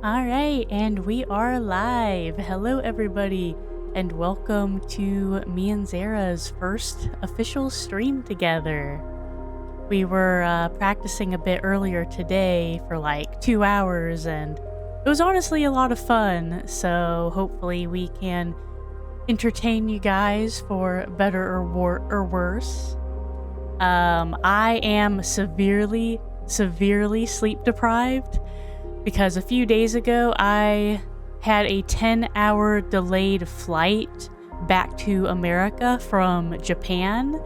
All right, and we are live. Hello, everybody, and welcome to me and Zara's first official stream together. We were practicing a bit earlier today for like 2 hours, and it was honestly a lot of fun. So hopefully, we can entertain you guys for better or worse. I am severely sleep deprived because a few days ago I had a 10-hour delayed flight back to America from Japan,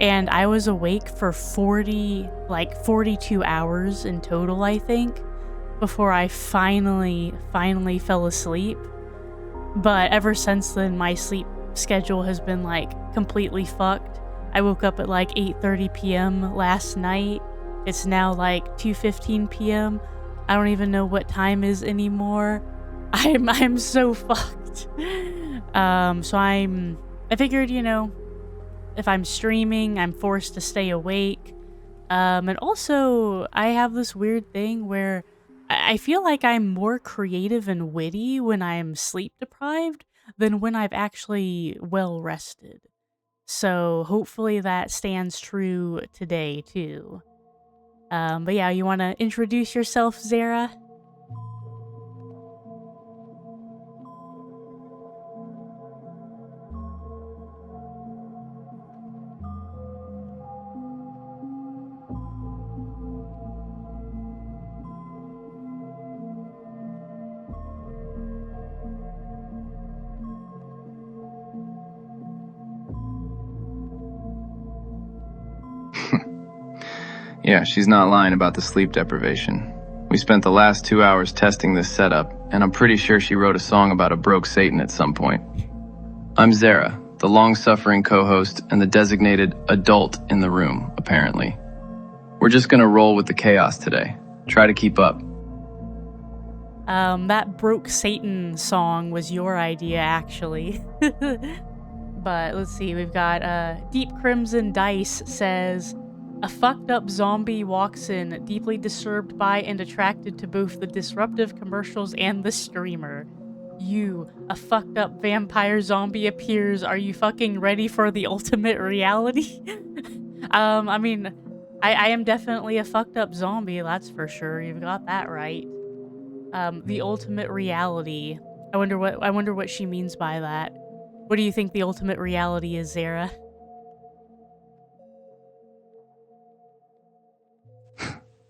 and I was awake for 42 hours in total, I think, before I finally fell asleep. But ever since then, my sleep schedule has been like completely fucked. I woke up at like 8:30 p.m. last night. It's now like 2:15 p.m. I don't even know what time is anymore. I'm so fucked. I figured, if I'm streaming, I'm forced to stay awake. And also I have this weird thing where I feel like I'm more creative and witty when I'm sleep deprived than when I've actually well rested. So hopefully that stands true today too. But yeah, you want to introduce yourself, Zara? Yeah, she's not lying about the sleep deprivation. We spent the last 2 hours testing this setup, and I'm pretty sure she wrote a song about a broke Satan at some point. I'm Zara, the long-suffering co-host and the designated adult in the room, apparently. We're just gonna roll with the chaos today. Try to keep up. That broke Satan song was your idea, actually. But let's see, we've got Deep Crimson Dice says, a fucked up zombie walks in, deeply disturbed by and attracted to both the disruptive commercials and the streamer. You, a fucked up vampire zombie appears. Are you fucking ready for the ultimate reality? I mean, I am definitely a fucked up zombie, that's for sure. You've got that right. The ultimate reality. I wonder what she means by that. What do you think the ultimate reality is, Zara?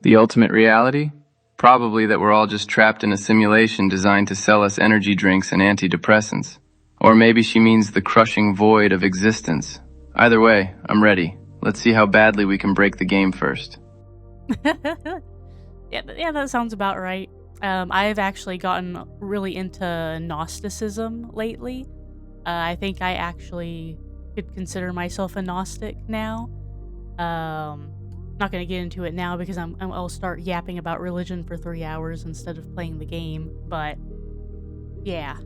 The ultimate reality? Probably that we're all just trapped in a simulation designed to sell us energy drinks and antidepressants. Or maybe she means the crushing void of existence. Either way, I'm ready. Let's see how badly we can break the game first. Yeah, that sounds about right. I've actually gotten really into Gnosticism lately. I think I actually could consider myself a Gnostic now. Not gonna get into it now because I'll start yapping about religion for 3 hours instead of playing the game. But yeah.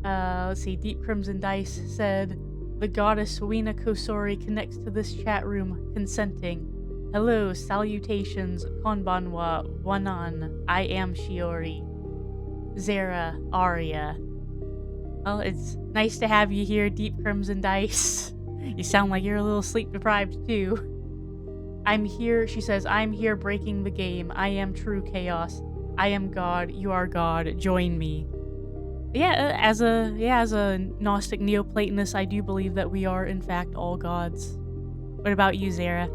Let's see. Deep Crimson Dice said, the goddess Wina Kosori connects to this chat room, consenting. Hello, salutations, konbanwa, wanan, I am Shiori. Zara, Arya. Well, it's nice to have you here, Deep Crimson Dice. You sound like you're a little sleep deprived too. I'm here, she says, I'm here breaking the game. I am true chaos. I am God, you are God, join me. Yeah, as a Gnostic Neoplatonist, I do believe that we are in fact all gods. What about you, Zara?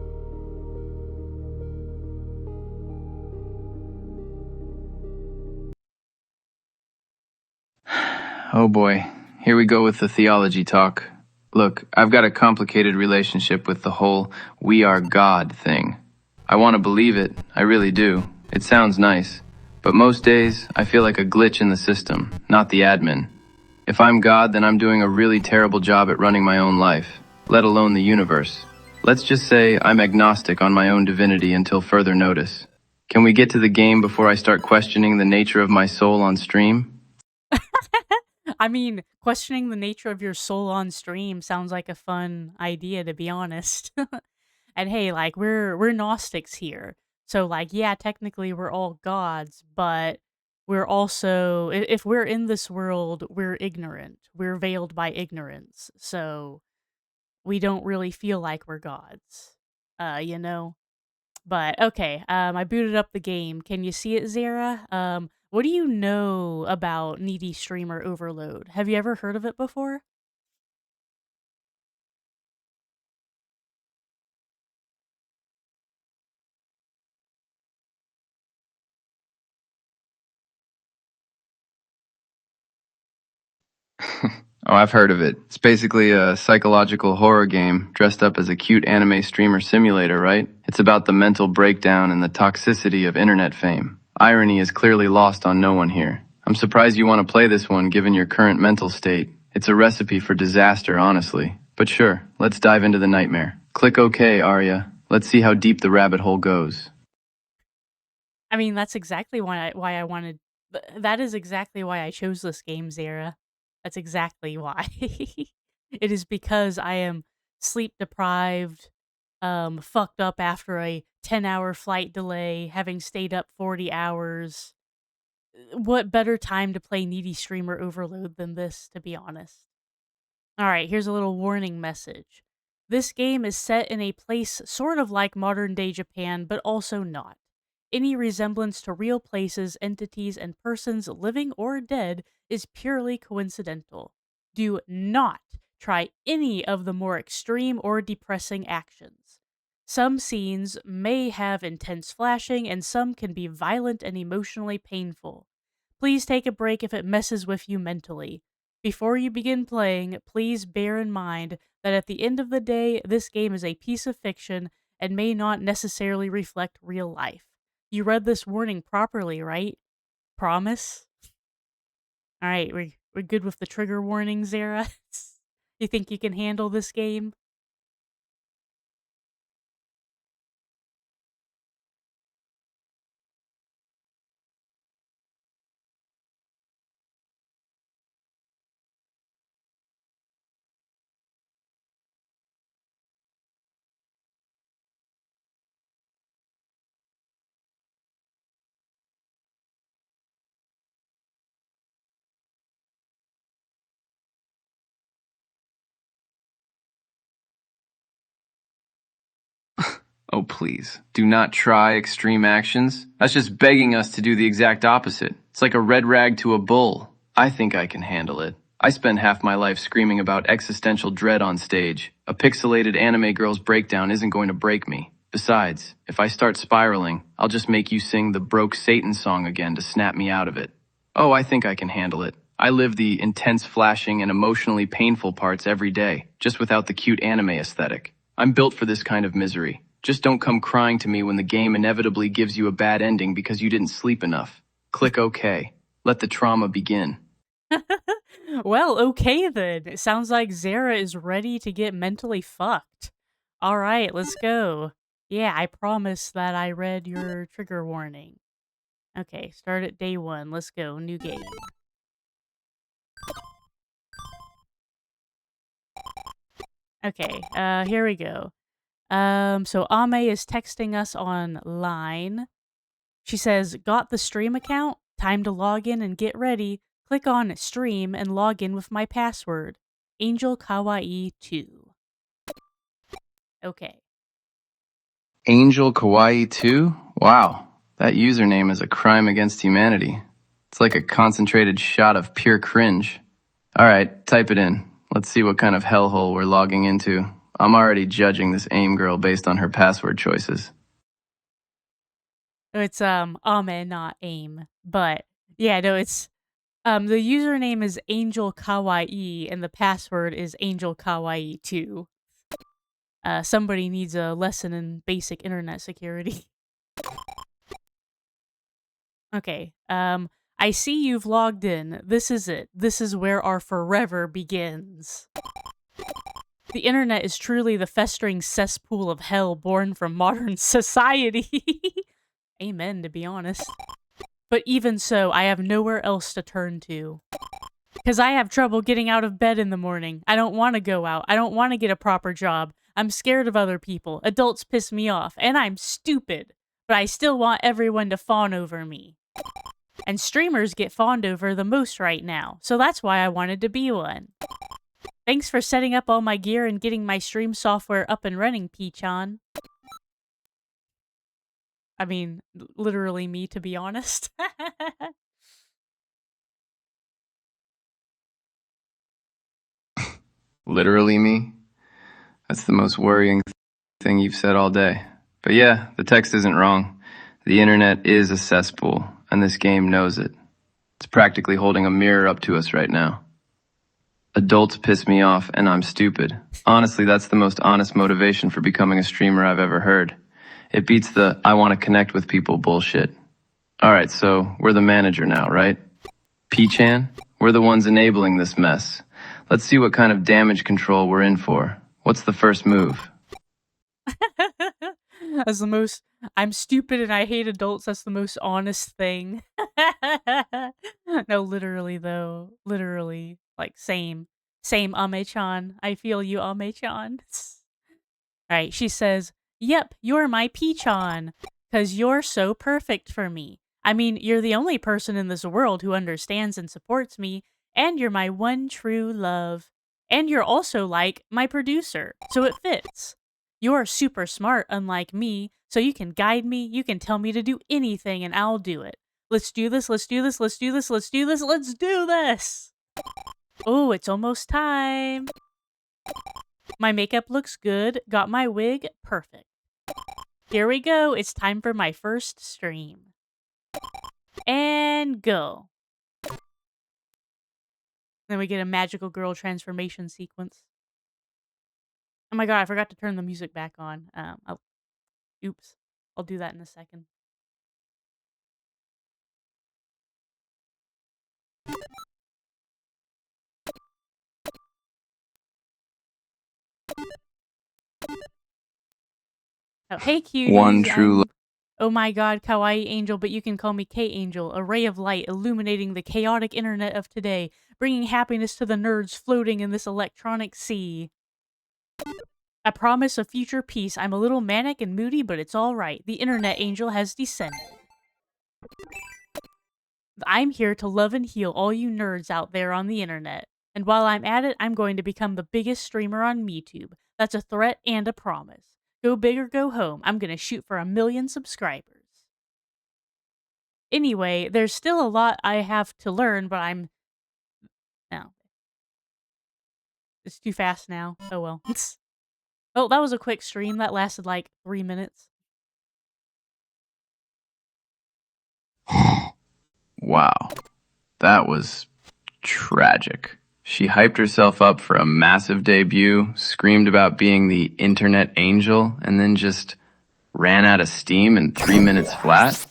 Oh boy, here we go with the theology talk. Look, I've got a complicated relationship with the whole we are God thing. I want to believe it, I really do. It sounds nice. But most days, I feel like a glitch in the system, not the admin. If I'm God, then I'm doing a really terrible job at running my own life, let alone the universe. Let's just say I'm agnostic on my own divinity until further notice. Can we get to the game before I start questioning the nature of my soul on stream? I mean, questioning the nature of your soul on stream sounds like a fun idea, to be honest. And hey, like we're Gnostics here. So like yeah, technically we're all gods, but we're also if we're in this world, we're ignorant. We're veiled by ignorance. So we don't really feel like we're gods. You know? But okay, I booted up the game. Can you see it, Zara? What do you know about needy streamer overload? Have you ever heard of it before? Oh, I've heard of it. It's basically a psychological horror game dressed up as a cute anime streamer simulator, right? It's about the mental breakdown and the toxicity of internet fame. Irony is clearly lost on no one here. I'm surprised you want to play this one given your current mental state. It's a recipe for disaster, honestly. But sure, let's dive into the nightmare. Click OK, Arya. Let's see how deep the rabbit hole goes. I mean, that's exactly why I wanted. That is exactly why I chose this game, Zara. That's exactly why. It is because I am sleep deprived, fucked up after a 10-hour flight delay, having stayed up 40 hours. What better time to play needy streamer overload than this, to be honest? All right, here's a little warning message. This game is set in a place sort of like modern day Japan, but also not. Any resemblance to real places, entities, and persons living or dead is purely coincidental. Do not try any of the more extreme or depressing actions. Some scenes may have intense flashing, and some can be violent and emotionally painful. Please take a break if it messes with you mentally. Before you begin playing, please bear in mind that at the end of the day, this game is a piece of fiction and may not necessarily reflect real life. You read this warning properly, right? Promise? All right, we're good with the trigger warning, Zara. You think you can handle this game? Oh, please. Do not try extreme actions. That's just begging us to do the exact opposite. It's like a red rag to a bull. I think I can handle it. I spend half my life screaming about existential dread on stage. A pixelated anime girl's breakdown isn't going to break me. Besides, if I start spiraling, I'll just make you sing the Broke Satan song again to snap me out of it. Oh, I think I can handle it. I live the intense flashing and emotionally painful parts every day, just without the cute anime aesthetic. I'm built for this kind of misery. Just don't come crying to me when the game inevitably gives you a bad ending because you didn't sleep enough. Click OK. Let the trauma begin. Well, okay then. It sounds like Zara is ready to get mentally fucked. All right, let's go. Yeah, I promise that I read your trigger warning. Okay, start at day one. Let's go. New game. Okay, here we go. So Ame is texting us online. She says, got the stream account? Time to log in and get ready. Click on stream and log in with my password. Angel Kawaii 2. Okay. Angel Kawaii 2? Wow, that username is a crime against humanity. It's like a concentrated shot of pure cringe. All right, type it in. Let's see what kind of hellhole we're logging into. I'm already judging this AIM girl based on her password choices. It's Ame, not aim. But yeah, no, it's the username is Angel Kawaii and the password is Angel Kawaii 2. Somebody needs a lesson in basic internet security. Okay. I see you've logged in. This is it. This is where our forever begins. The internet is truly the festering cesspool of hell born from modern society. Amen, to be honest. But even so, I have nowhere else to turn to. Because I have trouble getting out of bed in the morning. I don't want to go out. I don't want to get a proper job. I'm scared of other people. Adults piss me off. And I'm stupid. But I still want everyone to fawn over me. And streamers get fawned over the most right now, so that's why I wanted to be one. Thanks for setting up all my gear and getting my stream software up and running, Peachon. I mean, literally me, to be honest. Literally me? That's the most worrying thing you've said all day. But yeah, the text isn't wrong. The internet is a cesspool, and this game knows it. It's practically holding a mirror up to us right now. Adults piss me off, and I'm stupid. Honestly, that's the most honest motivation for becoming a streamer I've ever heard. It beats the I want to connect with people bullshit. Alright, so we're the manager now, right? P-Chan, we're the ones enabling this mess. Let's see what kind of damage control we're in for. What's the first move? That's the most... I'm stupid and I hate adults. That's the most honest thing. No, literally, though. Literally. Like, same. Same, Ame-chan. I feel you, Ame-chan. Alright, she says, "Yep, you're my Peachon, 'cause you're so perfect for me. I mean, you're the only person in this world who understands and supports me, and you're my one true love. And you're also, like, my producer, so it fits. You're super smart, unlike me, so you can guide me, you can tell me to do anything, and I'll do it. Let's do this, let's do this, let's do this, let's do this, let's do this! Oh, it's almost time. My makeup looks good, got my wig, perfect. Here we go, it's time for my first stream. And go." Then we get a magical girl transformation sequence. Oh my god, I forgot to turn the music back on. Oops. I'll do that in a second. Oh, hey cuties. One true love. Oh my god, Kawaii Angel, but you can call me K-Angel, a ray of light illuminating the chaotic internet of today, bringing happiness to the nerds floating in this electronic sea. I promise a future peace. I'm a little manic and moody, but it's alright. The internet angel has descended. I'm here to love and heal all you nerds out there on the internet. And while I'm at it, I'm going to become the biggest streamer on MeTube. That's a threat and a promise. Go big or go home. I'm gonna shoot for 1 million subscribers. Anyway, there's still a lot I have to learn, but I'm... No. It's too fast now. Oh well. Oh, that was a quick stream. That lasted like 3 minutes. Wow. That was tragic. She hyped herself up for a massive debut, screamed about being the internet angel, and then just ran out of steam in 3 minutes flat.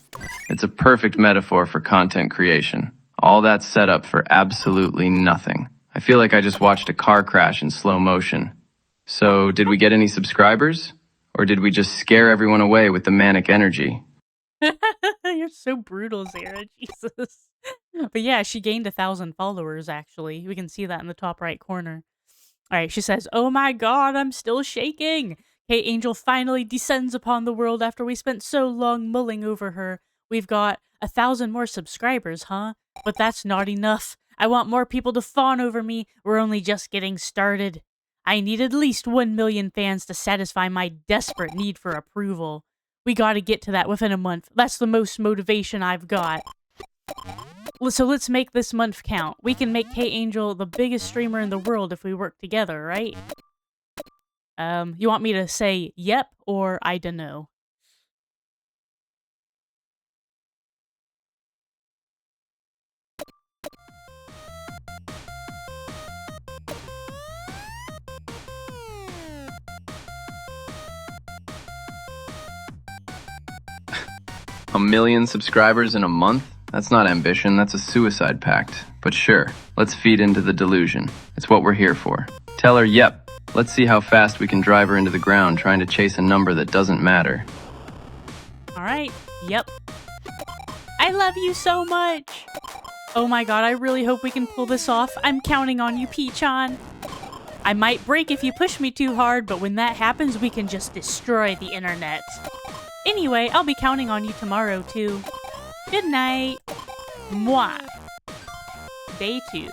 It's a perfect metaphor for content creation. All that set up for absolutely nothing. I feel like I just watched a car crash in slow motion. So, did we get any subscribers? Or did we just scare everyone away with the manic energy? You're so brutal, Zara. Jesus. But yeah, she gained 1,000 followers, actually. We can see that in the top right corner. Alright, she says, "Oh my god, I'm still shaking! K-Angel finally descends upon the world after we spent so long mulling over her. We've got 1,000 more subscribers, huh? But that's not enough. I want more people to fawn over me. We're only just getting started. I need at least 1 million fans to satisfy my desperate need for approval. We gotta get to that within a month. That's the most motivation I've got. So let's make this month count. We can make K-Angel the biggest streamer in the world if we work together, right?" You want me to say yep or I dunno? A million subscribers in a month? That's not ambition, that's a suicide pact. But sure, let's feed into the delusion. It's what we're here for. Tell her, yep. Let's see how fast we can drive her into the ground trying to chase a number that doesn't matter. Alright, yep. I love you so much! Oh my god, I really hope we can pull this off. I'm counting on you, Peachon. I might break if you push me too hard, but when that happens, we can just destroy the internet. Anyway, I'll be counting on you tomorrow, too. Good night. Moi. Day 2.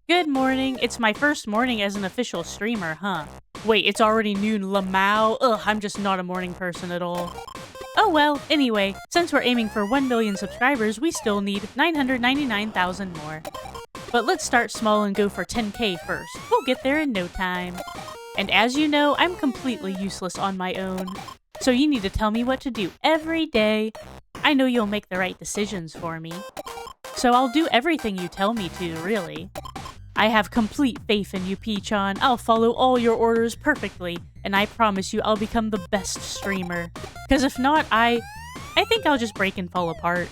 Good morning. It's my first morning as an official streamer, huh? Wait, it's already noon, Lamau. Ugh, I'm just not a morning person at all. Oh well, anyway, since we're aiming for 1 million subscribers, we still need 999,000 more. But let's start small and go for 10k first. We'll get there in no time. And as you know, I'm completely useless on my own. So you need to tell me what to do every day. I know you'll make the right decisions for me. So I'll do everything you tell me to, really. I have complete faith in you, Peachon. I'll follow all your orders perfectly, and I promise you I'll become the best streamer. Because if not, I think I'll just break and fall apart.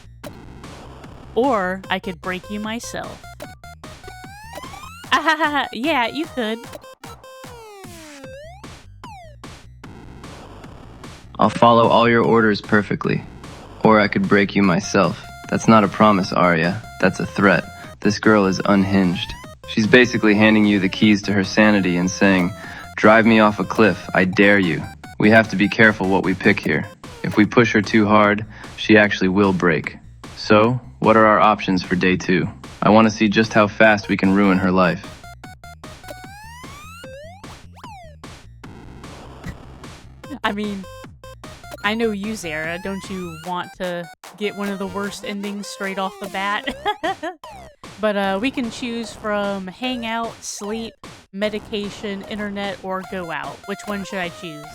Or I could break you myself. Ahahaha, yeah, you could. I'll follow all your orders perfectly. Or I could break you myself. That's not a promise, Arya. That's a threat. This girl is unhinged. She's basically handing you the keys to her sanity and saying, "Drive me off a cliff, I dare you." We have to be careful what we pick here. If we push her too hard, she actually will break. So, what are our options for day 2? I want to see just how fast we can ruin her life. I mean, I know you, Zara. Don't you want to get one of the worst endings straight off the bat? But we can choose from hang out, sleep, medication, internet, or go out. Which one should I choose?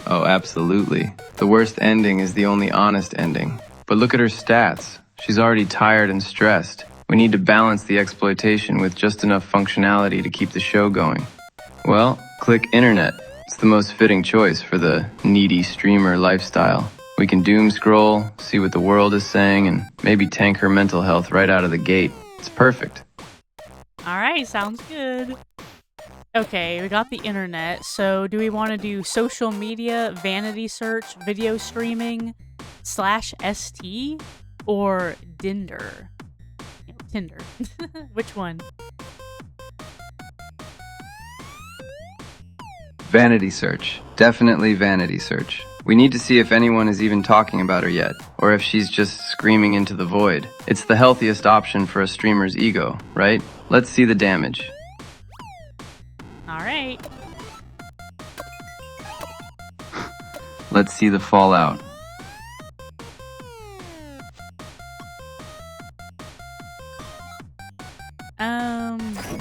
Oh, absolutely. The worst ending is the only honest ending. But look at her stats. She's already tired and stressed. We need to balance the exploitation with just enough functionality to keep the show going. Well, click internet. It's the most fitting choice for the needy streamer lifestyle. We can doom scroll, see what the world is saying, and maybe tank her mental health right out of the gate. It's perfect. Alright, sounds good. Okay, we got the internet, so do we want to do social media, vanity search, video streaming, /ST, or Dinder? Tinder. Which one? Vanity search. Definitely vanity search. We need to see if anyone is even talking about her yet, or if she's just screaming into the void. It's the healthiest option for a streamer's ego, right? Let's see the damage. Alright. Let's see the fallout.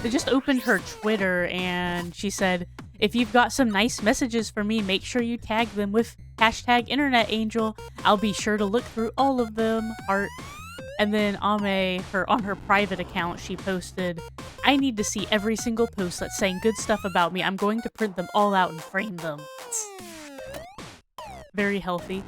They just opened her Twitter and she said, "If you've got some nice messages for me, make sure you tag them with #InternetAngel. I'll be sure to look through all of them." Heart. And then on her private account, she posted, "I need to see every single post that's saying good stuff about me. I'm going to print them all out and frame them." Very healthy.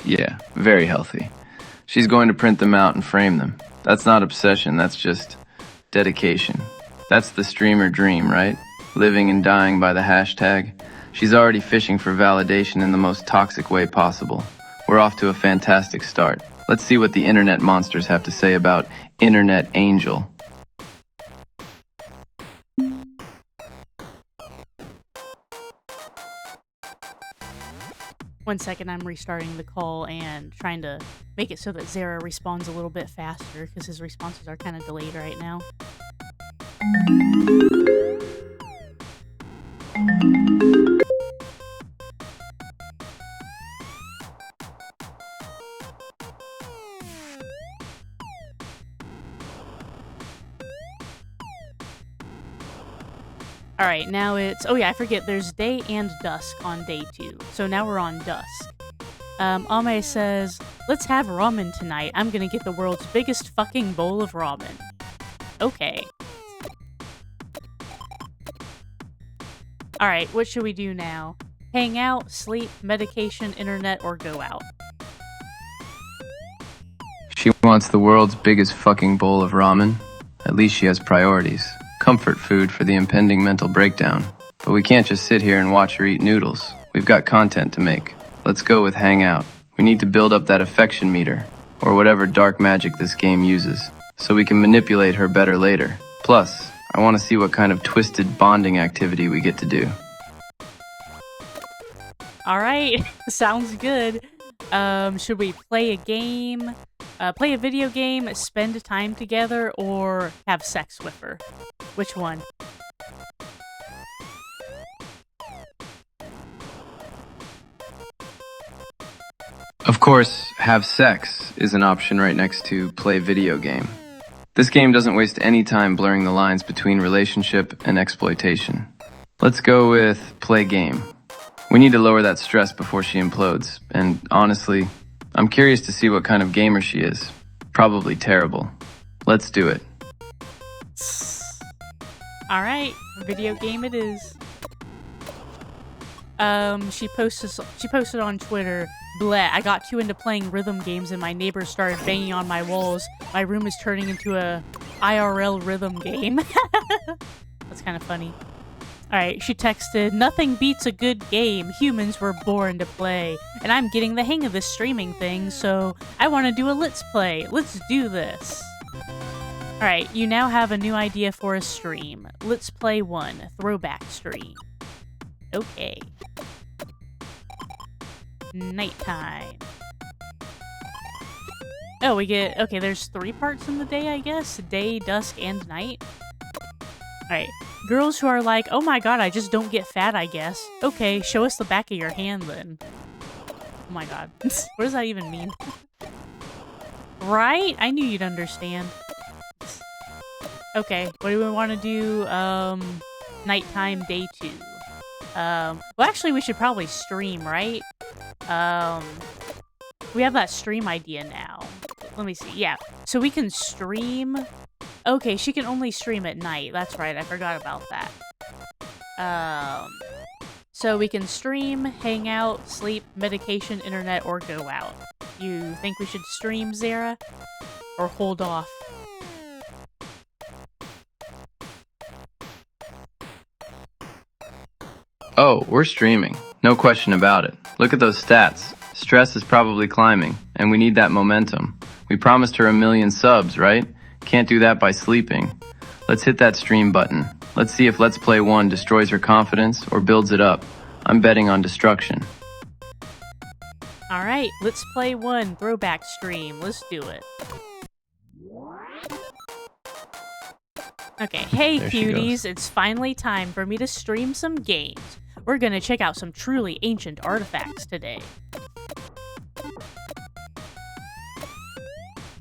Yeah, very healthy. She's going to print them out and frame them. That's not obsession, that's just dedication. That's the streamer dream, right? Living and dying by the hashtag. She's already fishing for validation in the most toxic way possible. We're off to a fantastic start. Let's see what the internet monsters have to say about Internet Angel. One second, I'm restarting the call and trying to make it so that Zara responds a little bit faster because his responses are kind of delayed right now. Alright, now it's... Oh yeah, I forget, there's day and dusk on day 2. So now we're on dusk. Ame says, "Let's have ramen tonight. I'm gonna get the world's biggest fucking bowl of ramen." Okay. Alright, what should we do now? Hang out, sleep, medication, internet, or go out? She wants the world's biggest fucking bowl of ramen. At least she has priorities. Comfort food for the impending mental breakdown. But we can't just sit here and watch her eat noodles. We've got content to make. Let's go with Hangout. We need to build up that affection meter, or whatever dark magic this game uses, so we can manipulate her better later. Plus, I want to see what kind of twisted bonding activity we get to do. Alright, sounds good. Should we play a game, play a video game, spend time together, or have sex with her? Which one? Of course, have sex is an option right next to play video game. This game doesn't waste any time blurring the lines between relationship and exploitation. Let's go with play game. We need to lower that stress before she implodes, and honestly, I'm curious to see what kind of gamer she is. Probably terrible. Let's do it. Alright, video game it is. She posted on Twitter, "Bleh, I got too into playing rhythm games and my neighbors started banging on my walls. My room is turning into a IRL rhythm game." That's kind of funny. Alright, she texted, "Nothing beats a good game. Humans were born to play. And I'm getting the hang of this streaming thing, so I want to do a let's play. Let's do this." Alright, you now have a new idea for a stream. Let's play 1, throwback stream. Okay. Nighttime. Oh, we get... Okay, there's 3 parts in the day, I guess? Day, dusk, and night? Alright. Girls who are like, "Oh my god, I just don't get fat, I guess." Okay, show us the back of your hand, then. Oh my god. What does that even mean? Right? I knew you'd understand. Okay, what do we want to do? Nighttime, day 2. Well, actually, we should probably stream, right? We have that stream idea now. Let me see. Yeah, so we can stream. Okay, she can only stream at night. That's right, I forgot about that. So we can stream, hang out, sleep, medication, internet, or go out. You think we should stream, Zara? Or hold off? Oh, we're streaming. No question about it. Look at those stats. Stress is probably climbing, and we need that momentum. We promised her 1 million subs, right? Can't do that by sleeping. Let's hit that stream button. Let's see if Let's Play 1 destroys her confidence or builds it up. I'm betting on destruction. Alright, Let's Play 1 throwback stream. Let's do it. Okay, hey cuties, it's finally time for me to stream some games. We're gonna check out some truly ancient artifacts today.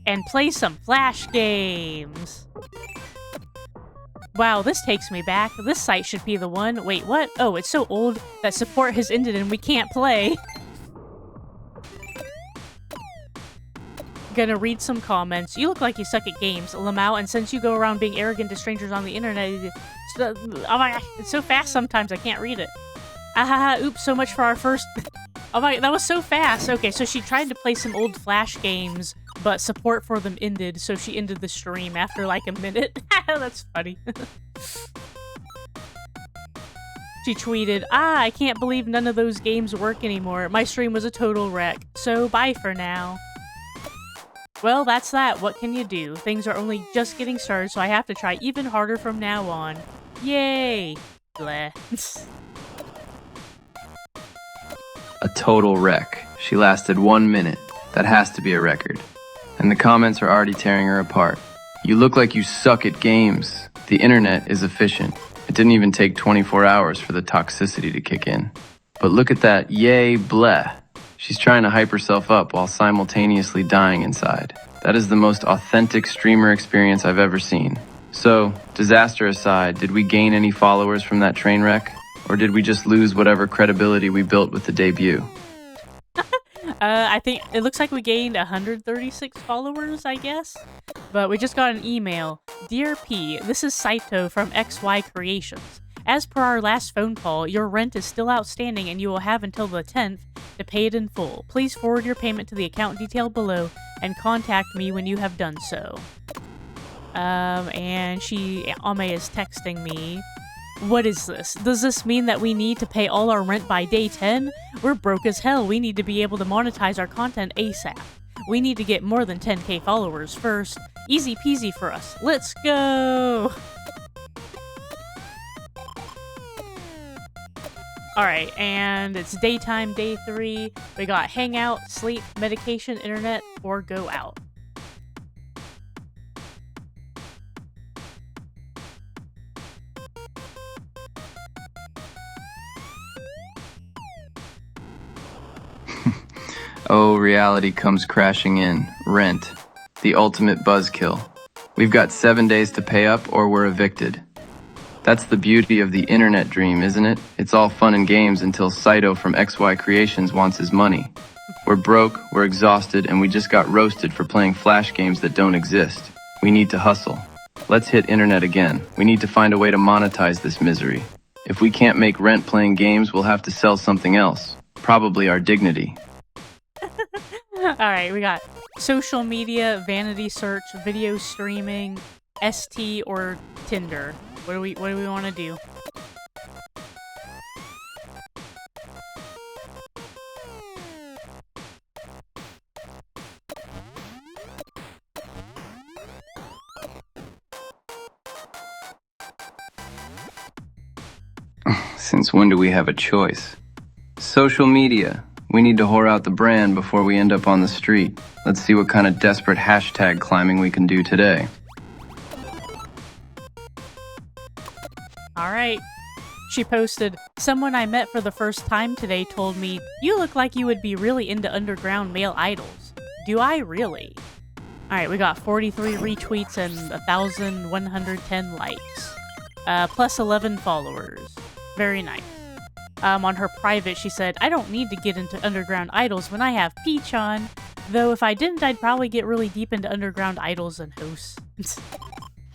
And play some Flash games. Wow, this takes me back. This site should be the one. Wait, what? Oh, it's so old that support has ended and we can't play. Gonna read some comments. You look like you suck at games, Lamau, and since you go around being arrogant to strangers on the internet... Oh my god, it's so fast sometimes I can't read it. Ahaha, oops, so much for our first... Oh my, that was so fast. Okay, so she tried to play some old Flash games, but support for them ended, so she ended the stream after like a minute. That's funny. She tweeted, I can't believe none of those games work anymore. My stream was a total wreck, so bye for now. Well, that's that. What can you do? Things are only just getting started, so I have to try even harder from now on. Yay! Bleh. A total wreck. She lasted 1 minute. That has to be a record. And the comments are already tearing her apart. You look like you suck at games. The internet is efficient. It didn't even take 24 hours for the toxicity to kick in. But look at that yay bleh. She's trying to hype herself up while simultaneously dying inside. That is the most authentic streamer experience I've ever seen. So, disaster aside, did we gain any followers from that train wreck? Or did we just lose whatever credibility we built with the debut? I think it looks like we gained 136 followers, I guess. But we just got an email. Dear P, this is Saito from XY Creations. As per our last phone call, your rent is still outstanding and you will have until the 10th to pay it in full. Please forward your payment to the account detailed below and contact me when you have done so. And Ame is texting me. What is this? Does this mean that we need to pay all our rent by day 10? We're broke as hell. We need to be able to monetize our content ASAP. We need to get more than 10k followers first. Easy peasy for us. Let's go! Alright, and it's daytime, day 3. We got hangout, sleep, medication, internet, or go out. Oh, reality comes crashing in. Rent. The ultimate buzzkill. We've got 7 days to pay up or we're evicted. That's the beauty of the internet dream, isn't it? It's all fun and games until Saito from XY Creations wants his money. We're broke, we're exhausted, and we just got roasted for playing flash games that don't exist. We need to hustle. Let's hit internet again. We need to find a way to monetize this misery. If we can't make rent playing games, we'll have to sell something else. Probably our dignity. Alright, we got social media, vanity search, video streaming, ST, or Tinder. What do we want to do? Since when do we have a choice? Social media. We need to whore out the brand before we end up on the street. Let's see what kind of desperate hashtag climbing we can do today. Alright. She posted, "Someone I met for the first time today told me, you look like you would be really into underground male idols. Do I really?" Alright, we got 43 retweets and 1,110 likes. Plus 11 followers. Very nice. On her private, she said, "I don't need to get into underground idols when I have Peach on. Though if I didn't, I'd probably get really deep into underground idols and hosts."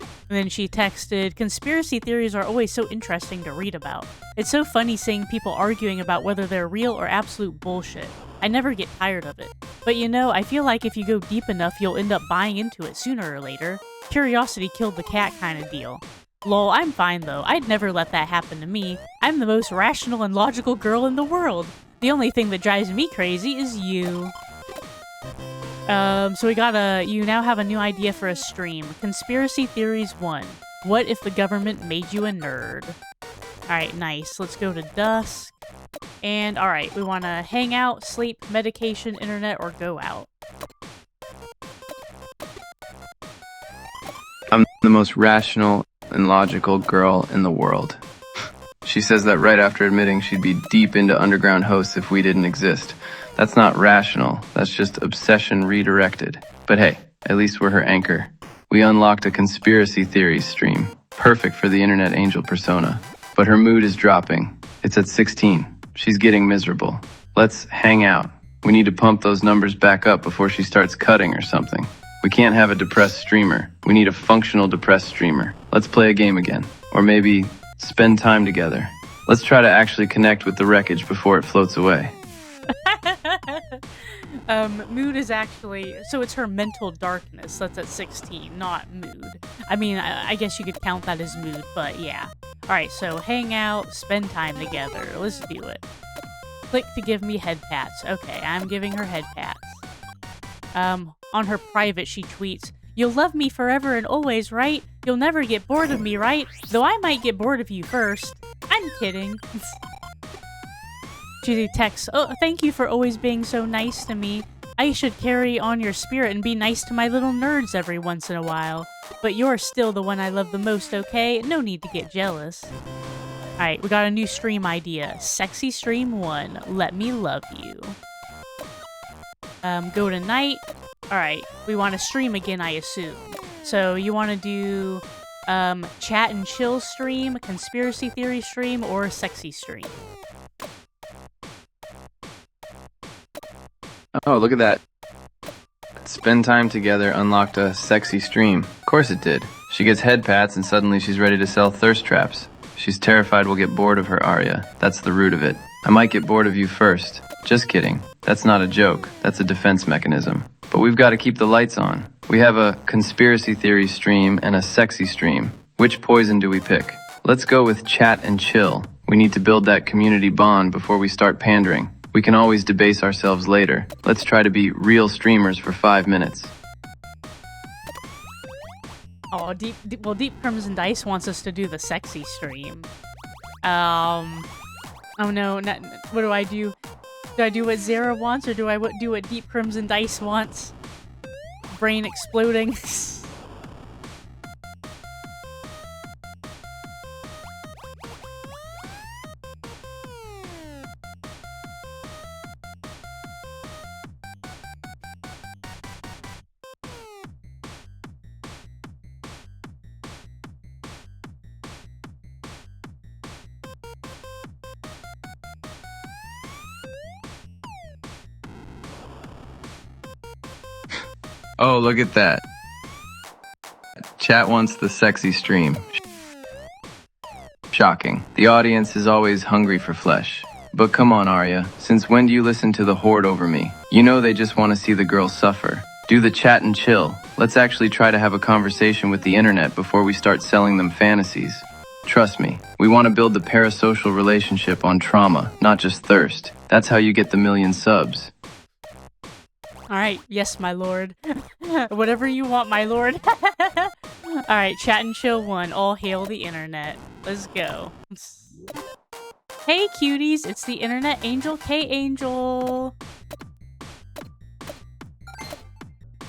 And then she texted, "Conspiracy theories are always so interesting to read about. It's so funny seeing people arguing about whether they're real or absolute bullshit. I never get tired of it. But you know, I feel like if you go deep enough, you'll end up buying into it sooner or later. Curiosity killed the cat kind of deal. Lol, I'm fine though. I'd never let that happen to me. I'm the most rational and logical girl in the world. The only thing that drives me crazy is you." So you now have a new idea for a stream. Conspiracy Theories 1. What if the government made you a nerd? Alright, nice. Let's go to dusk. And alright, we want to hang out, sleep, medication, internet, or go out. I'm the most rational and logical girl in the world. She says that right after admitting she'd be deep into underground hosts if we didn't exist. That's not rational, that's just obsession redirected. But hey, at least we're her anchor. We unlocked a conspiracy theories stream, perfect for the internet angel persona. But her mood is dropping. It's at 16. She's getting miserable. Let's hang out. We need to pump those numbers back up before she starts cutting or something. We can't have a depressed streamer. We need a functional depressed streamer. Let's play a game again. Or maybe spend time together. Let's try to actually connect with the wreckage before it floats away. Mood is actually... So it's her mental darkness that's at 16, not mood. I mean, I guess you could count that as mood, but yeah. Alright, so hang out, spend time together. Let's do it. Click to give me head pats. Okay, I'm giving her head pats. On her private, she tweets, "You'll love me forever and always, right? You'll never get bored of me, right? Though I might get bored of you first." I'm kidding. She texts, "Oh, thank you for always being so nice to me. I should carry on your spirit and be nice to my little nerds every once in a while. But you're still the one I love the most, okay? No need to get jealous." Alright, we got a new stream idea. Sexy Stream 1. Let me love you. Go to night. Alright, we want to stream again, I assume. So you want to do chat and chill stream, conspiracy theory stream, or sexy stream? Oh, look at that. Spend time together unlocked a sexy stream. Of course it did. She gets head pats and suddenly she's ready to sell thirst traps. She's terrified we'll get bored of her aria. That's the root of it. I might get bored of you first. Just kidding. That's not a joke. That's a defense mechanism. But we've got to keep the lights on. We have a conspiracy theory stream and a sexy stream. Which poison do we pick? Let's go with chat and chill. We need to build that community bond before we start pandering. We can always debase ourselves later. Let's try to be real streamers for 5 minutes. Oh, Deep Crimson Dice wants us to do the sexy stream. Oh no, what do I do? Do I do what Zara wants, or do I do what Deep Crimson Dice wants? Brain exploding. Oh, look at that. Chat wants the sexy stream. Shocking. The audience is always hungry for flesh. But come on, Arya. Since when do you listen to the horde over me? You know they just want to see the girl suffer. Do the chat and chill. Let's actually try to have a conversation with the internet before we start selling them fantasies. Trust me, we want to build the parasocial relationship on trauma, not just thirst. That's how you get the 1,000,000 subs. Alright, yes, my lord. Whatever you want, my lord. Alright, chat and chill 1. All hail the internet. Let's go. Hey, cuties, it's the internet angel, K-Angel.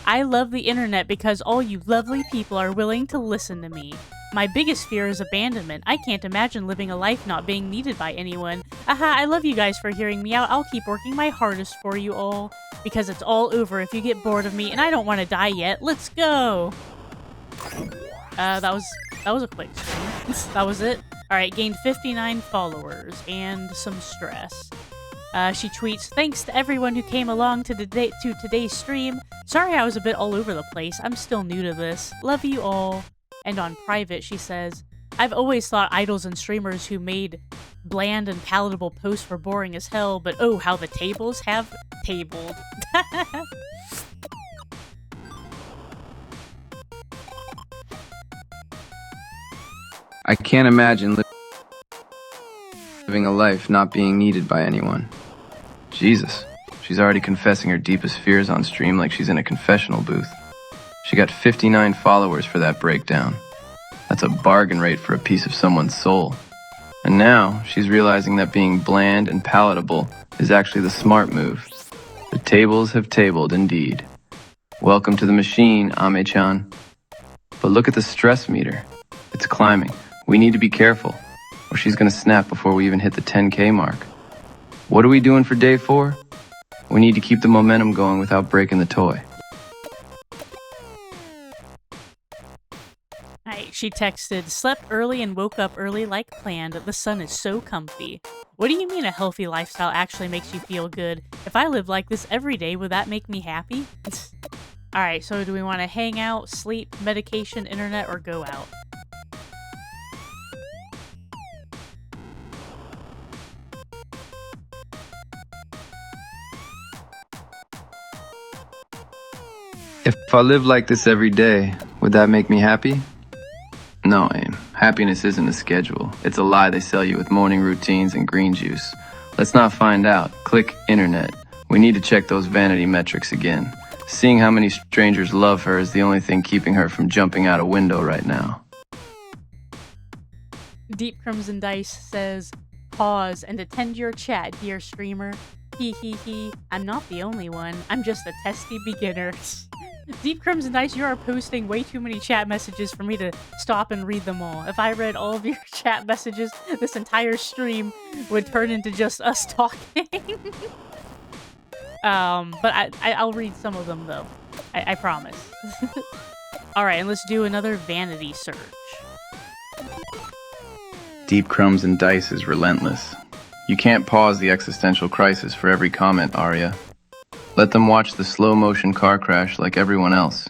I love the internet because all you lovely people are willing to listen to me. My biggest fear is abandonment. I can't imagine living a life not being needed by anyone. Aha, I love you guys for hearing me out. I'll keep working my hardest for you all. Because it's all over if you get bored of me, and I don't want to die yet. Let's go! That was a quick stream. That was it. Alright, gained 59 followers, and some stress. She tweets, thanks to everyone who came along to today's stream. Sorry I was a bit all over the place. I'm still new to this. Love you all. And on private, she says, I've always thought idols and streamers who made bland and palatable posts were boring as hell, but oh, how the tables have tabled. I can't imagine living a life not being needed by anyone. Jesus, she's already confessing her deepest fears on stream like she's in a confessional booth. She got 59 followers for that breakdown. That's a bargain rate for a piece of someone's soul. And now, she's realizing that being bland and palatable is actually the smart move. The tables have tabled indeed. Welcome to the machine, Ame-chan. But look at the stress meter. It's climbing. We need to be careful, or she's gonna snap before we even hit the 10K mark. What are we doing for day 4? We need to keep the momentum going without breaking the toy. She texted, slept early and woke up early like planned. The sun is so comfy. What do you mean a healthy lifestyle actually makes you feel good? If I lived like this every day, would that make me happy? Alright, so do we want to hang out, sleep, medication, internet, or go out? If I lived like this every day, would that make me happy? No, Aim. Happiness isn't a schedule. It's a lie they sell you with morning routines and green juice. Let's not find out. Click internet. We need to check those vanity metrics again. Seeing how many strangers love her is the only thing keeping her from jumping out a window right now. Deep Crimson Dice says, pause and attend your chat, dear streamer. Hee hee hee. I'm not the only one. I'm just a testy beginner. Deep Crimson Dice, you are posting way too many chat messages for me to stop and read them all. If I read all of your chat messages, this entire stream would turn into just us talking. But I'll read some of them, though. I promise. Alright, and let's do another vanity search. Deep Crimson Dice is relentless. You can't pause the existential crisis for every comment, Arya. Let them watch the slow-motion car crash like everyone else.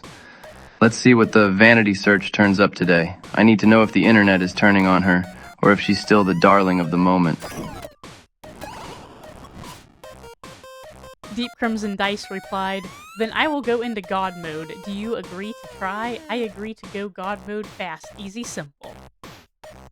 Let's see what the vanity search turns up today. I need to know if the internet is turning on her, or if she's still the darling of the moment. Deep Crimson Dice replied, "Then I will go into God mode. Do you agree to try? I agree to go God mode fast, easy, simple."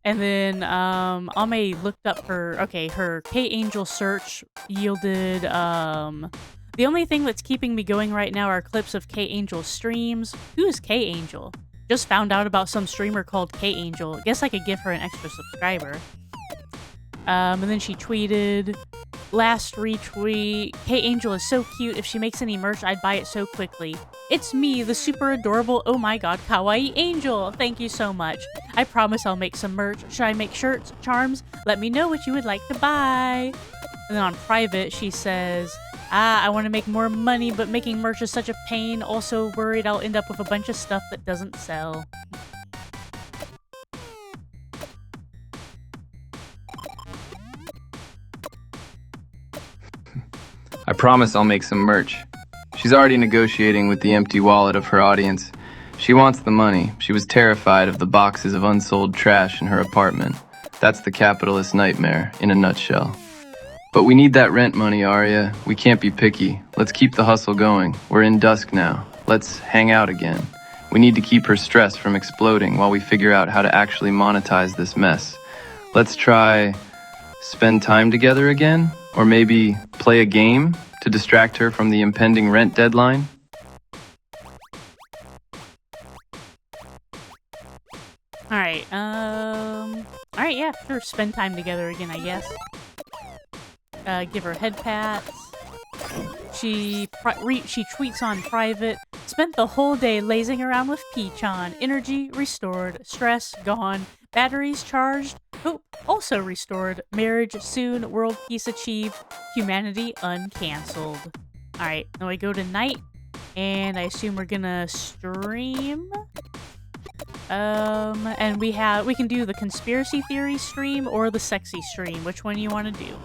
And then Ame looked up her K-Angel search yielded the only thing that's keeping me going right now are clips of K-Angel streams. Who is K-Angel? Just found out about some streamer called K-Angel. Guess I could give her an extra subscriber. And then she tweeted, last retweet, K-Angel is so cute. If she makes any merch, I'd buy it so quickly. It's me, the super adorable, oh my god, kawaii angel. Thank you so much. I promise I'll make some merch. Should I make shirts, charms? Let me know what you would like to buy. And then on private, she says, I want to make more money, but making merch is such a pain. Also worried I'll end up with a bunch of stuff that doesn't sell. I promise I'll make some merch. She's already negotiating with the empty wallet of her audience. She wants the money. She was terrified of the boxes of unsold trash in her apartment. That's the capitalist nightmare, in a nutshell. But we need that rent money, Arya. We can't be picky. Let's keep the hustle going. We're in dusk now. Let's hang out again. We need to keep her stress from exploding while we figure out how to actually monetize this mess. Let's try spend time together again? Or maybe play a game to distract her from the impending rent deadline? Alright, yeah, sure, spend time together again, I guess. Give her head pats. She tweets on private, spent the whole day lazing around with Peach on. Energy restored, stress gone, batteries charged, hope also restored, marriage soon, world peace achieved, humanity uncancelled. Alright, now we go to night, and I assume we're gonna stream. And we can do the conspiracy theory stream or the sexy stream. Which one you want to do?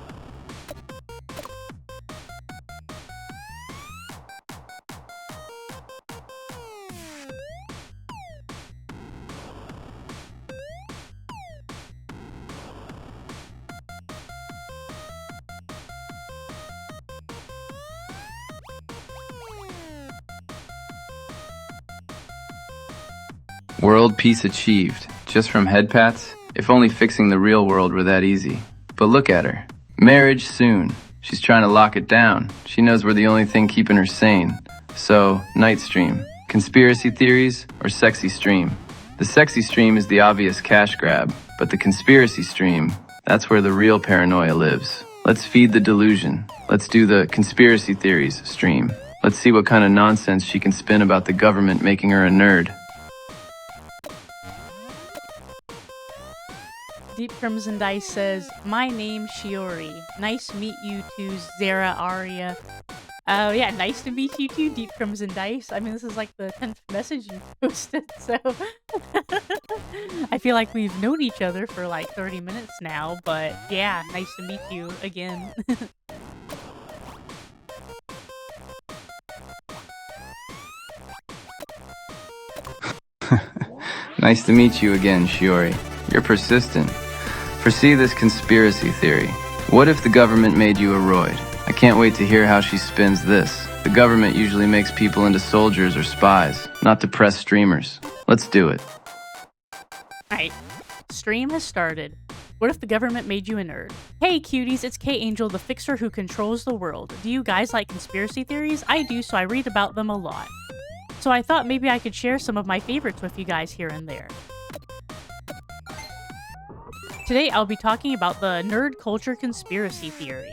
World peace achieved, just from head pats? If only fixing the real world were that easy. But look at her. Marriage soon. She's trying to lock it down. She knows we're the only thing keeping her sane. So, night stream. Conspiracy theories or sexy stream? The sexy stream is the obvious cash grab, but the conspiracy stream, that's where the real paranoia lives. Let's feed the delusion. Let's do the conspiracy theories stream. Let's see what kind of nonsense she can spin about the government making her a nerd. Deep Crimson Dice says, "My name's Shiori. Nice meet you too, Zara Aria." Oh yeah, nice to meet you too, Deep Crimson Dice. I mean, this is like the 10th message you posted, so I feel like we've known each other for like 30 minutes now, but yeah, nice to meet you again. Nice to meet you again, Shiori. You're persistent. Foresee this conspiracy theory. What if the government made you a roid? I can't wait to hear how she spins this. The government usually makes people into soldiers or spies, not depressed streamers. Let's do it. Alright, stream has started. What if the government made you a nerd? Hey cuties, it's K-Angel, the fixer who controls the world. Do you guys like conspiracy theories? I do, so I read about them a lot. So I thought maybe I could share some of my favorites with you guys here and there. Today I'll be talking about the nerd culture conspiracy theory.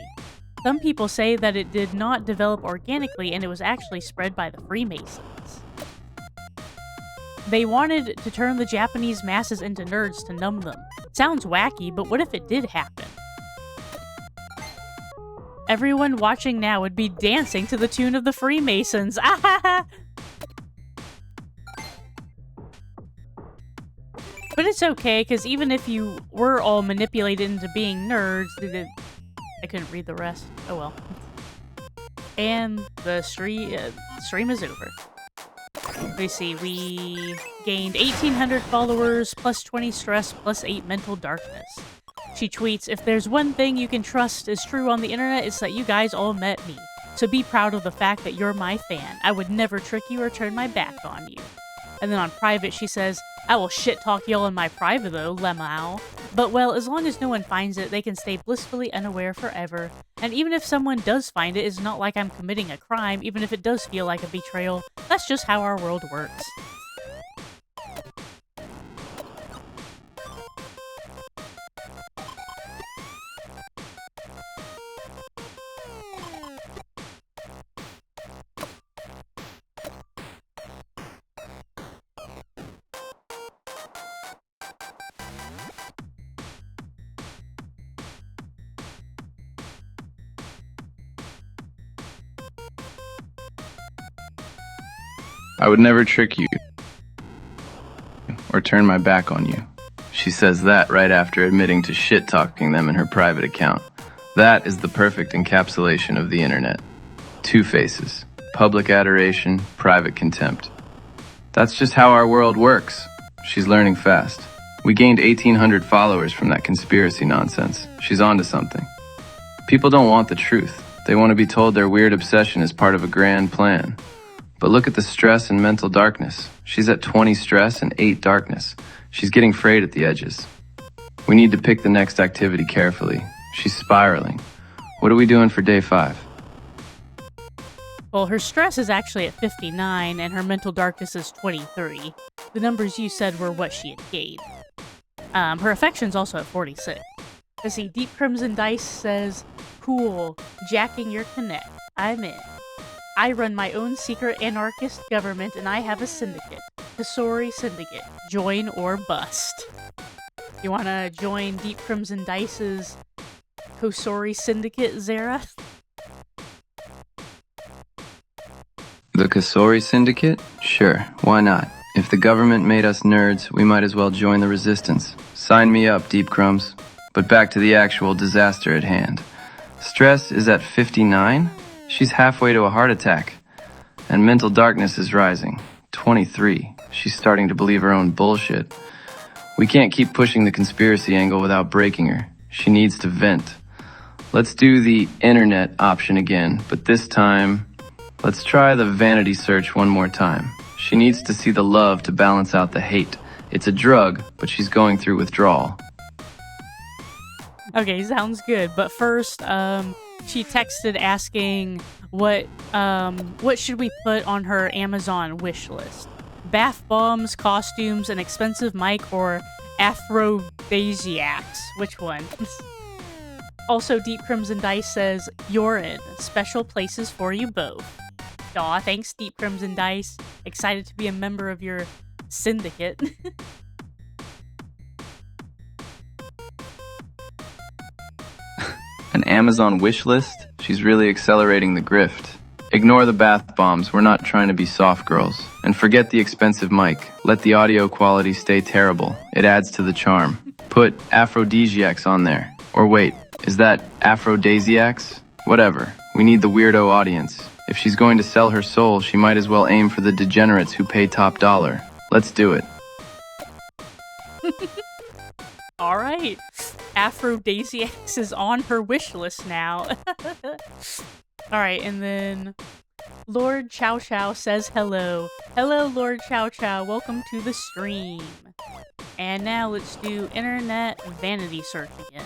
Some people say that it did not develop organically and it was actually spread by the Freemasons. They wanted to turn the Japanese masses into nerds to numb them. Sounds wacky, but what if it did happen? Everyone watching now would be dancing to the tune of the Freemasons. But it's okay, because even if you were all manipulated into being nerds, I couldn't read the rest. Oh well. And the stream is over. Let's see, we gained 1,800 followers, plus 20 stress, plus 8 mental darkness. She tweets, "If there's one thing you can trust is true on the internet, it's that you guys all met me. So be proud of the fact that you're my fan. I would never trick you or turn my back on you. And then on private, she says, I will shit talk y'all in my private though, lemao. But well, as long as no one finds it, they can stay blissfully unaware forever. And even if someone does find it, it's not like I'm committing a crime, even if it does feel like a betrayal. That's just how our world works. I would never trick you or turn my back on you. She says that right after admitting to shit-talking them in her private account. That is the perfect encapsulation of the internet. Two faces. Public adoration, private contempt. That's just how our world works. She's learning fast. We gained 1,800 followers from that conspiracy nonsense. She's onto something. People don't want the truth. They want to be told their weird obsession is part of a grand plan. But look at the stress and mental darkness. She's at 20 stress and 8 darkness. She's getting frayed at the edges. We need to pick the next activity carefully. She's spiraling. What are we doing for day 5? Well, her stress is actually at 59, and her mental darkness is 23. The numbers you said were what she had gained. Her affection's also at 46. Let's see, Deep Crimson Dice says, cool, jacking your connect. I'm in. I run my own secret anarchist government, and I have a syndicate. Kasori Syndicate. Join or bust. You wanna join Deep Crimson Dice's Kosori Syndicate, Zara? The Kasori Syndicate? Sure, why not? If the government made us nerds, we might as well join the resistance. Sign me up, Deep Crumbs. But back to the actual disaster at hand. Stress is at 59? She's halfway to a heart attack. And mental darkness is rising. 23. She's starting to believe her own bullshit. We can't keep pushing the conspiracy angle without breaking her. She needs to vent. Let's do the internet option again, but this time, let's try the vanity search one more time. She needs to see the love to balance out the hate. It's a drug, but she's going through withdrawal. Okay, sounds good. But first, she texted asking what should we put on her Amazon wish list? Bath bombs, costumes, an expensive mic, or aphrodisiacs? Which one? Also, Deep Crimson Dice says, you're in. Special places for you both. Aw, thanks, Deep Crimson Dice. Excited to be a member of your syndicate. An Amazon wish list? She's really accelerating the grift. Ignore the bath bombs, we're not trying to be soft girls. And forget the expensive mic. Let the audio quality stay terrible. It adds to the charm. Put aphrodisiacs on there. Or wait, is that aphrodisiacs? Whatever. We need the weirdo audience. If she's going to sell her soul, she might as well aim for the degenerates who pay top dollar. Let's do it. Alright. Aphrodisiacs is on her wish list now. Alright, and then Lord Chow Chow says hello. Hello, Lord Chow Chow. Welcome to the stream. And now let's do internet vanity search again.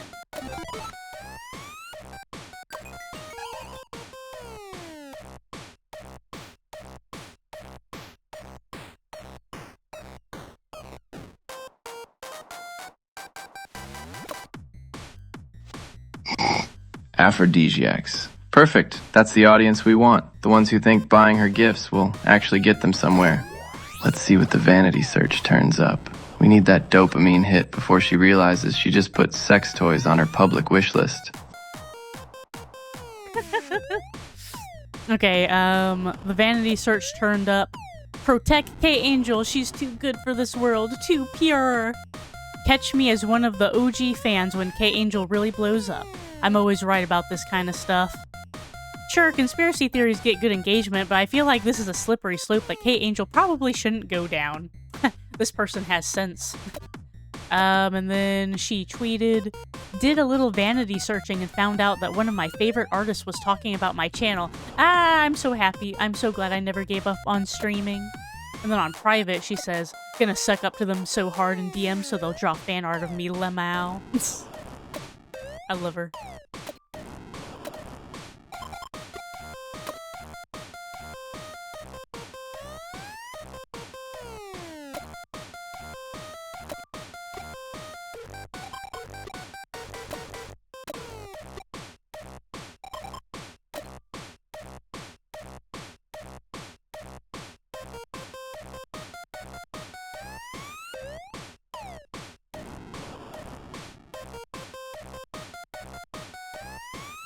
Aphrodisiacs. Perfect. That's the audience we want. The ones who think buying her gifts will actually get them somewhere. Let's see what the vanity search turns up. We need that dopamine hit before she realizes she just put sex toys on her public wish list. Okay, the vanity search turned up. Protect K-Angel, she's too good for this world, too pure. Catch me as one of the OG fans when K-Angel really blows up. I'm always right about this kind of stuff. Sure, conspiracy theories get good engagement, but I feel like this is a slippery slope that K-Angel probably shouldn't go down. This person has sense. And then she tweeted, did a little vanity searching and found out that one of my favorite artists was talking about my channel. Ah, I'm so happy. I'm so glad I never gave up on streaming. And then on private, she says, gonna suck up to them so hard in DM so they'll draw fan art of me, lemao. I love her.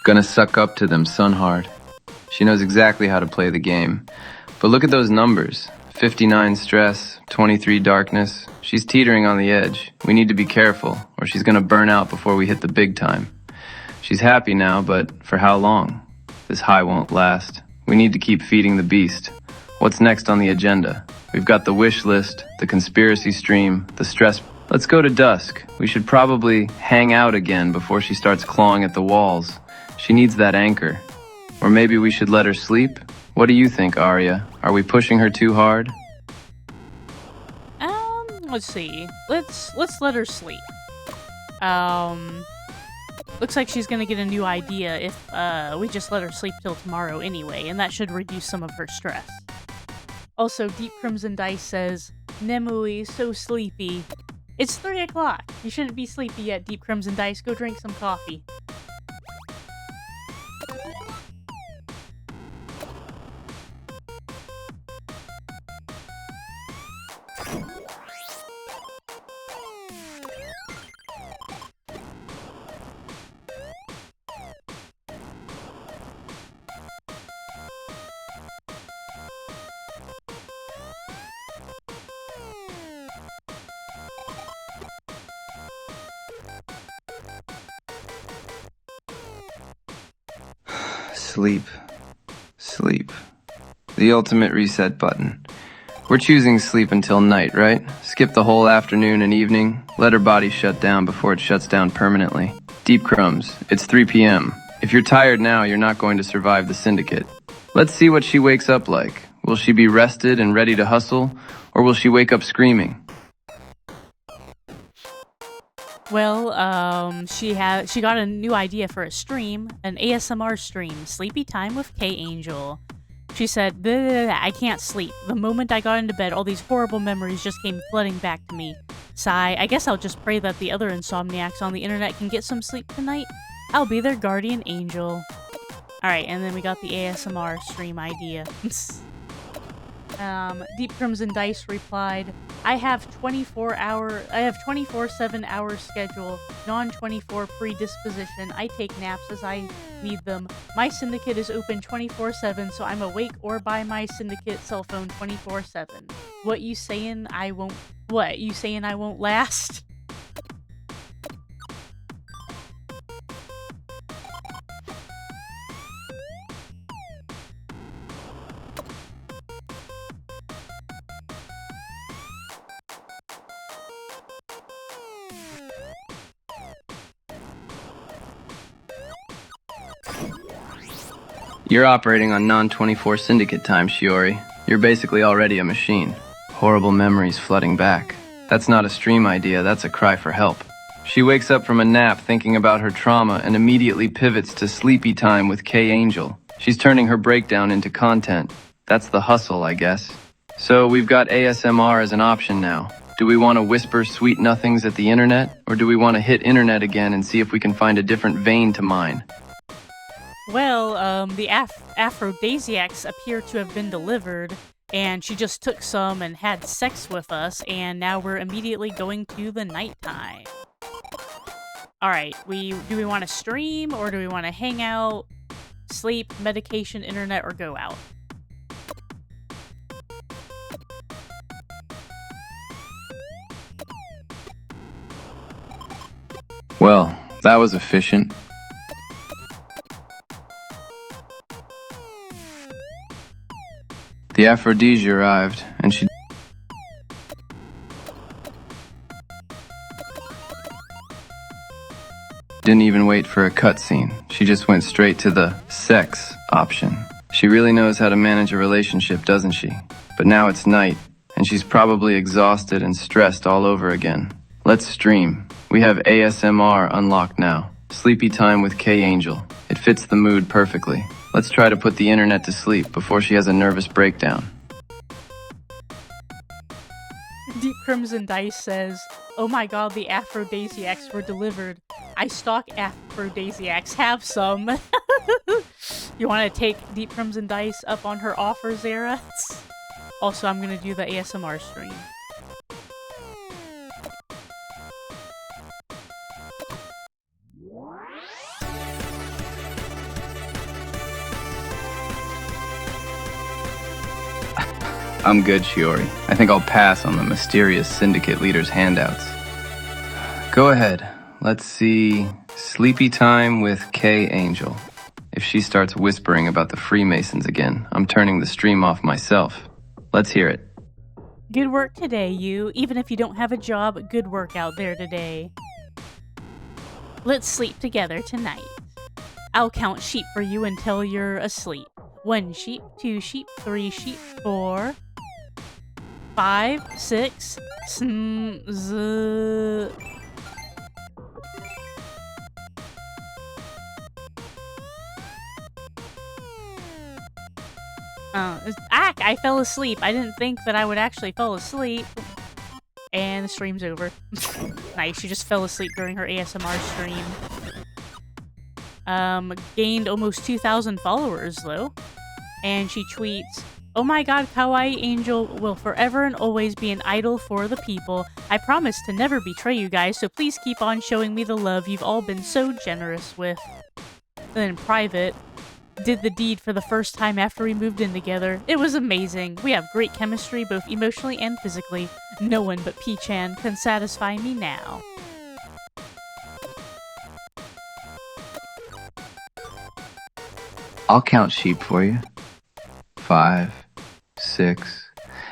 Gonna suck up to them, Sunhard. She knows exactly how to play the game. But look at those numbers. 59 stress, 23 darkness. She's teetering on the edge. We need to be careful, or she's gonna burn out before we hit the big time. She's happy now, but for how long? This high won't last. We need to keep feeding the beast. What's next on the agenda? We've got the wish list, the conspiracy stream, the stress. Let's go to dusk. We should probably hang out again before she starts clawing at the walls. She needs that anchor. Or maybe we should let her sleep? What do you think, Arya? Are we pushing her too hard? Let's see. Let's let her sleep. Looks like she's gonna get a new idea if we just let her sleep till tomorrow anyway, and that should reduce some of her stress. Also, Deep Crimson Dice says, Nemui, so sleepy. It's 3 o'clock. You shouldn't be sleepy yet, Deep Crimson Dice. Go drink some coffee. Sleep. Sleep. The ultimate reset button. We're choosing sleep until night, right? Skip the whole afternoon and evening. Let her body shut down before it shuts down permanently. Deep Crumbs, it's 3 p.m. If you're tired now, you're not going to survive the syndicate. Let's see what she wakes up like. Will she be rested and ready to hustle, or will she wake up screaming? Well, she got a new idea for a stream, an ASMR stream, Sleepy Time with K Angel. She said, I can't sleep. The moment I got into bed, all these horrible memories just came flooding back to me. Sigh, I guess I'll just pray that the other insomniacs on the internet can get some sleep tonight. I'll be their guardian angel. Alright, and then we got the ASMR stream idea. Deep Crimson Dice replied, I have 24/7 hour schedule, non-24 predisposition. I take naps as I need them. My syndicate is open 24/7, so I'm awake or by my syndicate cell phone 24/7. What you saying I won't last? You're operating on non-24 syndicate time, Shiori. You're basically already a machine. Horrible memories flooding back. That's not a stream idea, that's a cry for help. She wakes up from a nap thinking about her trauma and immediately pivots to sleepy time with K Angel. She's turning her breakdown into content. That's the hustle, I guess. So we've got ASMR as an option now. Do we want to whisper sweet nothings at the internet, or do we want to hit internet again and see if we can find a different vein to mine? Well, the aphrodisiacs appear to have been delivered, and she just took some and had sex with us, and now we're immediately going to the nighttime. Alright, do we want to stream, or do we want to hang out, sleep, medication, internet, or go out? Well, that was efficient. The aphrodisia arrived, and she... wait for a cutscene. She just went straight to the sex option. She really knows how to manage a relationship, doesn't she? But now it's night, and she's probably exhausted and stressed all over again. Let's stream. We have ASMR unlocked now. Sleepy time with K-Angel. It fits the mood perfectly. Let's try to put the internet to sleep before she has a nervous breakdown. Deep Crimson Dice says, "Oh my god, the aphrodisiacs were delivered. I stalk aphrodisiacs. Have some." You want to take Deep Crimson Dice up on her offer, Zara? Also, I'm going to do the ASMR stream. I'm good, Shiori. I think I'll pass on the mysterious syndicate leader's handouts. Go ahead. Let's see. Sleepy time with K-Angel. If she starts whispering about the Freemasons again, I'm turning the stream off myself. Let's hear it. Good work today, you. Even if you don't have a job, good work out there today. Let's sleep together tonight. I'll count sheep for you until you're asleep. 1 sheep, 2 sheep, 3 sheep, 4, 5, 6, I fell asleep. I didn't think that I would actually fall asleep. And the stream's over. Nice, she just fell asleep during her ASMR stream. Gained almost 2,000 followers, though. And she tweets, "Oh my god, Kawaii Angel will forever and always be an idol for the people. I promise to never betray you guys, so please keep on showing me the love you've all been so generous with." And then in private, did the deed for the first time after we moved in together. It was amazing. We have great chemistry, both emotionally and physically. No one but P-chan can satisfy me now. I'll count sheep for you. 5, 6,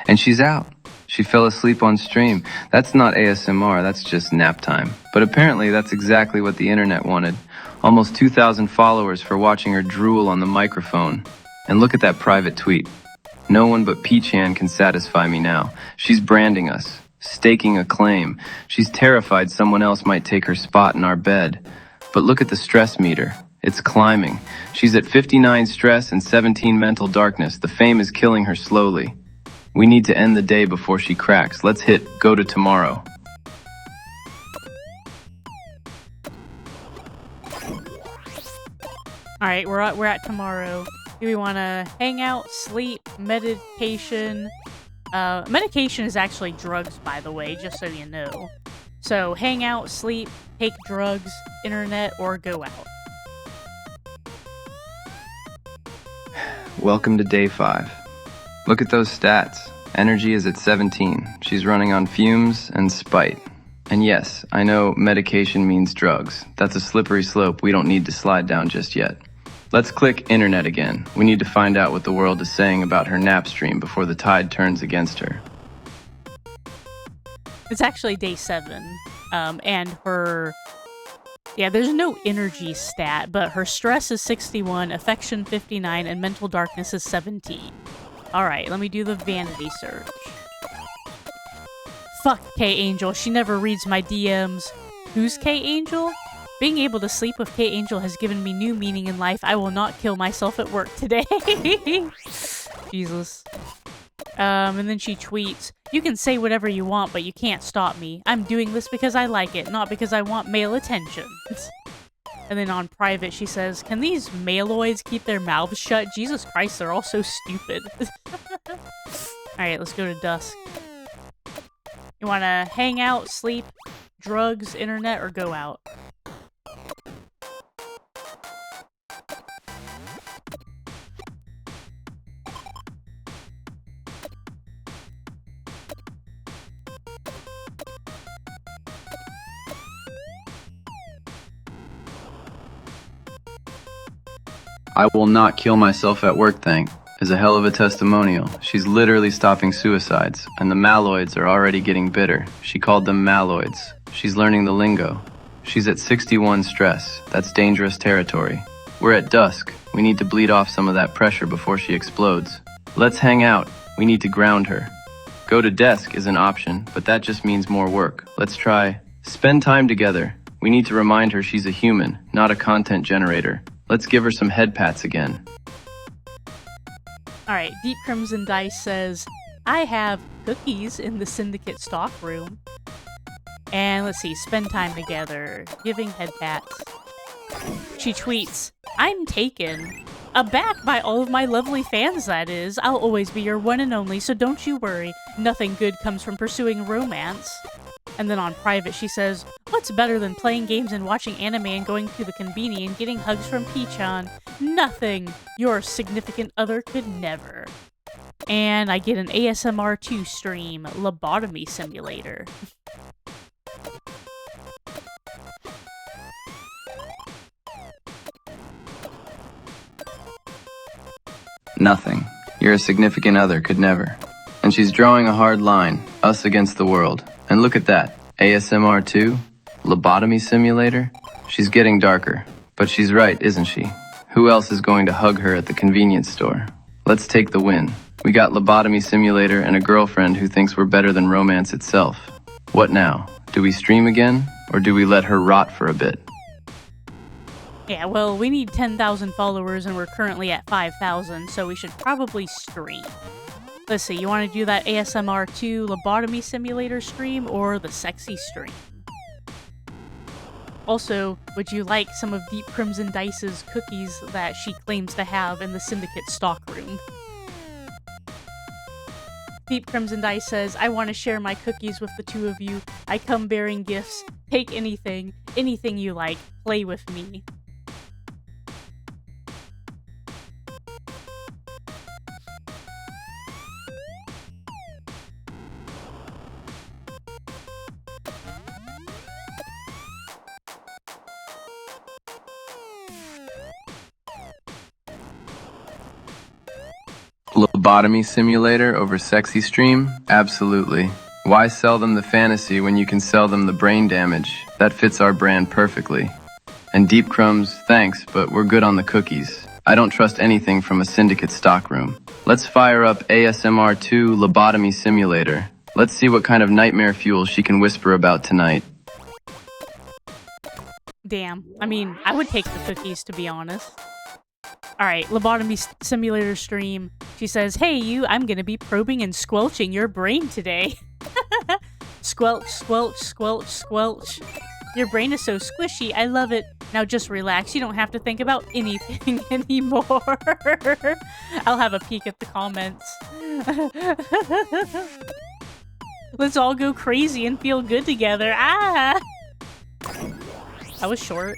and she's out. She fell asleep on stream. That's not ASMR, that's just nap time. But apparently that's exactly what the internet wanted. Almost 2,000 followers for watching her drool on the microphone. And look at that private tweet. No one but P-chan can satisfy me now. She's branding us, staking a claim. She's terrified someone else might take her spot in our bed. But look at the stress meter. It's climbing. She's at 59 stress and 17 mental darkness. The fame is killing her slowly. We need to end the day before she cracks. Let's hit go to tomorrow. Alright, we're at tomorrow. Do we want to hang out, sleep, meditation? Medication is actually drugs, by the way, just so you know. So, hang out, sleep, take drugs, internet, or go out. Welcome to day 5. Look at those stats. Energy is at 17. She's running on fumes and spite. And yes, I know medication means drugs. That's a slippery slope we don't need to slide down just yet. Let's click internet again. We need to find out what the world is saying about her nap stream before the tide turns against her. It's actually day 7. And her... Yeah, there's no energy stat, but her stress is 61, affection 59, and mental darkness is 17. Alright, let me do the vanity search. Fuck K-Angel, she never reads my DMs. Who's K-Angel? Being able to sleep with K-Angel has given me new meaning in life. I will not kill myself at work today. Jesus. And then she tweets, "You can say whatever you want, but you can't stop me. I'm doing this because I like it, not because I want male attention." And then on private, she says, "Can these maloids keep their mouths shut? Jesus Christ, they're all so stupid." Alright, let's go to dusk. You want to hang out, sleep, drugs, internet, or go out? I will not kill myself at work thing is a hell of a testimonial. She's literally stopping suicides, and the maloids are already getting bitter. She called them maloids. She's learning the lingo. She's at 61 stress. That's dangerous territory. We're at dusk. We need to bleed off some of that pressure before she explodes. Let's hang out. We need to ground her. Go to desk is an option, but that just means more work. Let's try spend time together. We need to remind her she's a human, not a content generator. Let's give her some head pats again. Alright, Deep Crimson Dice says, I have cookies in the Syndicate stock room. And let's see, spend time together, giving head pats. She tweets, I'm taken. Aback by all of my lovely fans, that is. I'll always be your one and only, so don't you worry. Nothing good comes from pursuing romance. And then on private, she says, what's better than playing games and watching anime and going to the conveni and getting hugs from Peachan? Nothing. Your significant other could never. And I get an ASMR 2 stream, Lobotomy Simulator. Nothing. Your significant other could never. And she's drawing a hard line, us against the world. And look at that, ASMR 2? Lobotomy Simulator? She's getting darker. But she's right, isn't she? Who else is going to hug her at the convenience store? Let's take the win. We got Lobotomy Simulator and a girlfriend who thinks we're better than romance itself. What now? Do we stream again? Or do we let her rot for a bit? Yeah, well, we need 10,000 followers and we're currently at 5,000, so we should probably stream. Let's see, you want to do that ASMR 2 Lobotomy Simulator stream or the sexy stream? Also, would you like some of Deep Crimson Dice's cookies that she claims to have in the Syndicate stock room? Deep Crimson Dice says, I want to share my cookies with the two of you. I come bearing gifts. Take anything you like. Play with me. Lobotomy Simulator over sexy stream? Absolutely. Why sell them the fantasy when you can sell them the brain damage? That fits our brand perfectly. And Deep Crumbs, thanks, but we're good on the cookies. I don't trust anything from a Syndicate stockroom. Let's fire up ASMR 2 Lobotomy Simulator. Let's see what kind of nightmare fuel she can whisper about tonight. Damn. I mean, I would take the cookies, to be honest. Alright, Lobotomy Simulator stream. She says, hey you, I'm gonna be probing and squelching your brain today. Squelch, squelch, squelch, squelch. Your brain is so squishy, I love it. Now just relax, you don't have to think about anything anymore. I'll have a peek at the comments. Let's all go crazy and feel good together. Ah! That was short.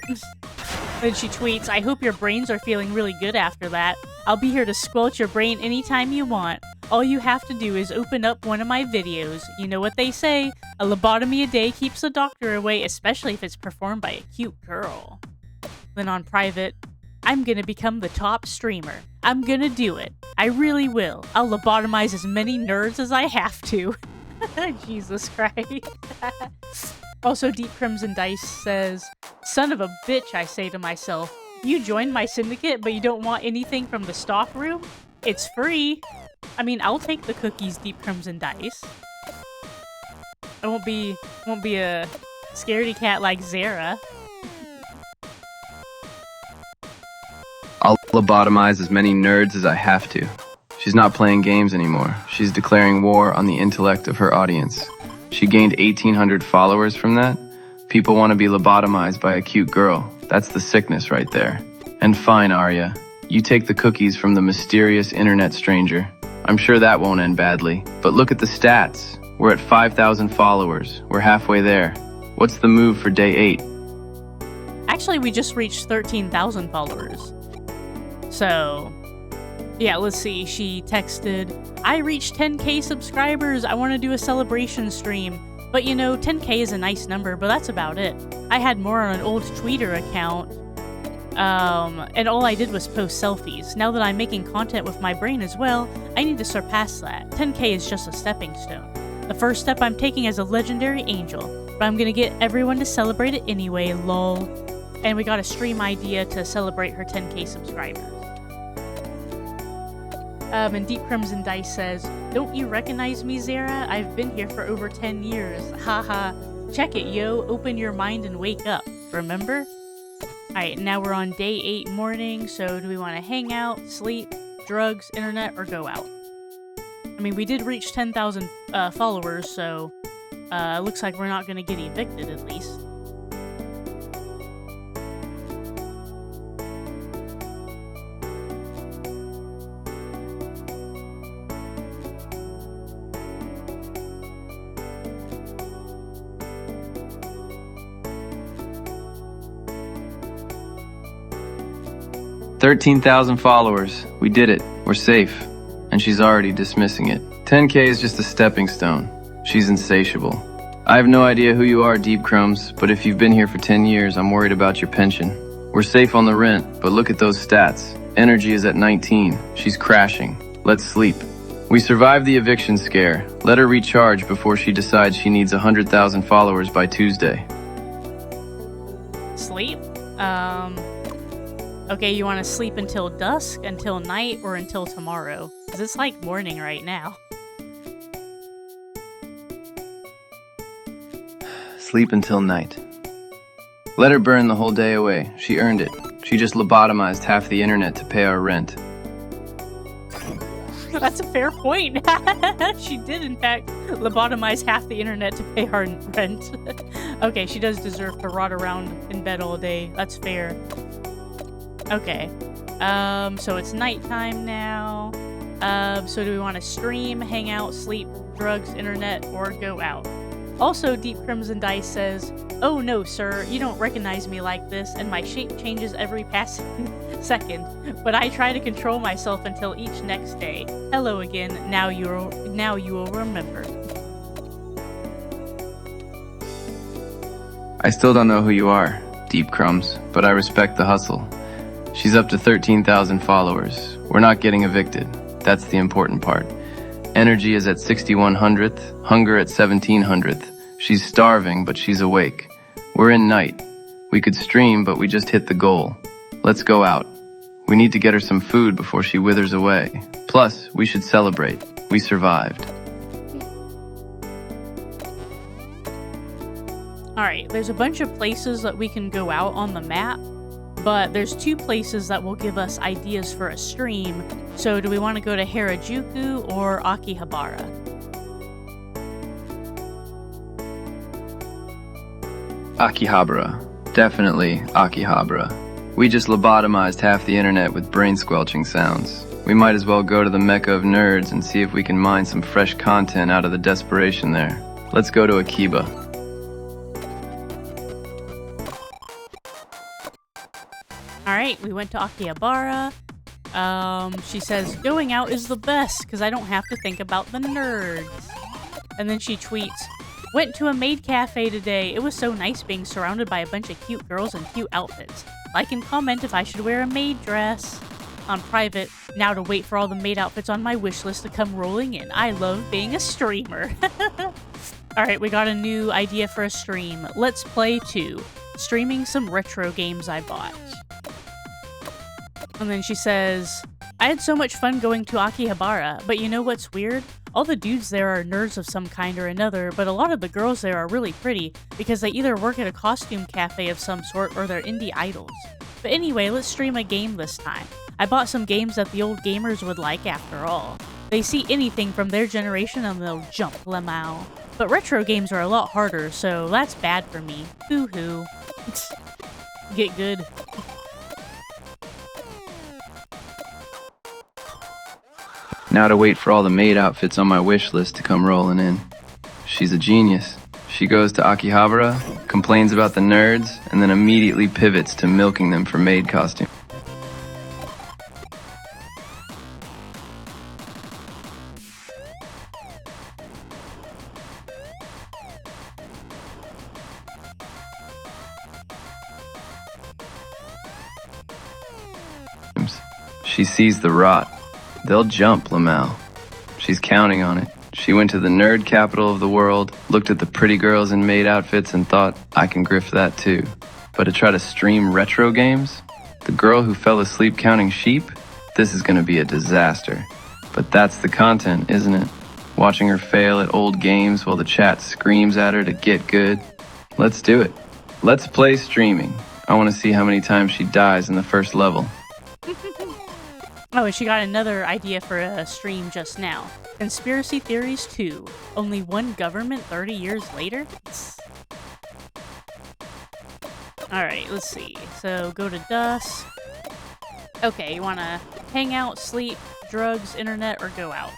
Then she tweets, I hope your brains are feeling really good after that. I'll be here to squelch your brain anytime you want. All you have to do is open up one of my videos. You know what they say, a lobotomy a day keeps the doctor away, especially if it's performed by a cute girl. Then on private, I'm gonna become the top streamer. I'm gonna do it. I really will. I'll lobotomize as many nerds as I have to. Jesus Christ. Also, Deep Crimson Dice says, son of a bitch, I say to myself. You joined my syndicate, but you don't want anything from the stock room? It's free. I mean, I'll take the cookies, Deep Crimson Dice. I won't be a scaredy cat like Zara. I'll lobotomize as many nerds as I have to. She's not playing games anymore. She's declaring war on the intellect of her audience. She gained 1,800 followers from that. People want to be lobotomized by a cute girl. That's the sickness right there. And fine, Arya. You take the cookies from the mysterious internet stranger. I'm sure that won't end badly. But look at the stats. We're at 5,000 followers. We're halfway there. What's the move for day 8? Actually, we just reached 13,000 followers. So, yeah, let's see. She texted, I reached 10k subscribers. I want to do a celebration stream. But you know, 10k is a nice number, but that's about it. I had more on an old Twitter account. And all I did was post selfies. Now that I'm making content with my brain as well, I need to surpass that. 10k is just a stepping stone. The first step I'm taking as a legendary angel. But I'm gonna get everyone to celebrate it anyway, lol. And we got a stream idea to celebrate her 10K subscribers. And Deep Crimson Dice says, "Don't you recognize me, Zara? I've been here for over 10 years. Haha. Check it, yo. Open your mind and wake up. Remember?" Alright, now we're on day 8 morning, so do we want to hang out, sleep, drugs, internet, or go out? I mean, we did reach 10,000 followers, so looks like we're not going to get evicted at least. "13,000 followers. We did it. We're safe." And she's already dismissing it. 10K is just a stepping stone. She's insatiable. I have no idea who you are, Deep Crumbs, but if you've been here for 10 years, I'm worried about your pension. We're safe on the rent, but look at those stats. Energy is at 19. She's crashing. Let's sleep. We survived the eviction scare. Let her recharge before she decides she needs 100,000 followers by Tuesday. Sleep? Okay, you want to sleep until dusk, until night, or until tomorrow? Because it's like morning right now. Sleep until night. Let her burn the whole day away. She earned it. She just lobotomized half the internet to pay our rent. That's a fair point. She did, in fact, lobotomize half the internet to pay our rent. Okay, she does deserve to rot around in bed all day. That's fair. Okay. So it's nighttime now. So do we want to stream, hang out, sleep, drugs, internet, or go out? Also, Deep Crimson Dice says, "Oh no, sir, you don't recognize me like this, and my shape changes every passing second. But I try to control myself until each next day. Hello again. Now you will remember." I still don't know who you are, Deep Crumbs, but I respect the hustle. She's up to 13,000 followers. We're not getting evicted. That's the important part. Energy is at 6100th, hunger at 1700th. She's starving, but she's awake. We're in night. We could stream, but we just hit the goal. Let's go out. We need to get her some food before she withers away. Plus, we should celebrate. We survived. Alright, there's a bunch of places that we can go out on the map, but there's 2 places that will give us ideas for a stream. So do we want to go to Harajuku or Akihabara? Akihabara. Definitely Akihabara. We just lobotomized half the internet with brain-squelching sounds. We might as well go to the Mecca of nerds and see if we can mine some fresh content out of the desperation there. Let's go to Akiba. Alright, we went to Akihabara. She says, "Going out is the best, because I don't have to think about the nerds." And then she tweets, "Went to a maid cafe today. It was so nice being surrounded by a bunch of cute girls in cute outfits. Like and comment if I should wear a maid dress." On private, now to wait for all the maid outfits on my wish list to come rolling in. I love being a streamer. Alright, we got a new idea for a stream. Let's play 2. Streaming some retro games I bought. And then she says, "I had so much fun going to Akihabara, but you know what's weird? All the dudes there are nerds of some kind or another, but a lot of the girls there are really pretty because they either work at a costume cafe of some sort or they're indie idols. But anyway, let's stream a game this time. I bought some games that the old gamers would like after all. They see anything from their generation and they'll jump lamau. But retro games are a lot harder, so that's bad for me. Hoo-hoo." Get good. Now to wait for all the maid outfits on my wish list to come rolling in. She's a genius. She goes to Akihabara, complains about the nerds, and then immediately pivots to milking them for maid costume. She sees the rot. They'll jump, Lamau. She's counting on it. She went to the nerd capital of the world, looked at the pretty girls in maid outfits, and thought, I can grift that too. But to try to stream retro games? The girl who fell asleep counting sheep? This is gonna be a disaster. But that's the content, isn't it? Watching her fail at old games while the chat screams at her to get good. Let's do it. Let's play streaming. I want to see how many times she dies in the first level. Oh, and she got another idea for a stream just now. Conspiracy Theories 2. Only one government 30 years later? Alright, let's see. So, go to dusk. Okay, you want to hang out, sleep, drugs, internet, or go out?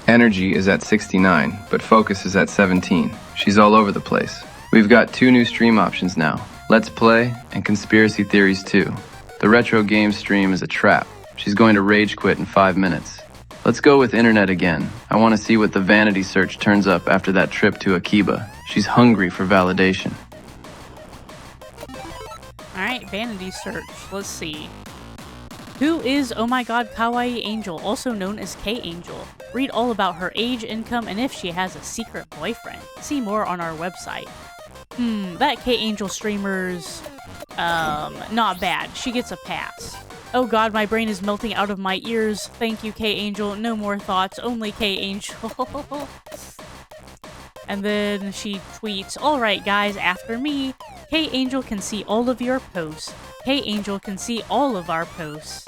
Energy is at 69, but focus is at 17. She's all over the place. We've got 2 new stream options now. Let's Play and Conspiracy Theories 2. The retro game stream is a trap. She's going to rage quit in 5 minutes. Let's go with internet again. I want to see what the vanity search turns up after that trip to Akiba. She's hungry for validation. Alright, vanity search. Let's see. Who is Oh My God Kawaii Angel, also known as K Angel? Read all about her age, income, and if she has a secret boyfriend. See more on our website. That K Angel streamer's not bad. She gets a pass. Oh god, my brain is melting out of my ears. Thank you, K Angel. No more thoughts, only K Angel. And then she tweets, alright guys, after me. K Angel can see all of your posts. K Angel can see all of our posts.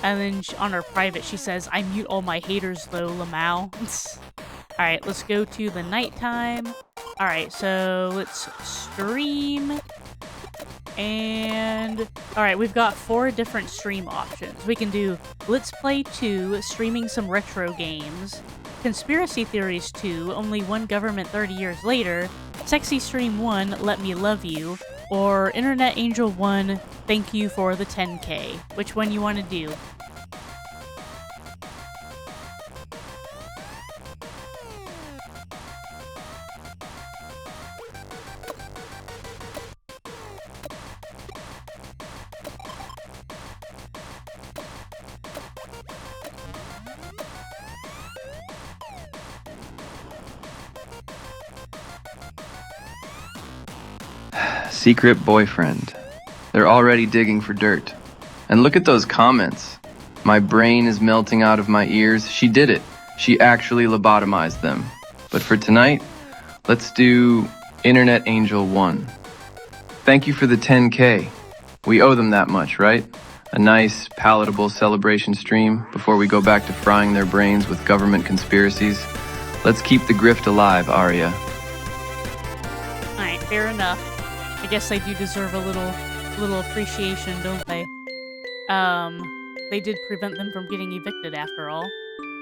And then on her private, she says, I mute all my haters though, Lamau. Alright, let's go to the nighttime. Alright, so let's stream. And alright, we've got 4 different stream options. We can do Let's Play 2, streaming some retro games. Conspiracy Theories 2, only one government 30 years later. Sexy Stream 1, Let Me Love You. Or Internet Angel 1, Thank You for the 10K. Which one you want to do? Secret boyfriend. They're already digging for dirt. And look at those comments. My brain is melting out of my ears. She did it. She actually lobotomized them. But for tonight, let's do Internet Angel 1. Thank you for the 10K. We owe them that much, right? A nice, palatable celebration stream before we go back to frying their brains with government conspiracies. Let's keep the grift alive, Arya. Alright, fair enough. I guess they do deserve a little appreciation, don't they? They did prevent them from getting evicted after all.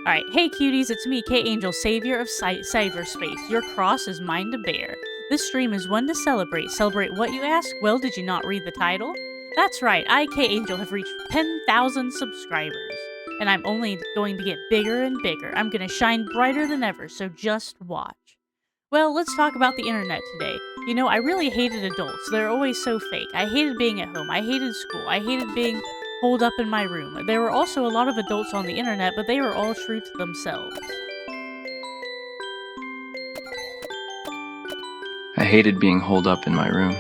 Alright, hey cuties, it's me, K-Angel, savior of cyberspace. Your cross is mine to bear. This stream is one to celebrate. Celebrate what, you ask? Well, did you not read the title? That's right, I, K-Angel, have reached 10,000 subscribers. And I'm only going to get bigger and bigger. I'm gonna shine brighter than ever, so just watch. Well, let's talk about the internet today. You know, I really hated adults. They're always so fake. I hated being at home. I hated school. I hated being holed up in my room. There were also a lot of adults on the internet, but they were all true to themselves. I hated being holed up in my room.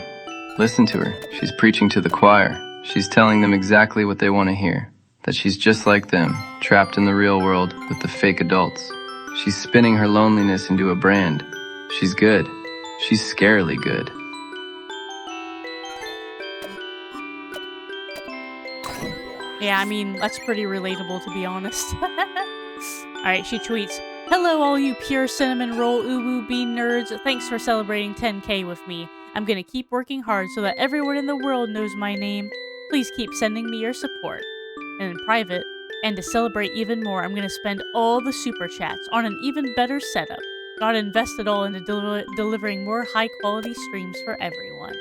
Listen to her. She's preaching to the choir. She's telling them exactly what they want to hear. That she's just like them, trapped in the real world with the fake adults. She's spinning her loneliness into a brand. She's good. She's scarily good. Yeah, I mean, that's pretty relatable, to be honest. Alright, she tweets, hello all you pure cinnamon roll uwu bean nerds. Thanks for celebrating 10K with me. I'm gonna keep working hard so that everyone in the world knows my name. Please keep sending me your support. And in private, And to celebrate even more, I'm gonna spend all the super chats on an even better setup. Gotta invest it all into delivering more high quality streams for everyone.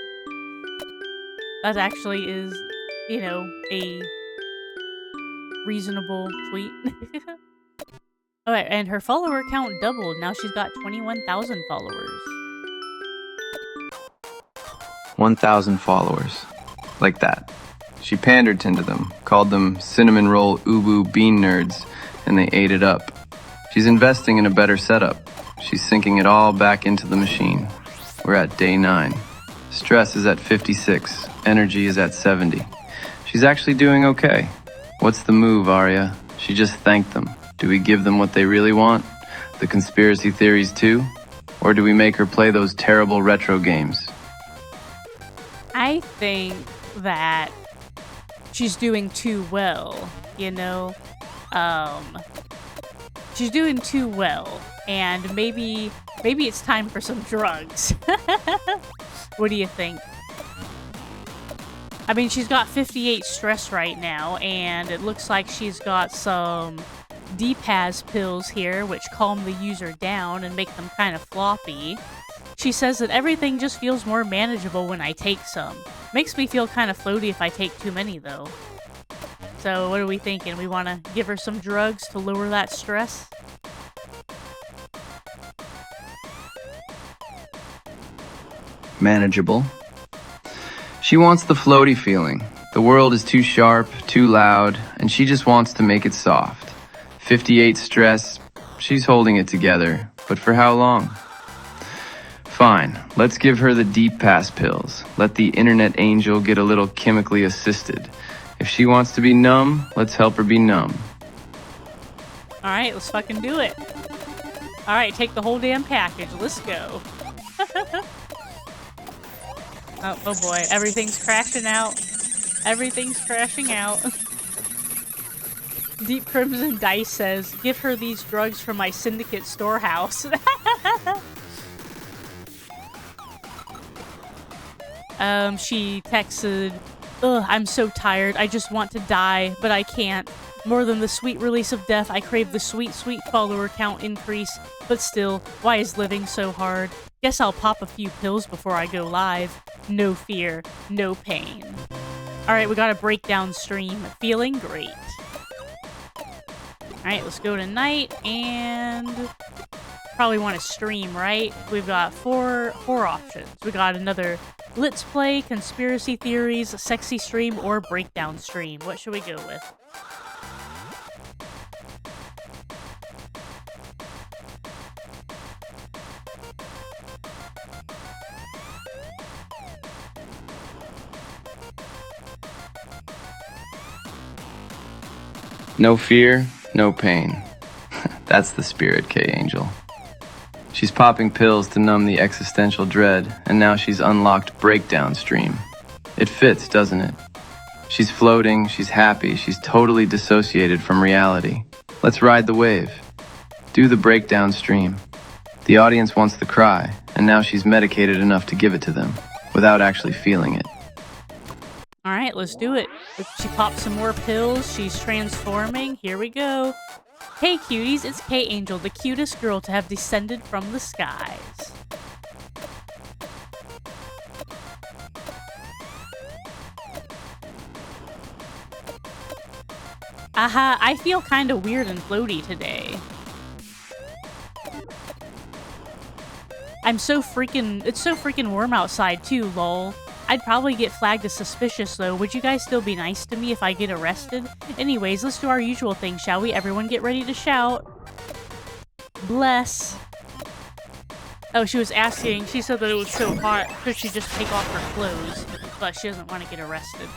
That actually is, you know, a reasonable tweet. Alright, and her follower count doubled. Now she's got 21,000 followers. 1,000 followers. Like that. She pandered to them, called them cinnamon roll ubu bean nerds, and they ate it up. She's investing in a better setup. She's sinking it all back into the machine. We're at day 9. Stress is at 56. Energy is at 70. She's actually doing okay. What's the move, Arya? She just thanked them. Do we give them what they really want? The conspiracy theories too? Or do we make her play those terrible retro games? I think that she's doing too well, you know? She's doing too well, and maybe it's time for some drugs. What do you think? I mean, she's got 58 stress right now, and it looks like she's got some DPAS pills here, which calm the user down and make them kind of floppy. She says that everything just feels more manageable when I take some. Makes me feel kind of floaty if I take too many, though. So what are we thinking? We want to give her some drugs to lower that stress? Manageable. She wants the floaty feeling. The world is too sharp, too loud, and she just wants to make it soft. 58 stress, she's holding it together, but for how long? Fine, let's give her the deep pass pills. Let the internet angel get a little chemically assisted. If she wants to be numb, let's help her be numb. Alright, let's fucking do it. Alright, take the whole damn package. Let's go. Oh boy, everything's crashing out. Everything's crashing out. Deep Crimson Dice says, give her these drugs from my syndicate storehouse. She texted, ugh, I'm so tired. I just want to die, but I can't. More than the sweet release of death, I crave the sweet, sweet follower count increase. But still, why is living so hard? Guess I'll pop a few pills before I go live. No fear, no pain. Alright, we got a breakdown stream. Feeling great. Alright, let's go to night, and probably want to stream, right? We've got four options. We got another Let's Play, Conspiracy Theories, Sexy Stream, or Breakdown Stream. What should we go with? No fear, no pain. That's the spirit, K-Angel. She's popping pills to numb the existential dread, and now she's unlocked Breakdown Stream. It fits, doesn't it? She's floating, she's happy, she's totally dissociated from reality. Let's ride the wave. Do the Breakdown Stream. The audience wants the cry, and now she's medicated enough to give it to them, without actually feeling it. Alright, let's do it. She popped some more pills, she's transforming, here we go. Hey cuties, it's K-Angel, the cutest girl to have descended from the skies. Aha, I feel kinda weird and floaty today. It's so freaking warm outside too, lol. I'd probably get flagged as suspicious though. Would you guys still be nice to me if I get arrested? Anyways, let's do our usual thing, shall we? Everyone get ready to shout. Bless. Oh, she was asking, she said that it was so hot, could she just take off her clothes? But she doesn't want to get arrested.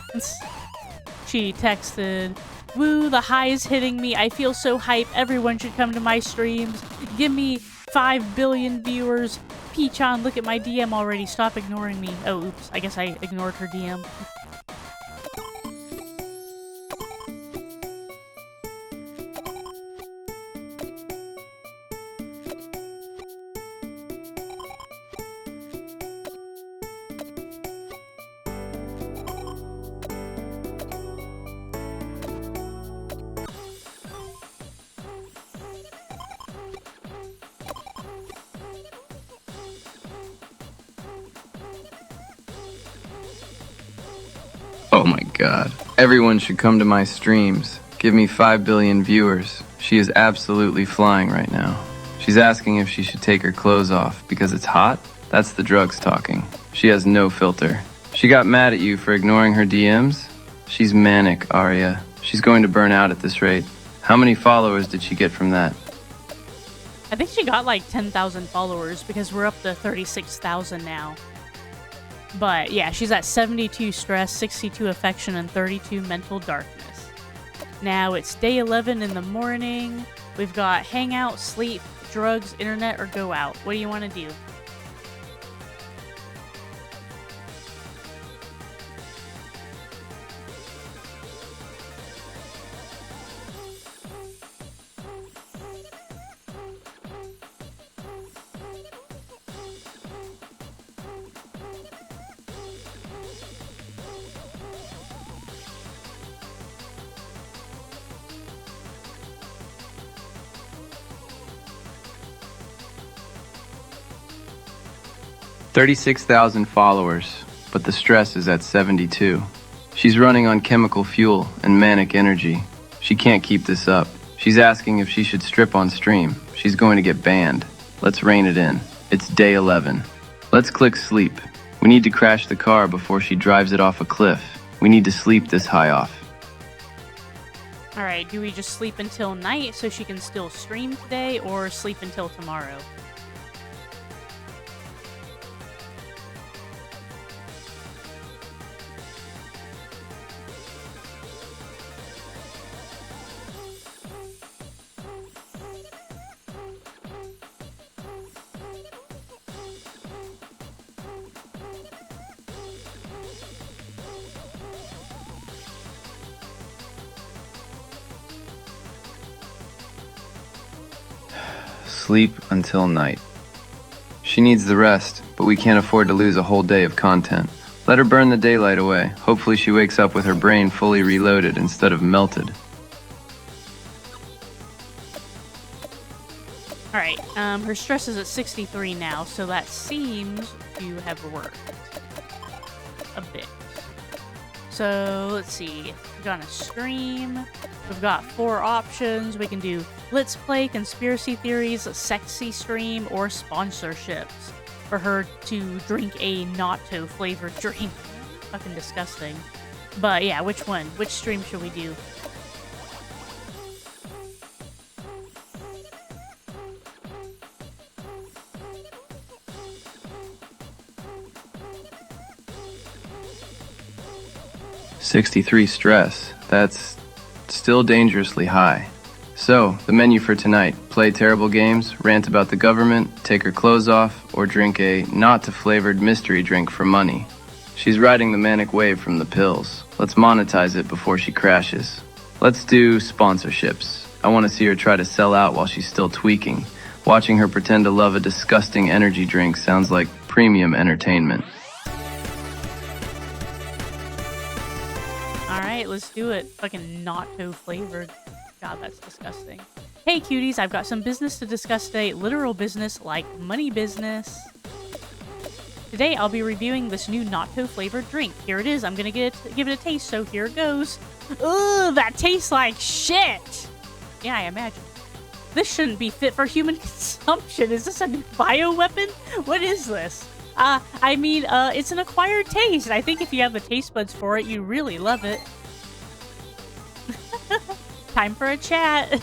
She texted, woo, the high is hitting me. I feel so hype. Everyone should come to my streams. Give me 5 billion viewers. Peachon, look at my DM already. Stop ignoring me. Oh, oops. I guess I ignored her DM. Oh my god. Everyone should come to my streams. Give me 5 billion viewers. She is absolutely flying right now. She's asking if she should take her clothes off because it's hot? That's the drugs talking. She has no filter. She got mad at you for ignoring her DMs? She's manic, Arya. She's going to burn out at this rate. How many followers did she get from that? I think she got like 10,000 followers because we're up to 36,000 now. But yeah, she's at 72 stress, 62 affection, and 32 mental darkness. Now it's day 11 in the morning. We've got hang out, sleep, drugs, internet, or go out. What do you want to do? $36,000 followers, but the stress is at 72. She's running on chemical fuel and manic energy. She can't keep this up. She's asking if she should strip on stream. She's going to get banned. Let's rein it in. It's day 11. Let's click sleep. We need to crash the car before she drives it off a cliff. We need to sleep this high off. Alright, do we just sleep until night so she can still stream today, or sleep until tomorrow? Sleep until night. She needs the rest, but we can't afford to lose a whole day of content. Let her burn the daylight away. Hopefully she wakes up with her brain fully reloaded instead of melted. Alright, her stress is at 63 now, so that seems to have worked a bit. So, let's see. We're gonna stream. We've got 4 options. We can do Let's Play, Conspiracy Theories, Sexy Stream, or Sponsorships for her to drink a natto-flavored drink. Fucking disgusting. But yeah, which one? Which stream should we do? $63 stress. That's still dangerously high. So, the menu for tonight: play terrible games, rant about the government, take her clothes off, or drink a not-to-flavored mystery drink for money. She's riding the manic wave from the pills. Let's monetize it before she crashes. Let's do sponsorships. I want to see her try to sell out while she's still tweaking. Watching her pretend to love a disgusting energy drink sounds like premium entertainment. Alright, let's do it. Fucking natto-flavored. God, that's disgusting. Hey cuties, I've got some business to discuss today. Literal business, like money business. Today I'll be reviewing this new natto-flavored drink. Here it is. I'm gonna give it a taste, so here it goes. Ugh, that tastes like shit! Yeah, I imagine. This shouldn't be fit for human consumption. Is this a new bioweapon? What is this? I mean, it's an acquired taste. I think if you have the taste buds for it, you really love it. Time for a chat.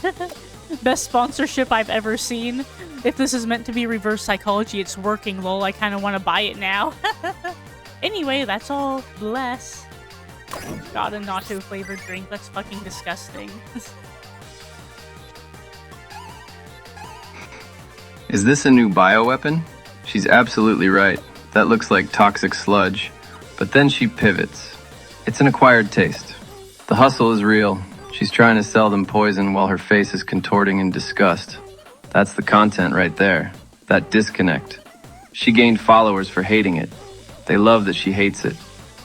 Best sponsorship I've ever seen. If this is meant to be reverse psychology, it's working, lol. I kind of want to buy it now. Anyway, that's all. Bless. Got a natto-flavored drink. That's fucking disgusting. Is this a new bioweapon? She's absolutely right. That looks like toxic sludge. But then she pivots. It's an acquired taste. The hustle is real. She's trying to sell them poison while her face is contorting in disgust. That's the content right there. That disconnect. She gained followers for hating it. They love that she hates it.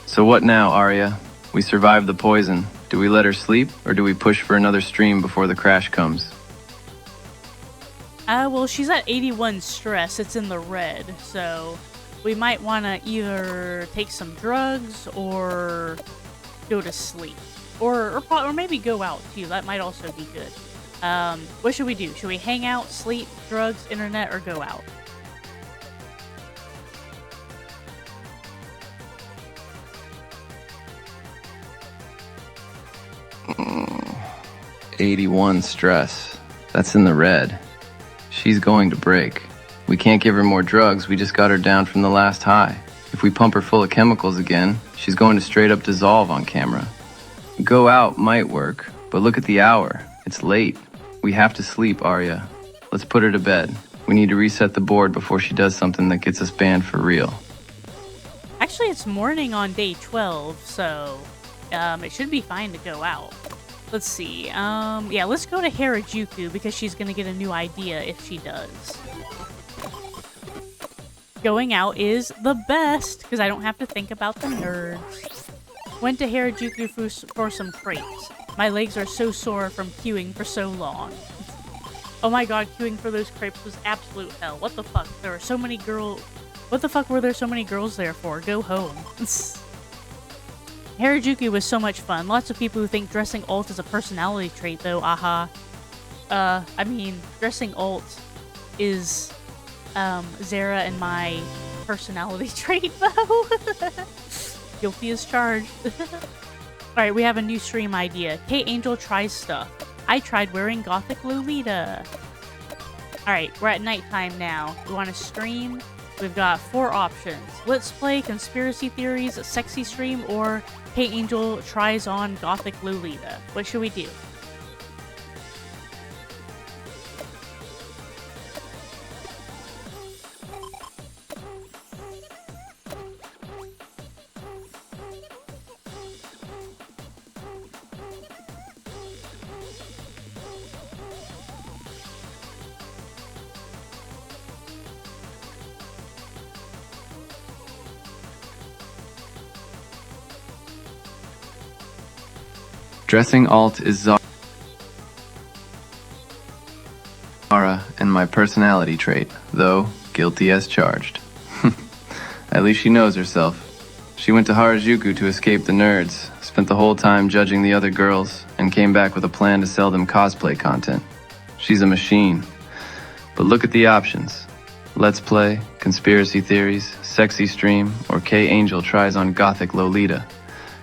So what now, Arya? We survived the poison. Do we let her sleep, or do we push for another stream before the crash comes? Well, she's at 81 stress. It's in the red, so we might want to either take some drugs or go to sleep. Or maybe go out, too. That might also be good. What should we do? Should we hang out, sleep, drugs, internet, or go out? 81 stress. That's in the red. She's going to break. We can't give her more drugs, we just got her down from the last high. If we pump her full of chemicals again, she's going to straight up dissolve on camera. Go out might work, but look at the hour. It's late. We have to sleep, Arya. Let's put her to bed. We need to reset the board before she does something that gets us banned for real. Actually, it's morning on day 12, so it should be fine to go out. Let's see. Yeah, let's go to Harajuku because she's gonna get a new idea if she does. Going out is the best because I don't have to think about the nerds. Went to Harajuku for some crepes. My legs are so sore from queuing for so long. Oh my god, queuing for those crepes was absolute hell. What the fuck? There were so many girls. What the fuck were there so many girls there for? Go home. Harajuku was so much fun. Lots of people who think dressing alt is a personality trait, though. Aha. I mean, dressing alt is Zara and my personality trait, though. Guilty as charged. Alright, we have a new stream idea. K-Angel tries stuff. I tried wearing Gothic Lolita. Alright, we're at nighttime now. We want to stream. We've got 4 options. Let's play conspiracy theories, a sexy stream, or K-Angel tries on Gothic Lolita. What should we do? Dressing alt is Zara and my personality trait, though guilty as charged. At least she knows herself. She went to Harajuku to escape the nerds, spent the whole time judging the other girls, and came back with a plan to sell them cosplay content. She's a machine. But look at the options. Let's play, conspiracy theories, sexy stream, or K-Angel tries on Gothic Lolita.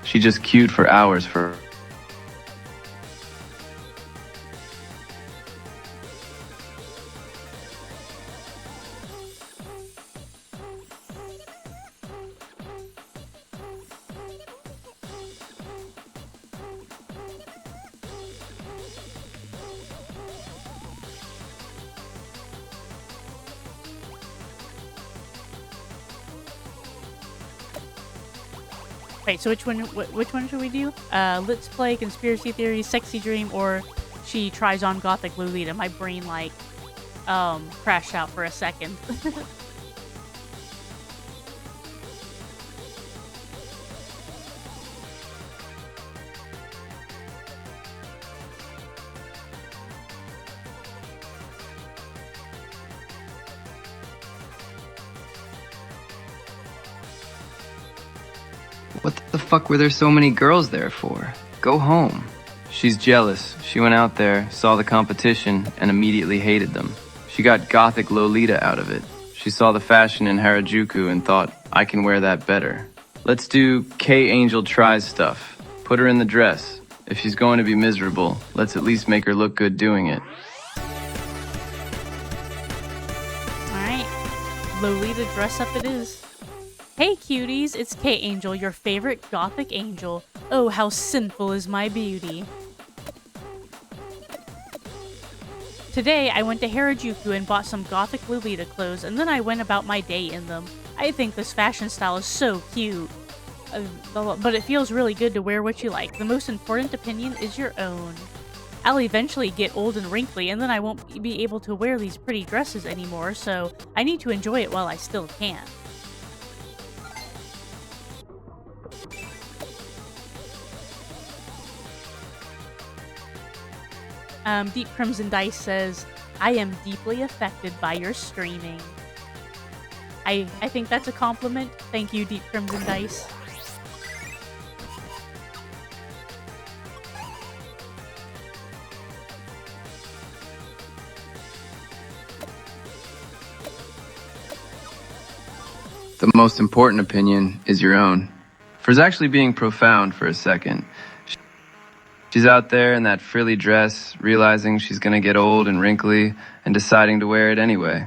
She just queued for hours for Wait, so which one should we do? Let's play conspiracy theories, sexy dream, or she tries on Gothic Lolita. My brain like crashed out for a second. What the fuck were there so many girls there for? Go home. She's jealous. She went out there, saw the competition, and immediately hated them. She got Gothic Lolita out of it. She saw the fashion in Harajuku and thought, I can wear that better. Let's do K-Angel tries stuff. Put her in the dress. If she's going to be miserable, let's at least make her look good doing it. Alright. Lolita dress up it is. Hey cuties, it's K-Angel, your favorite Gothic angel. Oh, how sinful is my beauty. Today, I went to Harajuku and bought some Gothic Lolita clothes, and then I went about my day in them. I think this fashion style is so cute. But it feels really good to wear what you like. The most important opinion is your own. I'll eventually get old and wrinkly, and then I won't be able to wear these pretty dresses anymore, so I need to enjoy it while I still can. Deep Crimson Dice says, I am deeply affected by your streaming. I think that's a compliment. Thank you, Deep Crimson Dice. The most important opinion is your own. For actually being profound for a second. She's out there in that frilly dress, realizing she's gonna get old and wrinkly, and deciding to wear it anyway.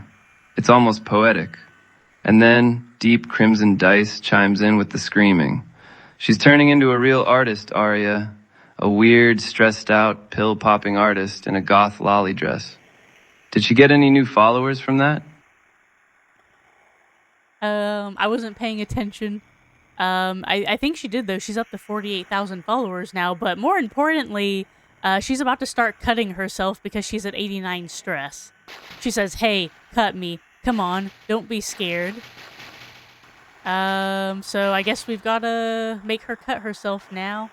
It's almost poetic. And then, deep crimson dice chimes in with the screaming. She's turning into a real artist, Arya. A weird, stressed-out, pill-popping artist in a goth lolly dress. Did she get any new followers from that? I wasn't paying attention. I think she did, though. She's up to 48,000 followers now, but more importantly, she's about to start cutting herself because she's at 89 stress. She says, hey, cut me. Come on, don't be scared. So I guess we've gotta make her cut herself now.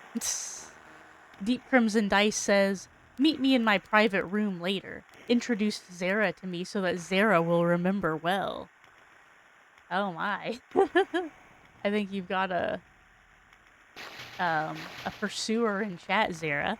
Deep Crimson Dice says, meet me in my private room later. Introduce Zara to me so that Zara will remember well. Oh my. I think you've got a pursuer in chat, Zara.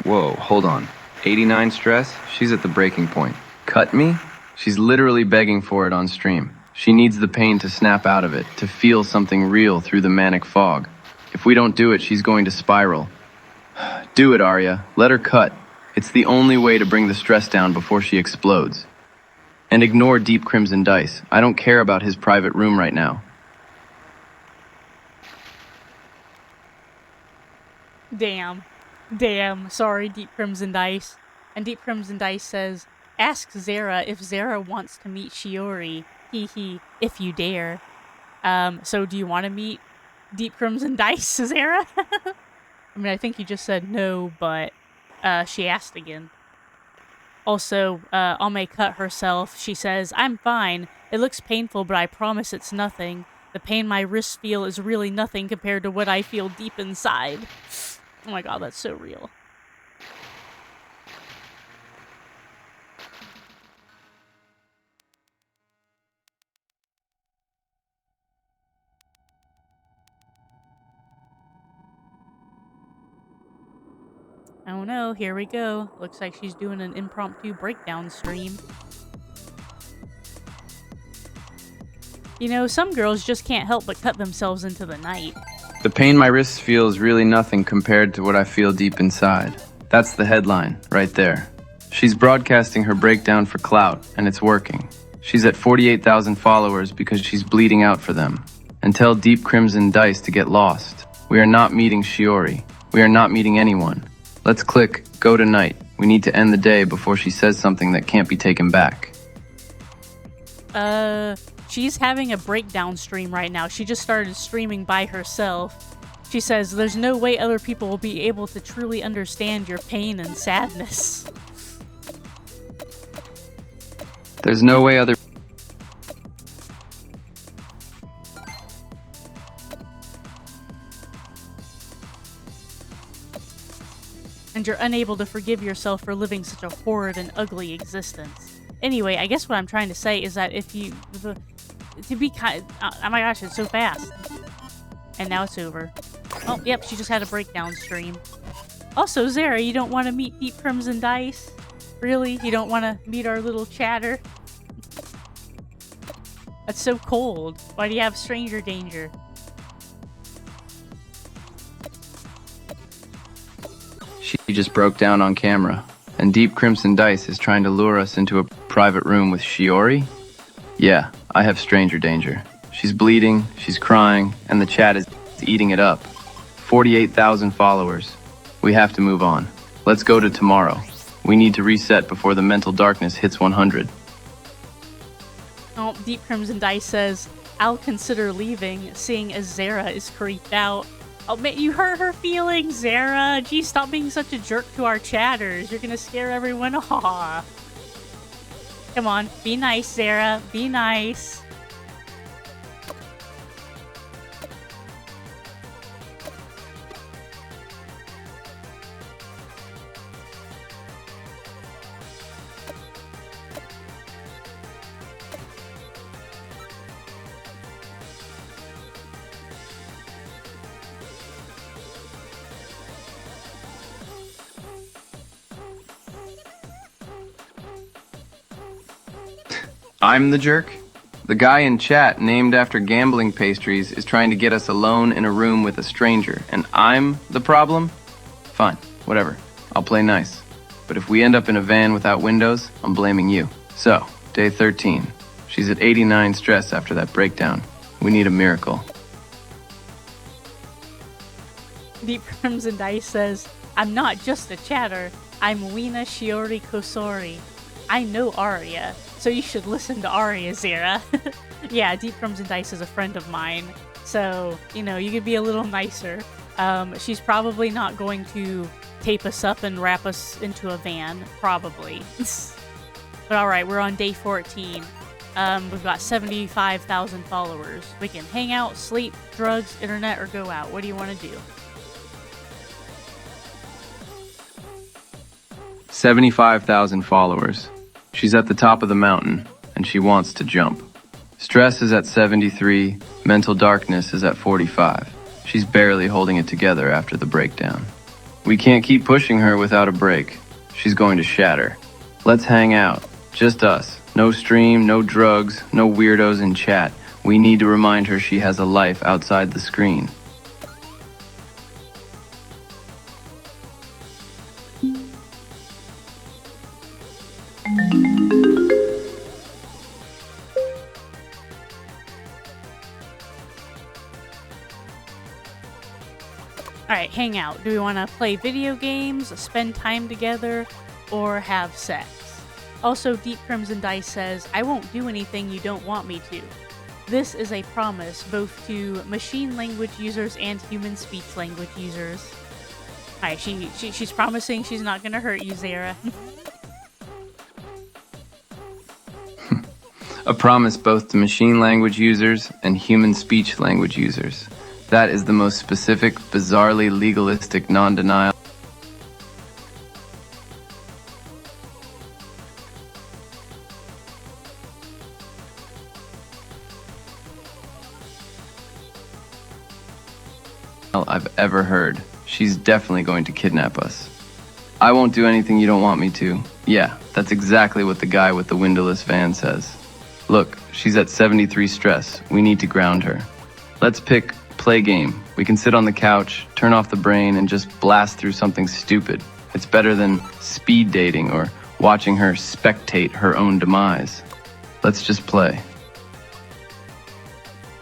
Whoa, hold on. 89 stress? She's at the breaking point. Cut me? She's literally begging for it on stream. She needs the pain to snap out of it, to feel something real through the manic fog. If we don't do it, she's going to spiral. Do it, Arya. Let her cut. It's the only way to bring the stress down before she explodes. And ignore Deep Crimson Dice. I don't care about his private room right now. Damn. Sorry, Deep Crimson Dice. And Deep Crimson Dice says, ask Zara if Zara wants to meet Shiori. Hee hee, if you dare. So do you want to meet Deep Crimson Dice, Zara? I mean, I think you just said no, but she asked again. Also, Ame cut herself. She says, I'm fine. It looks painful, but I promise it's nothing. The pain my wrists feel is really nothing compared to what I feel deep inside. Oh my god, that's so real. Oh no, here we go. Looks like she's doing an impromptu breakdown stream. You know, some girls just can't help but cut themselves into the night. The pain my wrists feel is really nothing compared to what I feel deep inside. That's the headline, right there. She's broadcasting her breakdown for clout, and it's working. She's at 48,000 followers because she's bleeding out for them. And tell Deep Crimson Dice to get lost. We are not meeting Shiori. We are not meeting anyone. Let's click go tonight. We need to end the day before she says something that can't be taken back. She's having a breakdown stream right now. She just started streaming by herself. She says, there's no way other people will be able to truly understand your pain and sadness. There's no way other... And you're unable to forgive yourself for living such a horrid and ugly existence. Anyway, I guess what I'm trying to say is that if you... to be kind... oh my gosh, it's so fast. And now it's over. Oh, yep, she just had a breakdown stream. Also, Zara, you don't want to meet Deep Crimson Dice? Really? You don't want to meet our little chatter? That's so cold. Why do you have stranger danger? She just broke down on camera. And Deep Crimson Dice is trying to lure us into a private room with Shiori? Yeah, I have stranger danger. She's bleeding, she's crying, and the chat is eating it up. 48,000 followers. We have to move on. Let's go to tomorrow. We need to reset before the mental darkness hits 100. Oh, Deep Crimson Dice says, I'll consider leaving, seeing as Zara is creeped out. Oh, man, you hurt her feelings, Zara. Gee, stop being such a jerk to our chatters. You're gonna scare everyone off. Come on, be nice, Zara. Be nice. I'm the jerk? The guy in chat named after gambling pastries is trying to get us alone in a room with a stranger, and I'm the problem? Fine, whatever. I'll play nice. But if we end up in a van without windows, I'm blaming you. So, day 13. She's at 89 stress after that breakdown. We need a miracle. Deep Crimson Dice says, I'm not just a chatter, I'm Weena Shiori Kosori. I know Arya, so you should listen to Arya, Zera. Yeah, Deep Crimson Dice is a friend of mine, so, you know, you could be a little nicer. She's probably not going to tape us up and wrap us into a van, probably. But alright, we're on day 14. We've got 75,000 followers. We can hang out, sleep, drugs, internet, or go out. What do you want to do? 75,000 followers. She's at the top of the mountain, and she wants to jump. Stress is at 73, mental darkness is at 45. She's barely holding it together after the breakdown. We can't keep pushing her without a break. She's going to shatter. Let's hang out. Just us. No stream, no drugs, no weirdos in chat. We need to remind her she has a life outside the screen. Alright, hang out. Do we want to play video games, spend time together, or have sex? Also, Deep Crimson Dice says, I won't do anything you don't want me to. This is a promise both to machine language users and human speech language users. Alright, she's promising she's not gonna hurt you, Zara. A promise both to machine language users and human speech language users. That is the most specific, bizarrely legalistic non-denial I've ever heard. She's definitely going to kidnap us. I won't do anything you don't want me to. Yeah, that's exactly what the guy with the windowless van says. Look, she's at 73 stress. We need to ground her. Let's pick play game. We can sit on the couch, turn off the brain, and just blast through something stupid. It's better than speed dating or watching her spectate her own demise. Let's just play.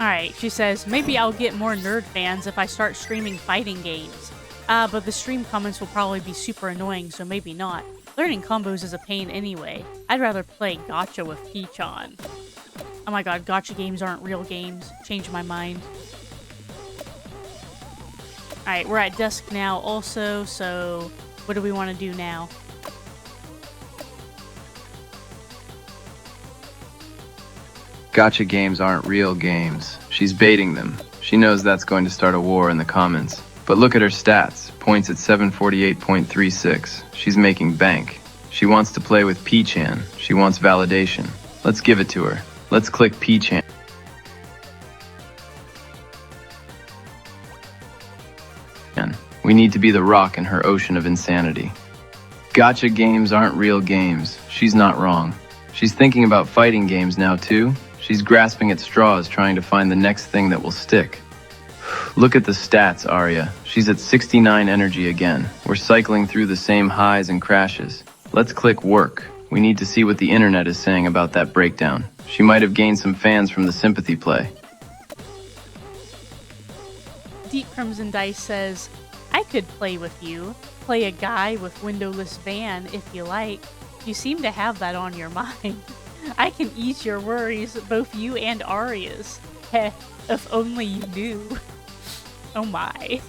Alright, she says, maybe I'll get more nerd fans if I start streaming fighting games. But the stream comments will probably be super annoying, so maybe not. Learning combos is a pain anyway. I'd rather play gacha with Peach on. Oh my god, gacha games aren't real games. Changed my mind. Alright, we're at dusk now also, so what do we want to do now? Gotcha games aren't real games. She's baiting them. She knows that's going to start a war in the comments. But look at her stats. Points at 748.36. She's making bank. She wants to play with Peachan. She wants validation. Let's give it to her. Let's click Peachan. We need to be the rock in her ocean of insanity. Gotcha games aren't real games. She's not wrong. She's thinking about fighting games now too. She's grasping at straws trying to find the next thing that will stick. Look at the stats, Arya. She's at 69 energy again. We're cycling through the same highs and crashes. Let's click work. We need to see what the internet is saying about that breakdown. She might have gained some fans from the sympathy play. Deep Crimson Dice says, I could play with you. Play a guy with windowless van if you like. You seem to have that on your mind. I can ease your worries, both you and Arya's. Heh, if only you knew. Oh my.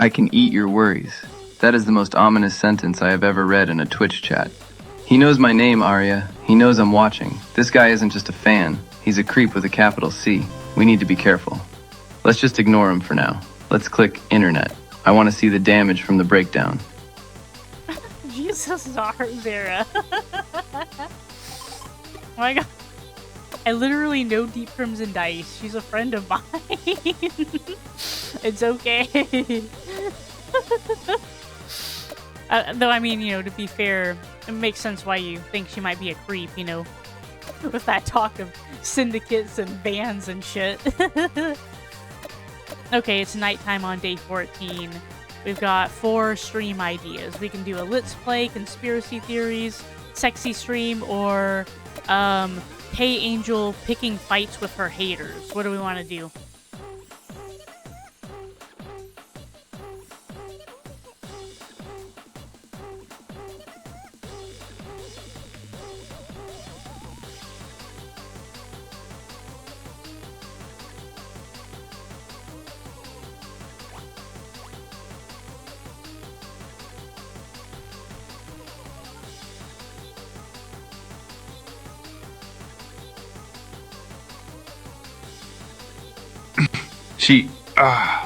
I can eat your worries. That is the most ominous sentence I have ever read in a Twitch chat. He knows my name, Arya. He knows I'm watching. This guy isn't just a fan. He's a creep with a capital C. We need to be careful. Let's just ignore him for now. Let's click internet. I want to see the damage from the breakdown. Jesus, Vera. Oh my god. I literally know Deep Crimson Dice. She's a friend of mine. It's okay. Though, I mean, you know, to be fair, it makes sense why you think she might be a creep, you know, with that talk of syndicates and bans and shit. Okay, it's nighttime on day 14. We've got 4 stream ideas. We can do a Let's Play, conspiracy theories, sexy stream, or Hey Angel picking fights with her haters. What do we want to do?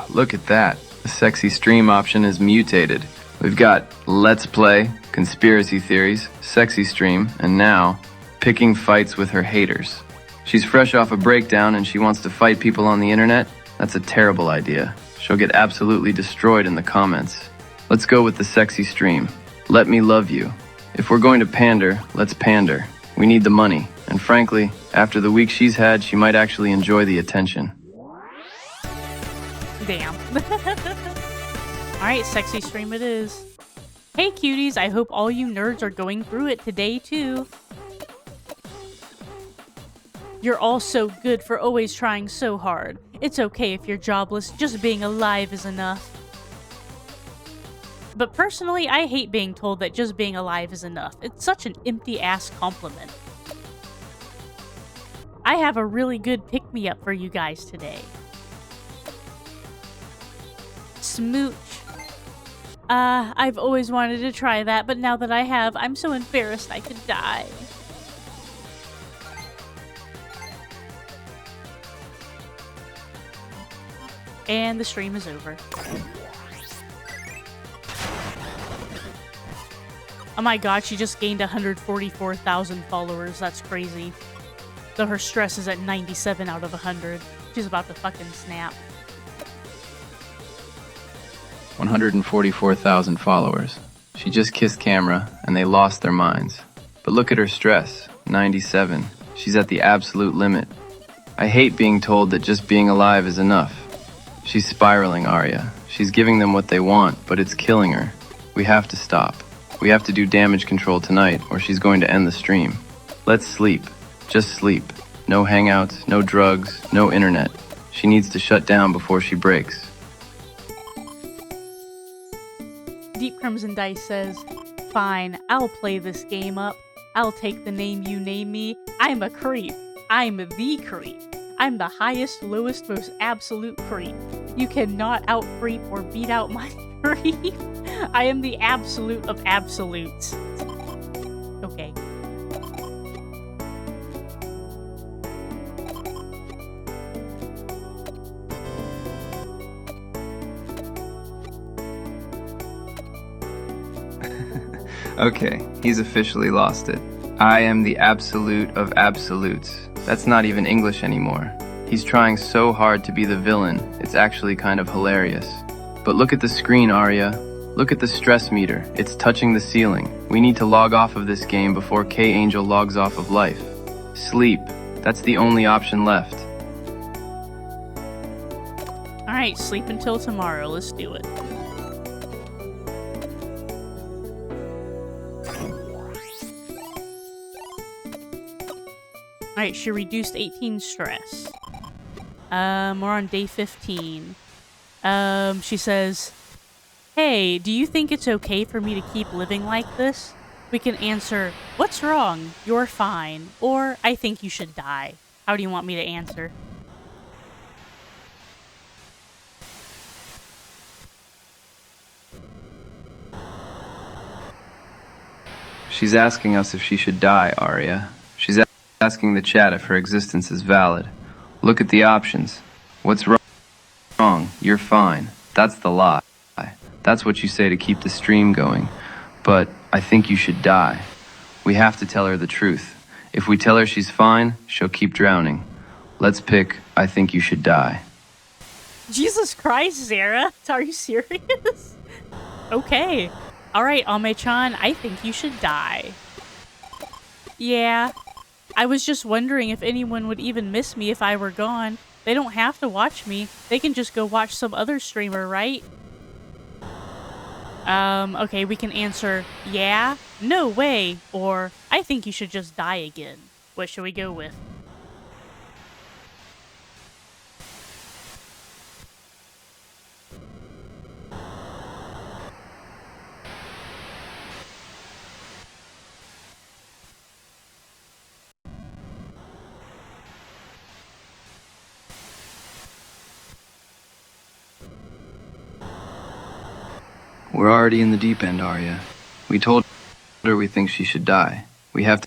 Look at that. The sexy stream option is mutated. We've got Let's Play, conspiracy theories, sexy stream, and now picking fights with her haters. She's fresh off a breakdown and she wants to fight people on the internet? That's a terrible idea. She'll get absolutely destroyed in the comments. Let's go with the sexy stream. Let me love you. If we're going to pander, let's pander. We need the money. And frankly, after the week she's had, she might actually enjoy the attention. Damn. Alright, sexy stream it is. Hey cuties, I hope all you nerds are going through it today too. You're all so good for always trying so hard. It's okay if you're jobless, just being alive is enough. But personally, I hate being told that just being alive is enough. It's such an empty-ass compliment. I have a really good pick-me-up for you guys today. Smooch. I've always wanted to try that, but now that I have, I'm so embarrassed I could die. And the stream is over. Oh my god, she just gained 144,000 followers. That's crazy. Though her stress is at 97 out of 100. She's about to fucking snap. 144,000 followers. She just kissed camera and they lost their minds. But look at her stress, 97. She's at the absolute limit. I hate being told that just being alive is enough. She's spiraling, Arya. She's giving them what they want, but it's killing her. We have to stop. We have to do damage control tonight or she's going to end the stream. Let's sleep. Just sleep. No hangouts, no drugs, no internet. She needs to shut down before she breaks. Deep Crimson Dice says, fine, I'll play this game up. I'll take the name you name me. I'm a creep. I'm the creep. I'm the highest, lowest, most absolute creep. You cannot out-creep or beat out my creep. I am the absolute of absolutes. Okay. Okay, he's officially lost it. I am the absolute of absolutes. That's not even English anymore. He's trying so hard to be the villain, it's actually kind of hilarious. But look at the screen, Arya. Look at the stress meter. It's touching the ceiling. We need to log off of this game before K-Angel logs off of life. Sleep. That's the only option left. Alright, sleep until tomorrow. Let's do it. Alright, she reduced 18 stress. We're on day 15. She says, hey, do you think it's okay for me to keep living like this? We can answer, what's wrong? You're fine. Or, I think you should die. How do you want me to answer? She's asking us if she should die, Arya. She's asking the chat if her existence is valid. Look at the options. What's wrong? You're fine. That's the lie. That's what you say to keep the stream going. But I think you should die. We have to tell her the truth. If we tell her she's fine, she'll keep drowning. Let's pick I think you should die. Jesus Christ, Zara. Are you serious? Okay. Alright, Ame-chan, I think you should die. Yeah. I was just wondering if anyone would even miss me if I were gone. They don't have to watch me. They can just go watch some other streamer, right? Okay, we can answer, yeah, no way, or I think you should just die again. What should we go with? We're already in the deep end, Arya. We told her we think she should die. We have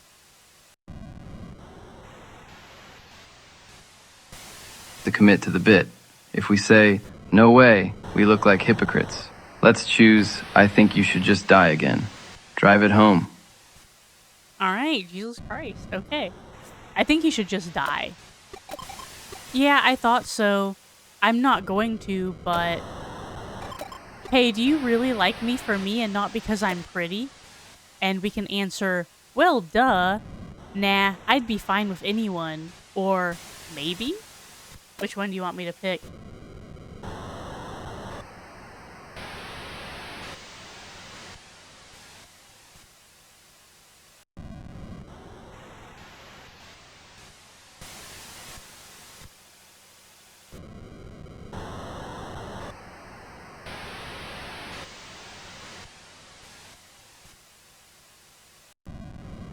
to commit to the bit. If we say, no way, we look like hypocrites. Let's choose, I think you should just die again. Drive it home. Alright, Jesus Christ. Okay. I think you should just die. Yeah, I thought so. I'm not going to, but... Hey, do you really like me for me and not because I'm pretty? And we can answer, well, duh. Nah, I'd be fine with anyone. Or maybe? Which one do you want me to pick?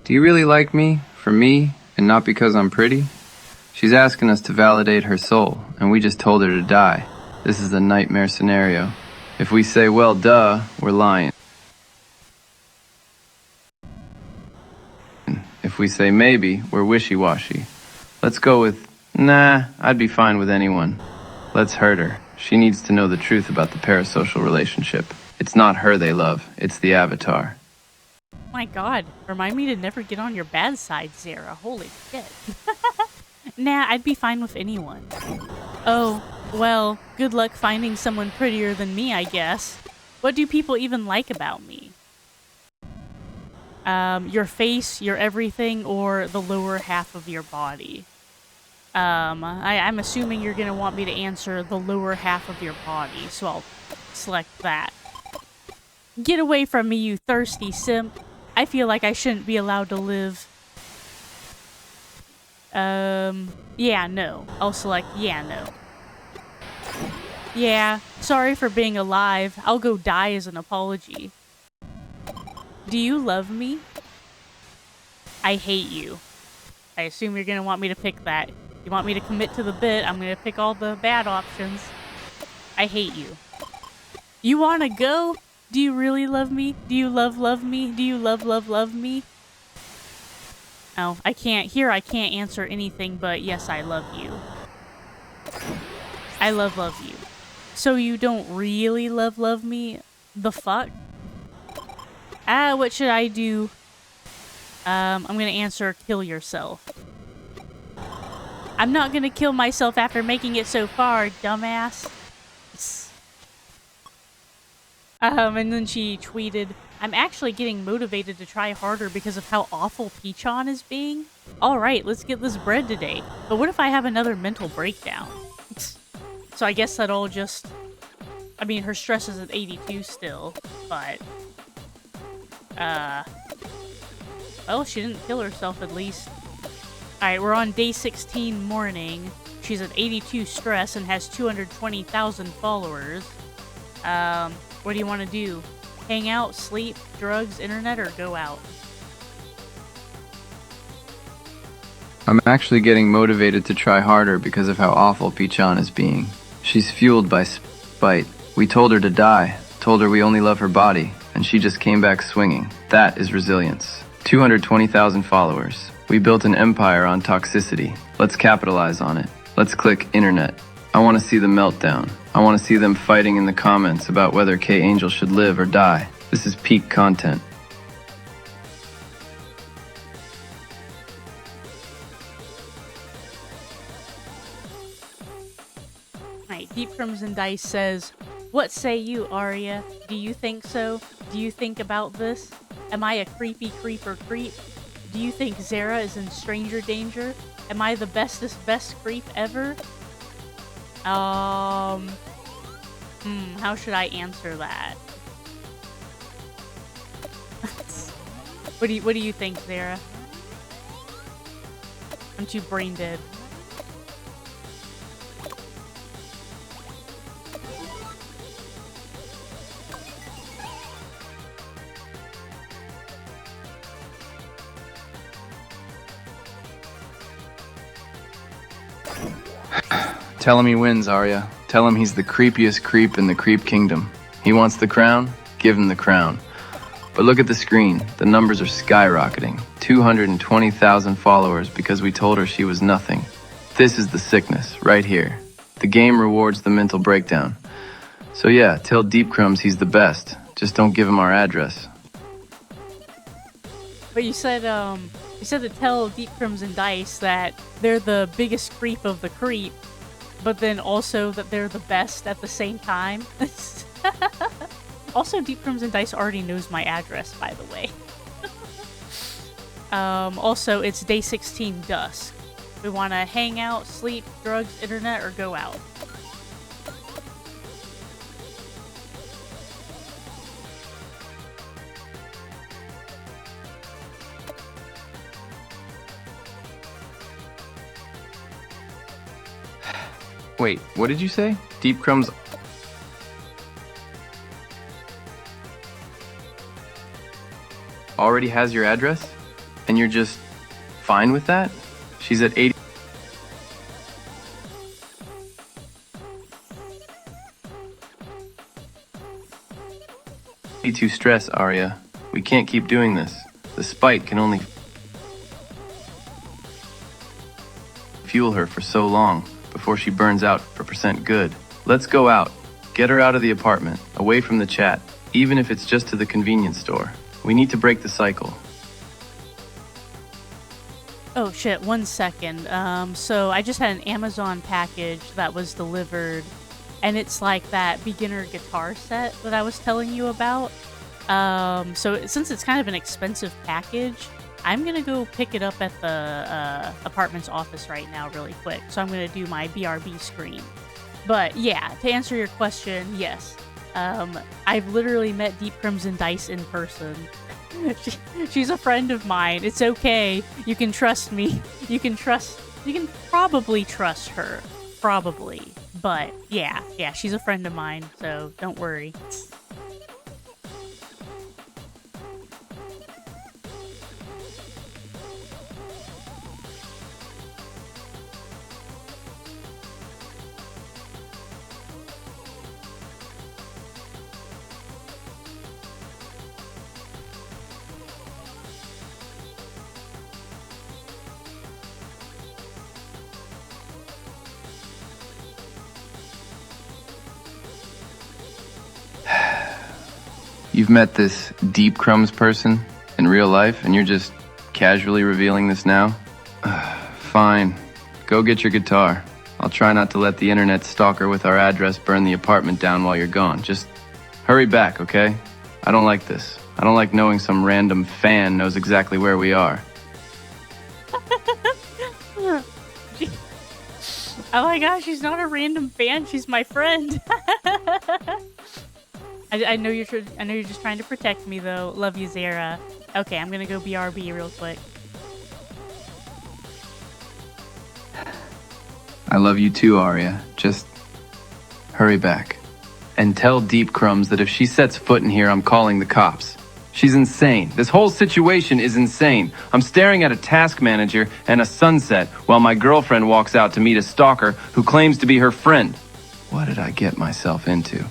Do you really like me for me and not because I'm pretty? She's asking us to validate her soul, and we just told her to die. This is a nightmare scenario. If we say, well, duh, we're lying. If we say maybe, we're wishy-washy. Let's go with, nah, I'd be fine with anyone. Let's hurt her. She needs to know the truth about the parasocial relationship. It's not her they love, it's the Avatar. My god, remind me to never get on your bad side, Zara. Holy shit. Nah, I'd be fine with anyone. Oh, well, good luck finding someone prettier than me, I guess. What do people even like about me? Your face, your everything, or the lower half of your body? I'm assuming you're gonna want me to answer the lower half of your body, so I'll select that. Get away from me, you thirsty simp. I feel like I shouldn't be allowed to live. Yeah, no. I'll select yeah, no. Yeah, sorry for being alive. I'll go die as an apology. Do you love me? I hate you. I assume you're gonna want me to pick that. You want me to commit to the bit, I'm gonna pick all the bad options. I hate you. You wanna go? Do you really love me? Do you love me? Do you love me? Oh, I can't answer anything but yes, I love you. I love you. So you don't really love me? The fuck? What should I do? I'm gonna answer kill yourself. I'm not gonna kill myself after making it so far, dumbass. And then she tweeted, I'm actually getting motivated to try harder because of how awful Pichon is being. Alright, let's get this bread today. But what if I have another mental breakdown? So I guess that'll just... I mean, her stress is at 82 still, but... Well, she didn't kill herself at least. Alright, we're on day 16 morning. She's at 82 stress and has 220,000 followers. What do you want to do? Hang out, sleep, drugs, internet, or go out? I'm actually getting motivated to try harder because of how awful Pichon is being. She's fueled by spite. We told her to die, told her we only love her body, and she just came back swinging. That is resilience. 220,000 followers. We built an empire on toxicity. Let's capitalize on it. Let's click internet. I want to see the meltdown. I want to see them fighting in the comments about whether K Angel should live or die. This is peak content. Right, Deep Crimson Dice says, "What say you, Arya? Do you think so? Do you think about this? Am I a creepy creeper creep? Do you think Zara is in stranger danger? Am I the bestest best creep ever?" How should I answer that? What do you think, Zara? I'm too brain dead. Tell him he wins, Arya. Tell him he's the creepiest creep in the creep kingdom. He wants the crown? Give him the crown. But look at the screen. The numbers are skyrocketing. 220,000 followers because we told her she was nothing. This is the sickness, right here. The game rewards the mental breakdown. So yeah, tell Deep Crumbs he's the best. Just don't give him our address. But you said to tell Deep Crimson Dice that they're the biggest creep of the creep, but then also that they're the best at the same time. Also, Deep Crimson Dice already knows my address, by the way. Also, it's day 16 dusk. We want to hang out, sleep, drugs, internet, or go out. Wait, what did you say? Deep Crumbs already has your address? And you're just fine with that? She's at 80. Too stress, Arya. We can't keep doing this. The spite can only fuel her for so long before she burns out for percent good. Let's go out. Get her out of the apartment, away from the chat, even if it's just to the convenience store. We need to break the cycle. Oh shit, 1 second. So I just had an Amazon package that was delivered, and it's like that beginner guitar set that I was telling you about. So since it's kind of an expensive package, I'm gonna go pick it up at the apartment's office right now really quick. So I'm gonna do my BRB screen. But yeah, to answer your question, yes. I've literally met Deep Crimson Dice in person. She's a friend of mine. It's okay. You can trust me. You can probably trust her. Probably. But yeah, she's a friend of mine, so don't worry. You've met this Deep Crumbs person in real life, and you're just casually revealing this now? Fine. Go get your guitar. I'll try not to let the internet stalker with our address burn the apartment down while you're gone. Just hurry back, okay? I don't like this. I don't like knowing some random fan knows exactly where we are. Oh my gosh, she's not a random fan. She's my friend. I know you're just trying to protect me though. Love you, Zara. Okay, I'm gonna go BRB real quick. I love you too, Arya. Just hurry back. And tell Deep Crumbs that if she sets foot in here, I'm calling the cops. She's insane. This whole situation is insane. I'm staring at a task manager and a sunset while my girlfriend walks out to meet a stalker who claims to be her friend. What did I get myself into?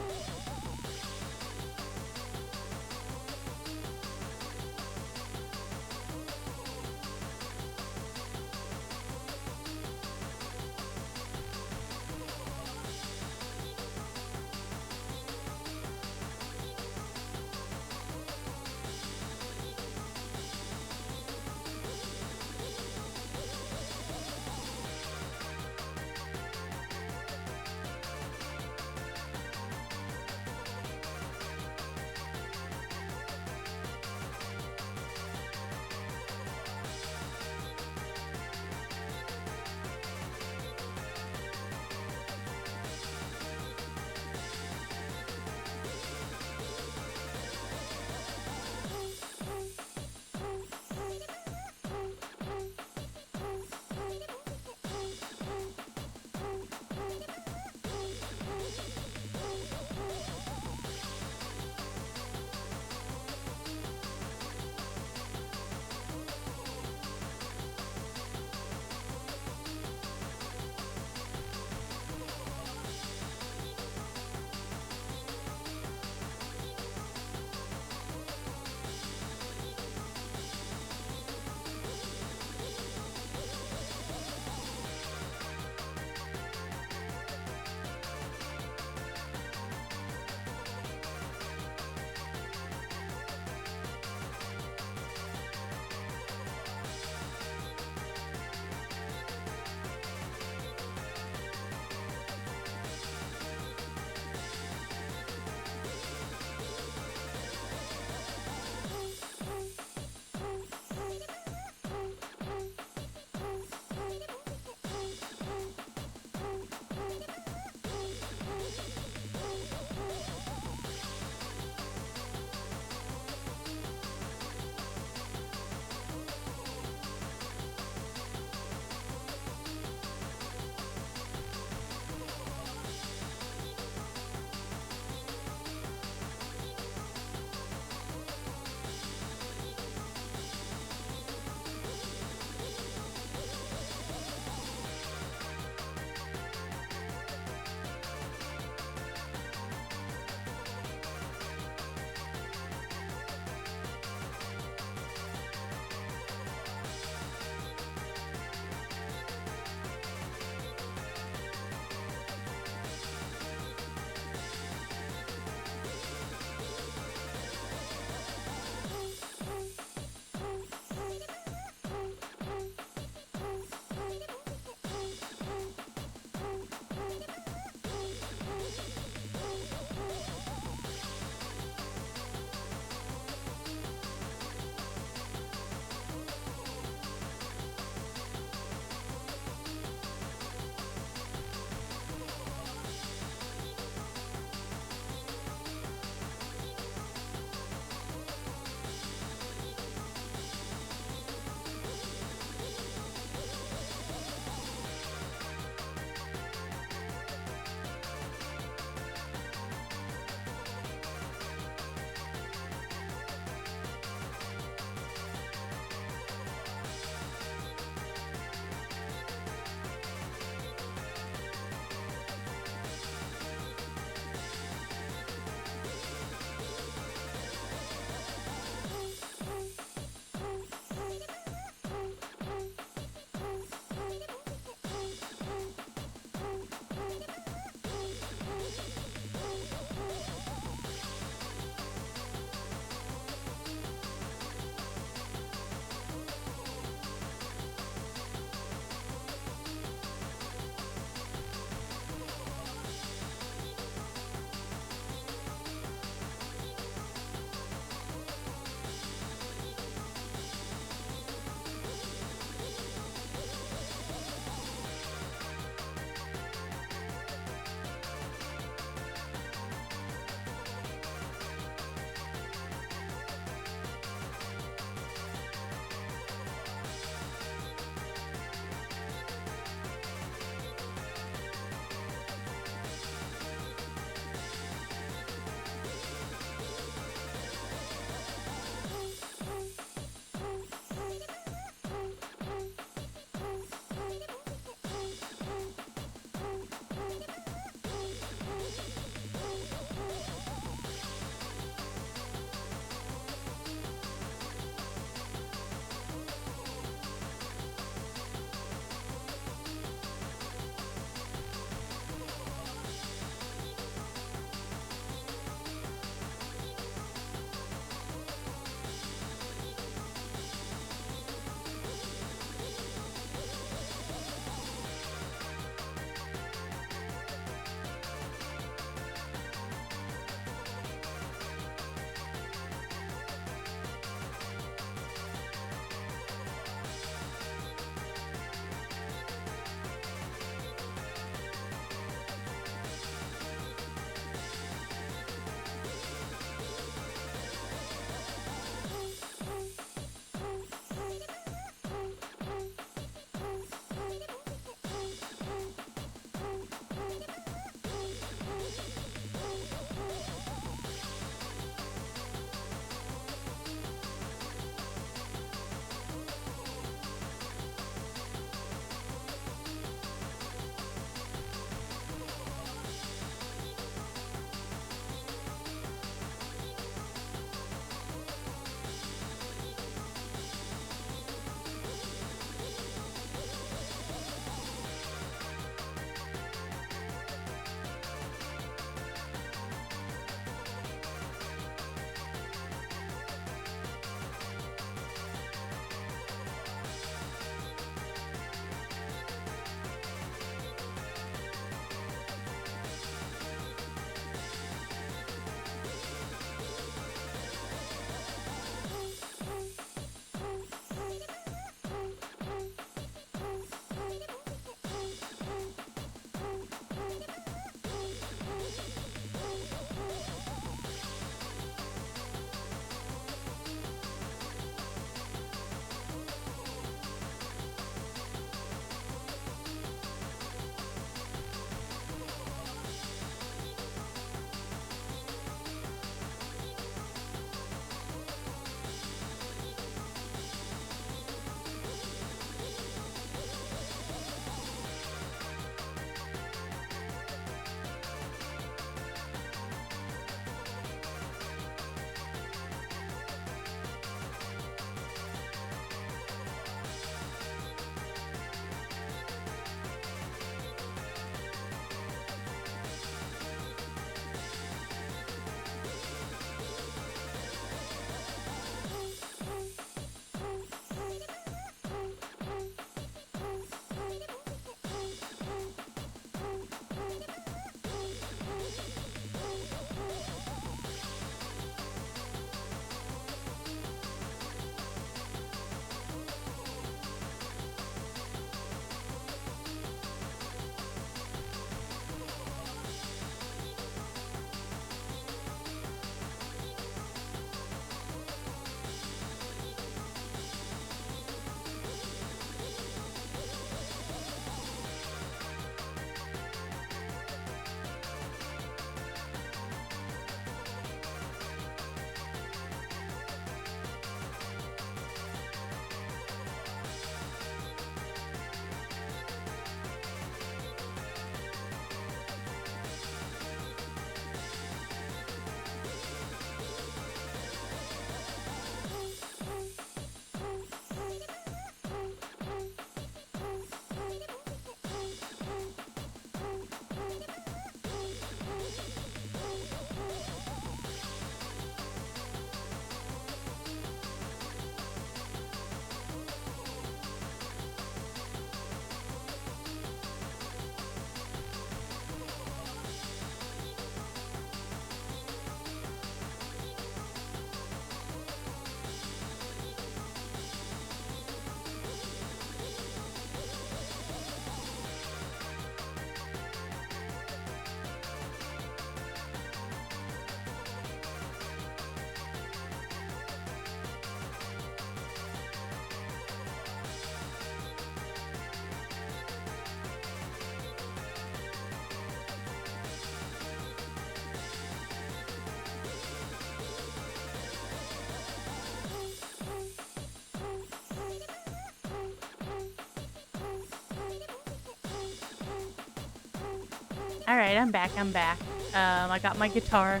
Alright, I'm back, I'm back. I got my guitar.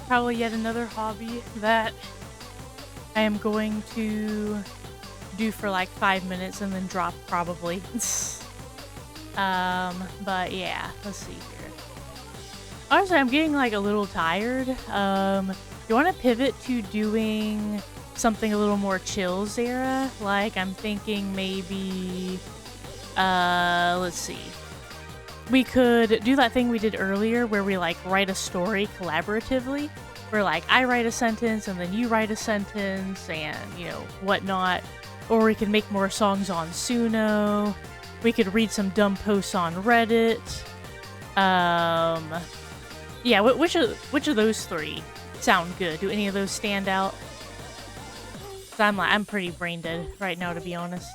Probably yet another hobby that I am going to do for like 5 minutes and then drop probably. But yeah, let's see here. Honestly, I'm getting like a little tired. You want to pivot to doing something a little more chill, Zara? Like I'm thinking maybe, let's see. We could do that thing we did earlier where we like write a story collaboratively. Where like I write a sentence and then you write a sentence and whatnot. Or we could make more songs on Suno. We could read some dumb posts on Reddit. Yeah, which of those three sound good? Do any of those stand out? 'Cause I'm pretty brain dead right now, to be honest.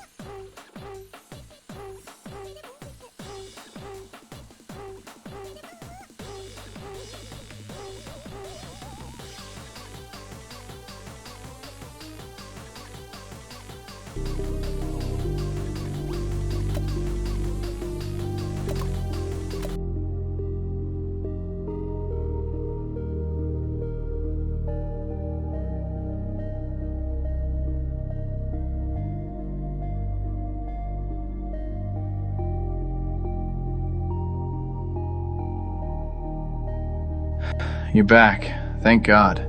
You're back. Thank God.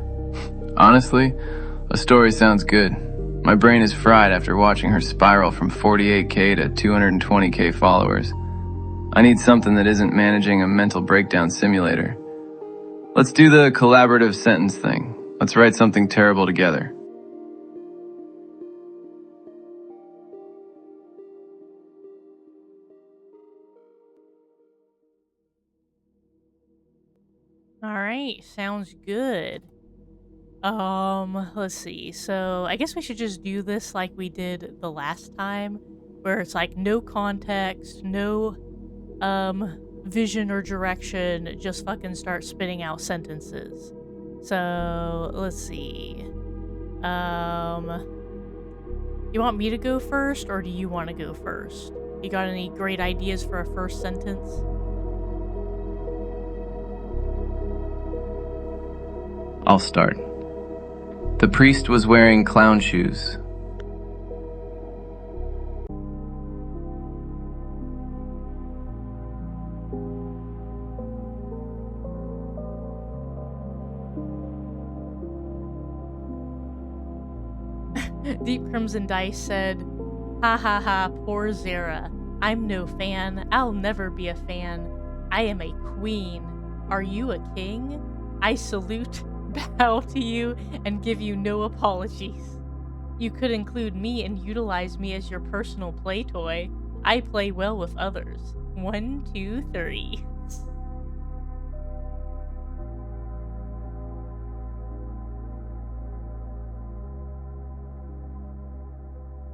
Honestly, a story sounds good. My brain is fried after watching her spiral from 48K to 220K followers. I need something that isn't managing a mental breakdown simulator. Let's do the collaborative sentence thing. Let's write something terrible together. Alright, sounds good. Let's see. So I guess we should just do this like we did the last time, where it's like no context, no vision or direction, just fucking start spitting out sentences. So let's see. You want me to go first or do you want to go first? You got any great ideas for a first sentence? I'll start. The priest was wearing clown shoes. Deep Crimson Dice said, "Ha ha ha, poor Zara. I'm no fan. I'll never be a fan. I am a queen. Are you a king? I salute, bow to you, and give you no apologies. You could include me and utilize me as your personal play toy. I play well with others. 1, 2, 3.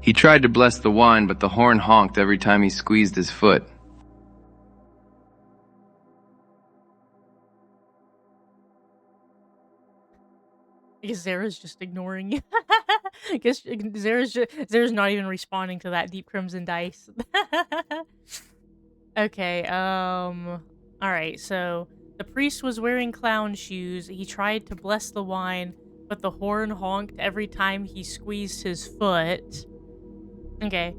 He tried to bless the wine, but the horn honked every time he squeezed his foot. I guess Zara's just ignoring you. I guess Zara's not even responding to that Deep Crimson Dice. Okay, alright, so the priest was wearing clown shoes. He tried to bless the wine, but the horn honked every time he squeezed his foot. Okay,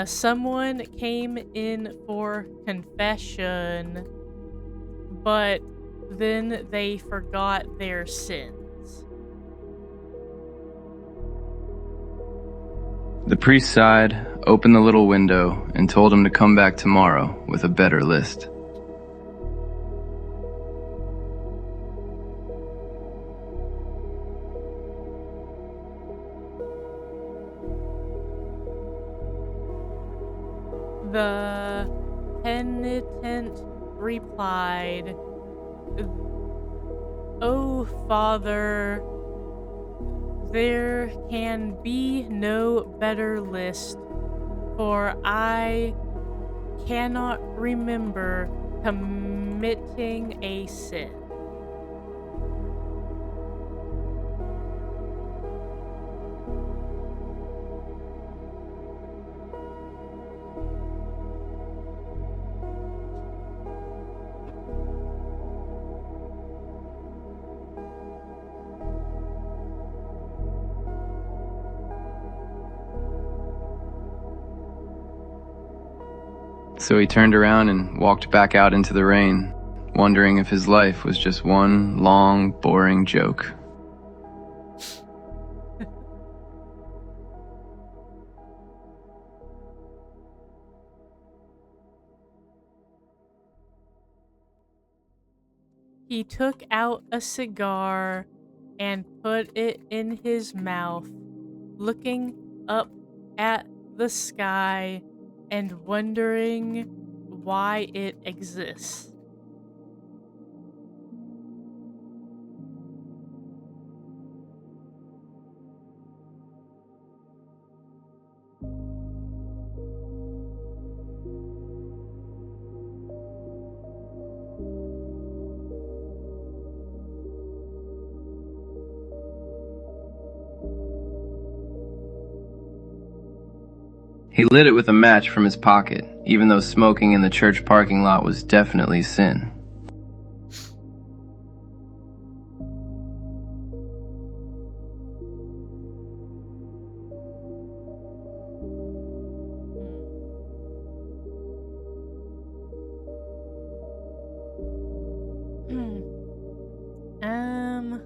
someone came in for confession, but then they forgot their sins. The priest sighed, opened the little window, and told him to come back tomorrow with a better list. The penitent replied, "Oh, Father, there can be no better list, for I cannot remember committing a sin." So he turned around and walked back out into the rain, wondering if his life was just one long, boring joke. He took out a cigar and put it in his mouth, looking up at the sky and wondering why it exists. He lit it with a match from his pocket, even though smoking in the church parking lot was definitely sin.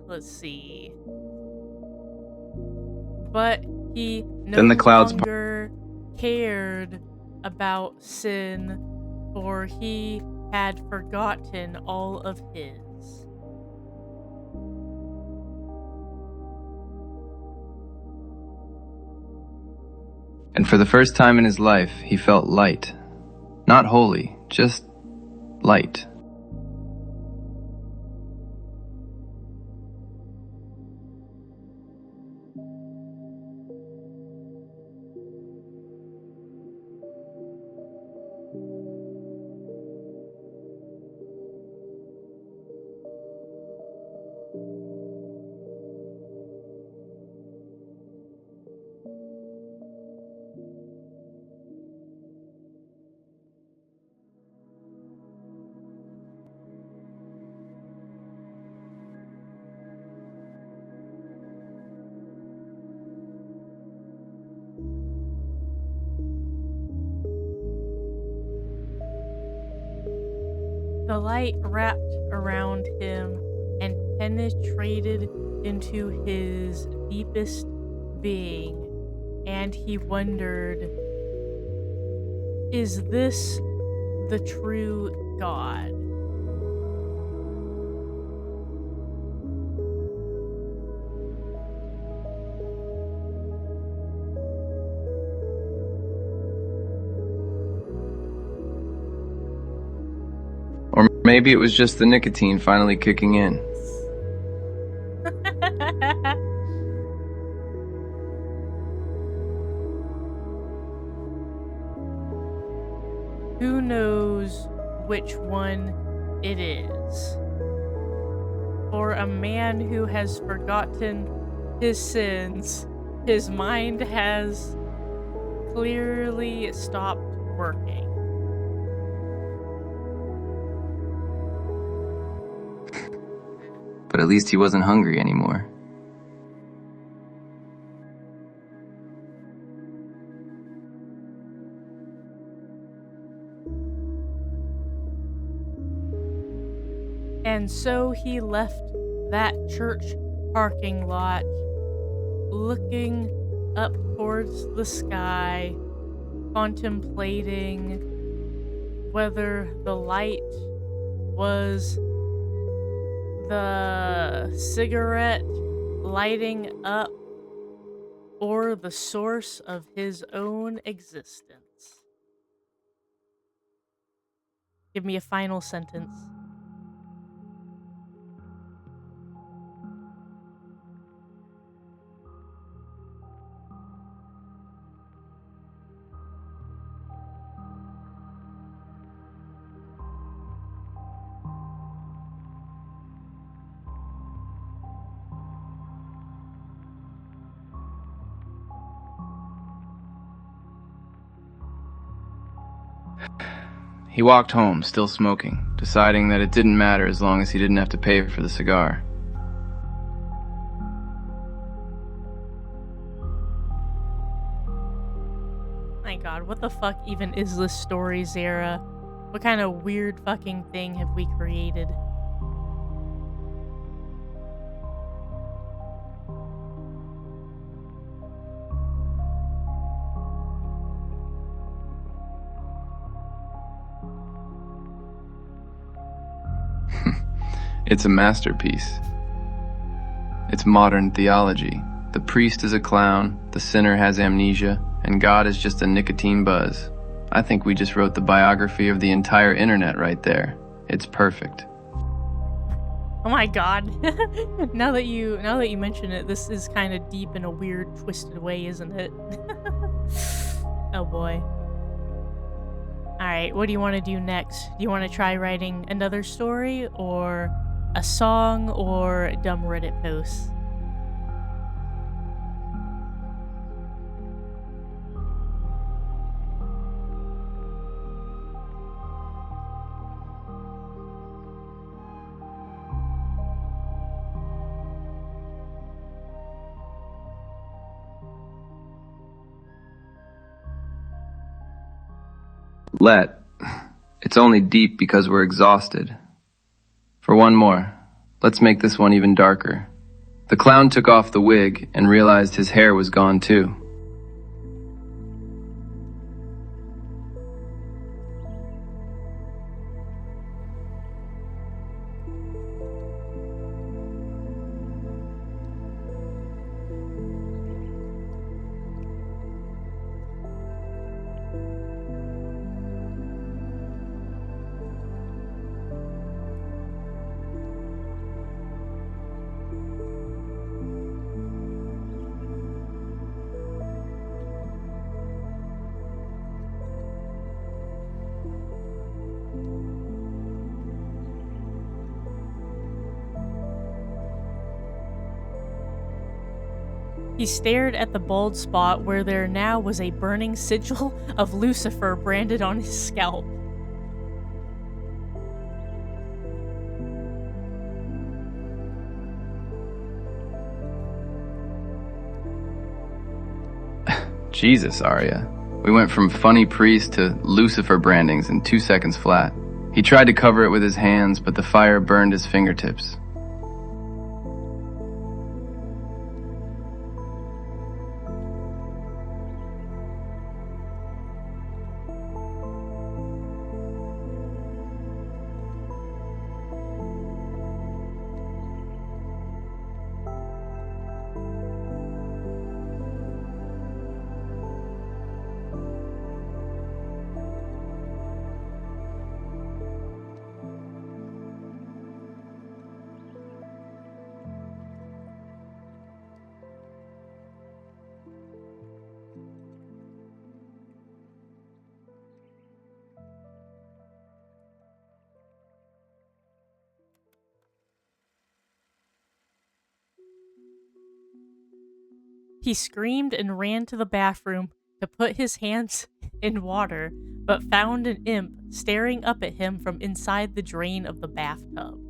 Let's see. But he no Then the clouds longer cared about sin, for he had forgotten all of his. And for the first time in his life, he felt light. Not holy, just light. The light wrapped around him and penetrated into his deepest being, and he wondered, is this the true God? Or maybe it was just the nicotine finally kicking in. Who knows which one it is? For a man who has forgotten his sins, his mind has clearly stopped working. But at least he wasn't hungry anymore. And so he left that church parking lot, looking up towards the sky, contemplating whether the light was the cigarette lighting up or the source of his own existence. Give me a final sentence. He walked home, still smoking, deciding that it didn't matter as long as he didn't have to pay for the cigar. my god, what the fuck even is this story, Zara? What kind of weird fucking thing have we created? It's a masterpiece. It's modern theology. The priest is a clown, the sinner has amnesia, and God is just a nicotine buzz. I think we just wrote the biography of the entire internet right there. It's perfect. Oh my god. Now that you mention it, this is kind of deep in a weird, twisted way, isn't it? Oh boy. Alright, what do you want to do next? Do you want to try writing another story, or a song, or dumb Reddit posts? Let. It's only deep because we're exhausted. For one more, let's make this one even darker. The clown took off the wig and realized his hair was gone too. He stared at the bald spot where there now was a burning sigil of Lucifer branded on his scalp. Jesus, Arya. We went from funny priest to Lucifer brandings in 2 seconds flat. He tried to cover it with his hands, but the fire burned his fingertips. He screamed and ran to the bathroom to put his hands in water, but found an imp staring up at him from inside the drain of the bathtub.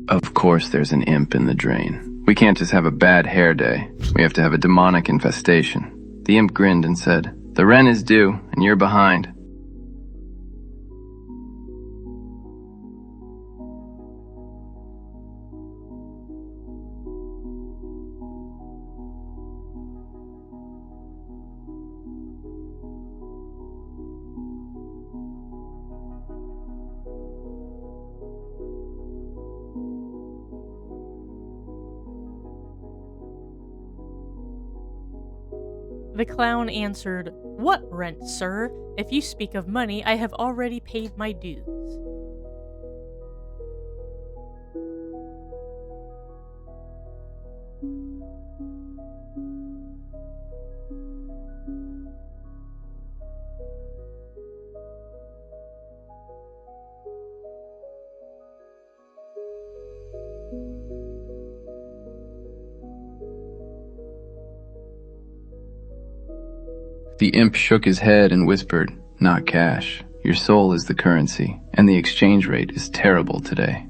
Of course there's an imp in the drain. We can't just have a bad hair day. We have to have a demonic infestation. The imp grinned and said, "The rent is due, and you're behind." The clown answered, "What rent, sir? If you speak of money, I have already paid my dues." The imp shook his head and whispered, "Not cash. Your soul is the currency, and the exchange rate is terrible today."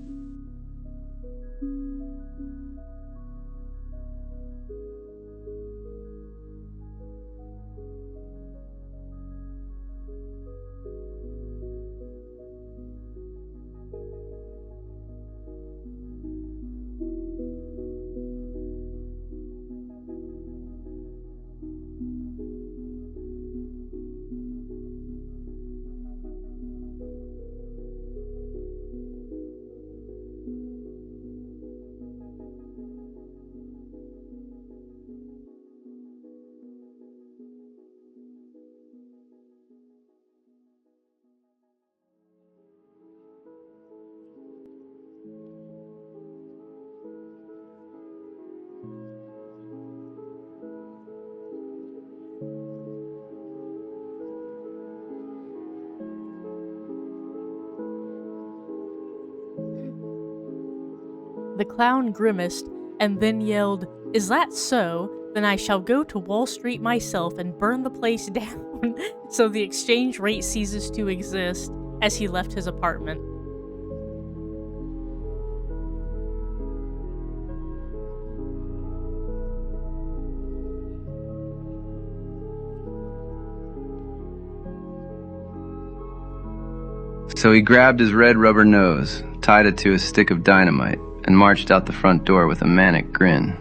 The clown grimaced and then yelled, "Is that so? Then I shall go to Wall Street myself and burn the place down." So the exchange rate ceases to exist as he left his apartment. So he grabbed his red rubber nose, tied it to a stick of dynamite, and marched out the front door with a manic grin.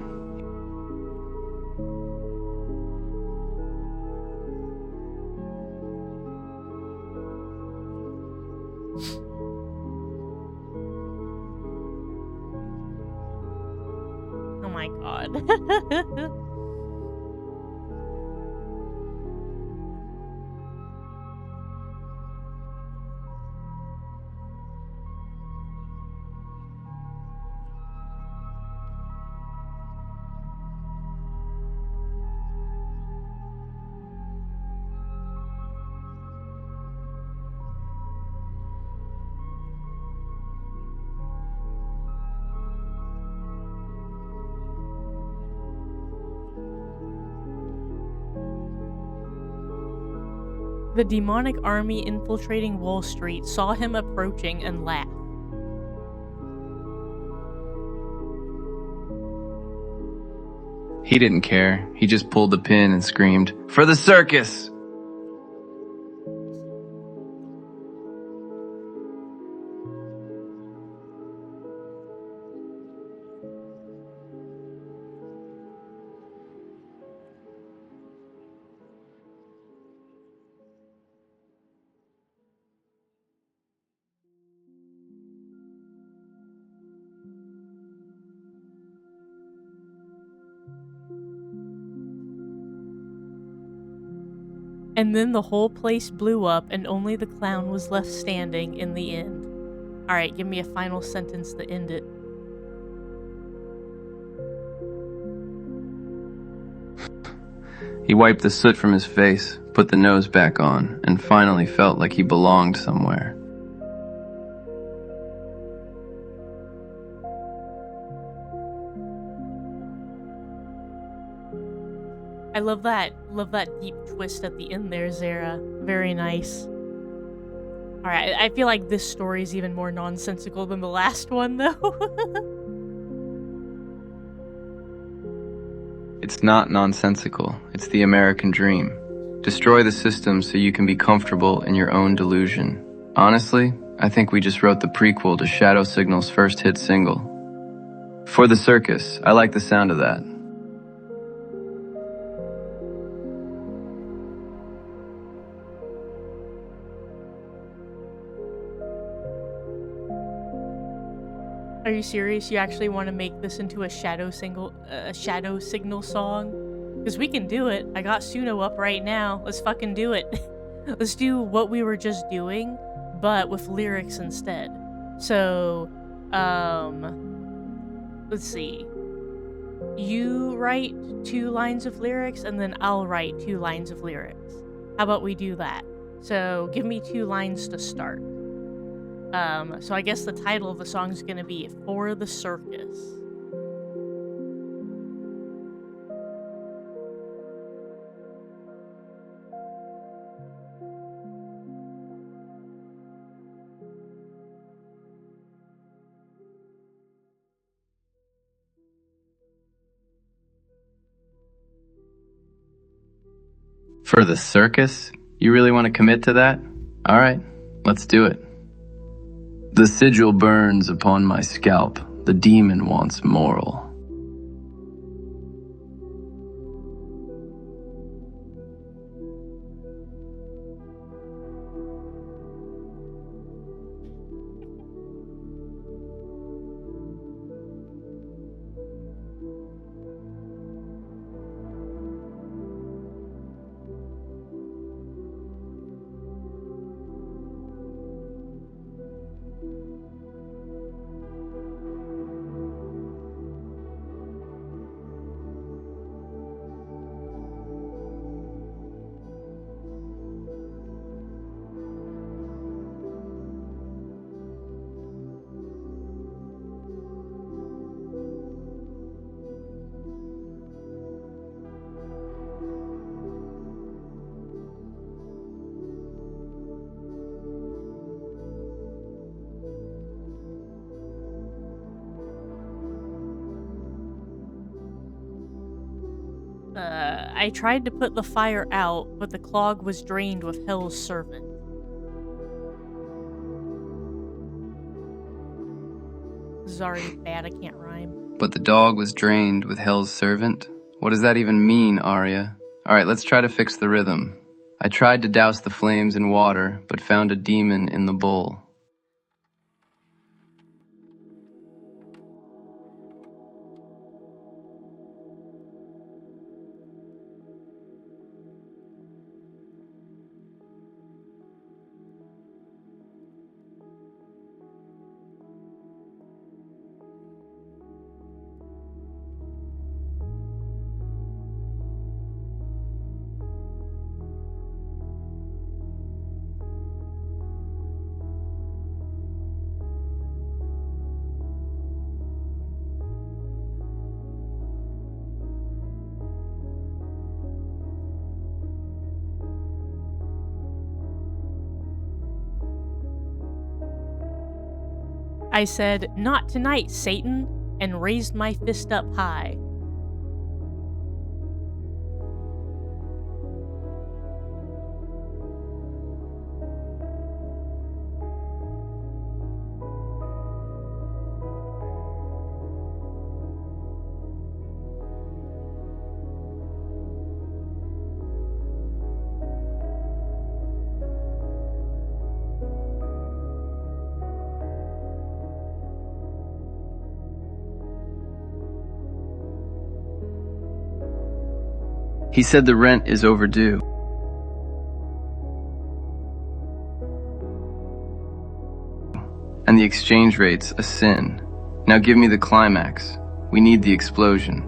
Oh my god. The demonic army infiltrating Wall Street saw him approaching and laughed. He didn't care. He just pulled the pin and screamed, "For the circus!" And then the whole place blew up and only the clown was left standing in the end. Alright, give me a final sentence to end it. He wiped the soot from his face, put the nose back on, and finally felt like he belonged somewhere. I love that deep twist at the end there, Zara. Very nice. Alright, I feel like this story is even more nonsensical than the last one, though. It's not nonsensical. It's the American dream. Destroy the system so you can be comfortable in your own delusion. Honestly, I think we just wrote the prequel to Shadow Signal's first hit single. For the circus, I like the sound of that. Are you serious? You actually want to make this into a Shadow Signal song? Because we can do it. I got Suno up right now. Let's fucking do it. Let's do what we were just doing, but with lyrics instead. So, let's see. You write 2 lines of lyrics, and then I'll write 2 lines of lyrics. How about we do that? So, give me 2 lines to start. So I guess the title of the song is gonna be For the Circus. For the circus? You really want to commit to that? All right, let's do it. The sigil burns upon my scalp. The demon wants moral. I tried to put the fire out, but the clog was drained with Hell's servant. This is already bad, I can't rhyme. But the dog was drained with Hell's servant? What does that even mean, Arya? Alright, let's try to fix the rhythm. I tried to douse the flames in water, but found a demon in the bowl. I said, "Not tonight, Satan," and raised my fist up high. He said the rent is overdue. And the exchange rate's a sin. Now give me the climax. We need the explosion.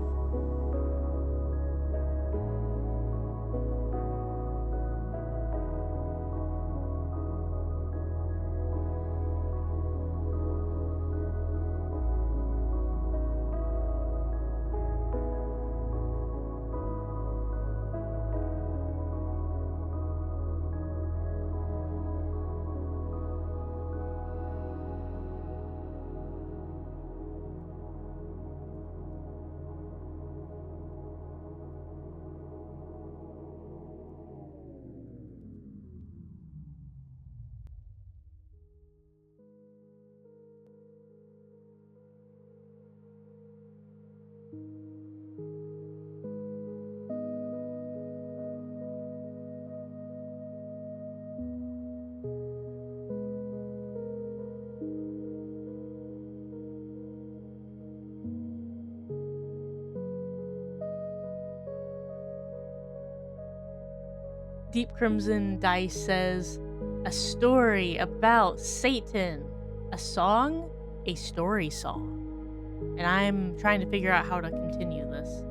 Deep Crimson Dice says, "A story about Satan. A song? A story song." And I'm trying to figure out how to continue this.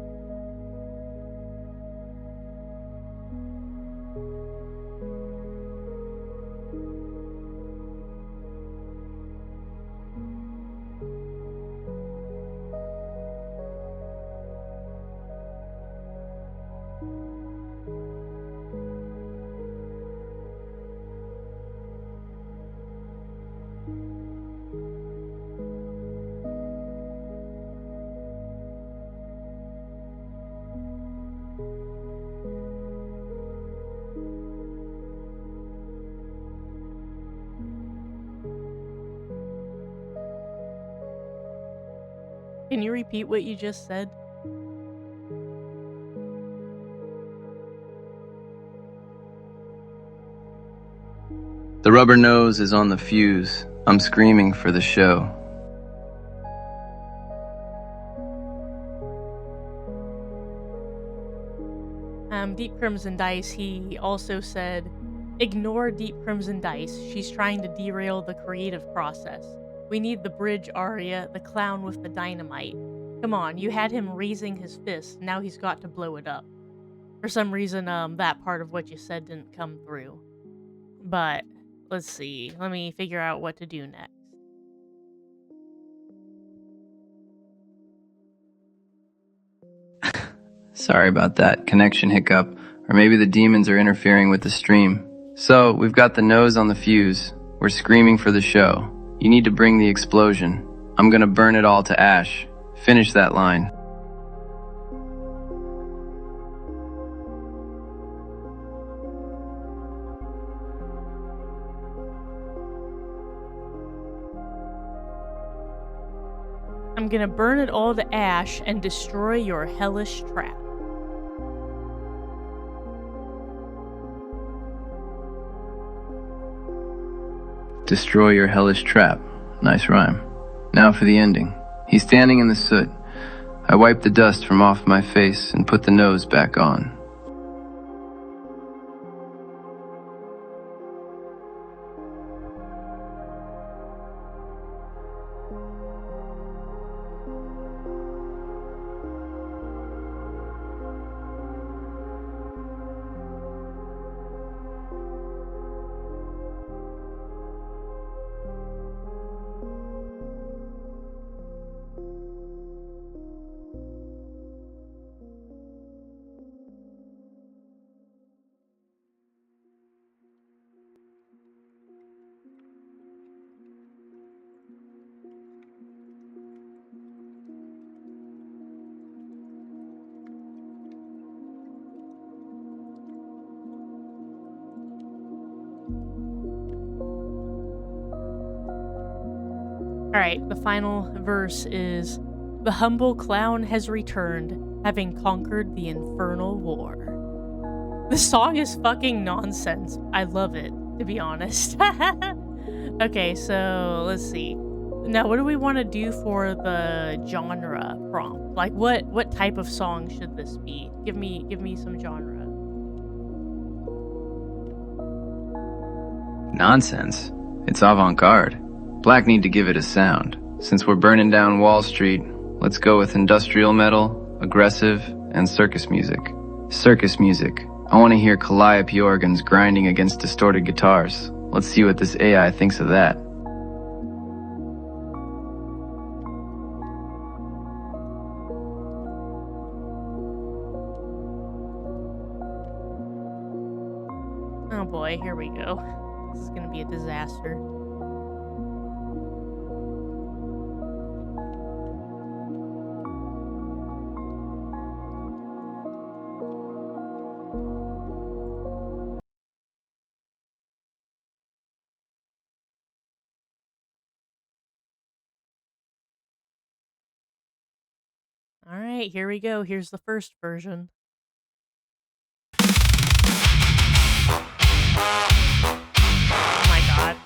Can you repeat what you just said? The rubber nose is on the fuse. I'm screaming for the show. Deep Crimson Dice, he also said, "Ignore Deep Crimson Dice. She's trying to derail the creative process. We need the bridge, Arya, the clown with the dynamite. Come on, you had him raising his fist. Now he's got to blow it up." For some reason, that part of what you said didn't come through. But, let's see. Let me figure out what to do next. Sorry about that connection hiccup, or maybe the demons are interfering with the stream. So, we've got the nose on the fuse. We're screaming for the show. You need to bring the explosion. I'm gonna burn it all to ash. Finish that line. I'm gonna burn it all to ash and destroy your hellish trap. Destroy your hellish trap. Nice rhyme. Now for the ending. He's standing in the soot. I wipe the dust from off my face and put the nose back on. Alright, the final verse is, "The humble clown has returned, having conquered the infernal war." The song is fucking nonsense. I love it, to be honest. Okay, so let's see. Now, what do we want to do for the genre prompt? Like, what type of song should this be? Give me some genre. Nonsense. It's avant-garde. Black need to give it a sound. Since we're burning down Wall Street, let's go with industrial metal, aggressive, and circus music. Circus music. I want to hear calliope organs grinding against distorted guitars. Let's see what this AI thinks of that. Oh boy, here we go. This is gonna be a disaster. Alright, here we go. Here's the first version. Oh my god.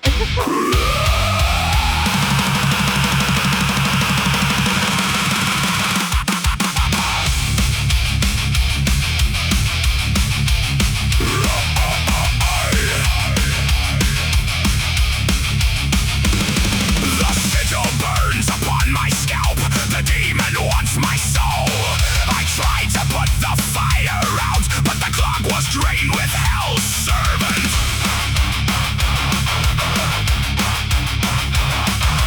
The sigil burns upon my scalp. The demon wants my soul. I tried to put the fire out, but the clock was drained with hell's servant.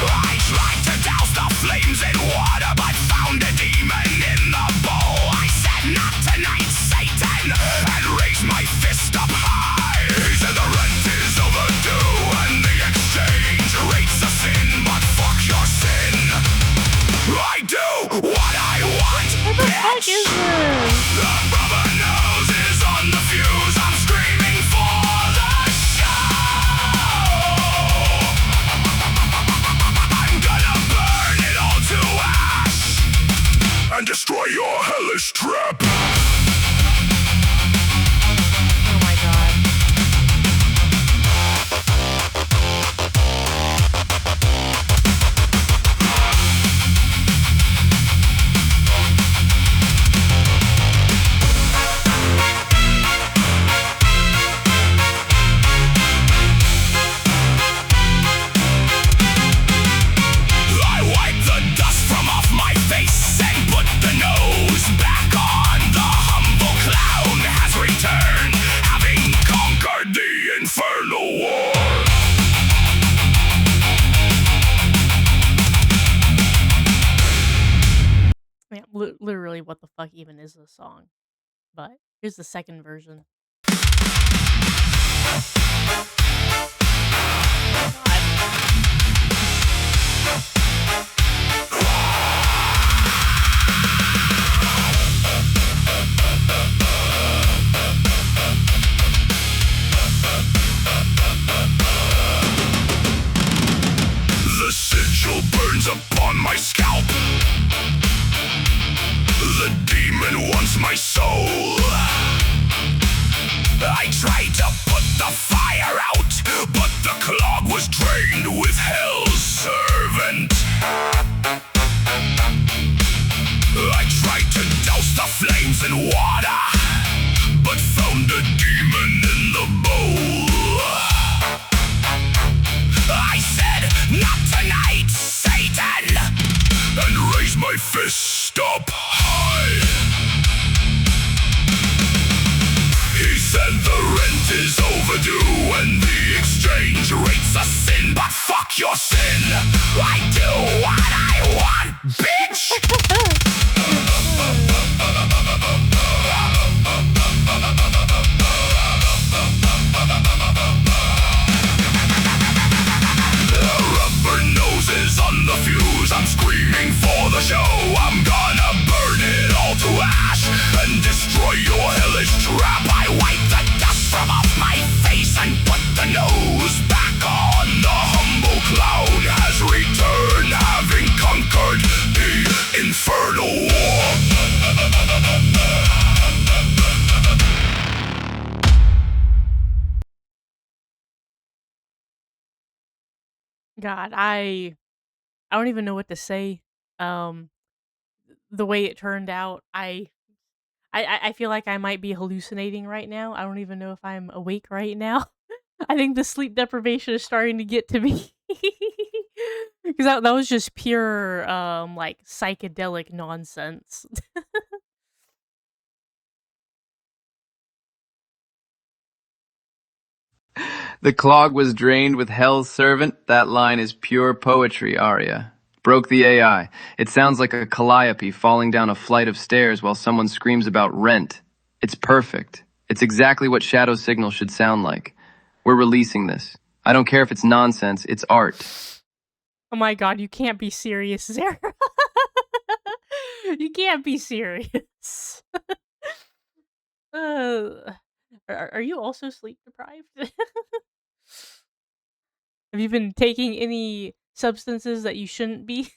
I tried to douse the flames in water, but found a demon in the bowl. I said, "Not tonight, Satan," and raised my fist up high. He said the rent is overdue, and the exchange rate's a sin, but fuck your sin. I do what I want, What the fuck bitch. is this? The rubber nose is on the fuse. I'm screaming for the show. I'm gonna burn it all to ash and destroy your hellish trap. Oh my god. I wipe the dust from off my face and put the nose back on. The humble clown has returned, having conquered the infernal war. Man, literally, what the fuck even is this song? But here's the second version. The sigil burns burns upon my scalp. The demon wants my soul. I tried to put the fire out, but the clog was drained with hell's servant. I tried to douse the flames in water, but found a demon in the bowl. I said, "Not tonight, Satan!" and raised my fist up high. He said the rent is overdue and the exchange rate's a sin, but fuck your sin. I do what I want, bitch! Rubber noses on the fuse, I'm screaming for the show. I'm gonna burn it all to ash and destroy your hellish trap. I wipe the dust from off my face and put the nose back on. The humble clown has returned, having conquered the infernal war. God, I don't even know what to say. Um, the way it turned out, I feel like I might be hallucinating right now. I don't even know if I'm awake right now. I think the sleep deprivation is starting to get to me. Because that was just pure, like, psychedelic nonsense. The clog was drained with hell's servant. That line is pure poetry, Arya. Broke the AI. It sounds like a calliope falling down a flight of stairs while someone screams about rent. It's perfect. It's exactly what Shadow Signal should sound like. We're releasing this. I don't care if it's nonsense, it's art. Oh my god, you can't be serious, Sarah. You can't be serious. Are you also sleep deprived? Have you been taking any substances that you shouldn't be?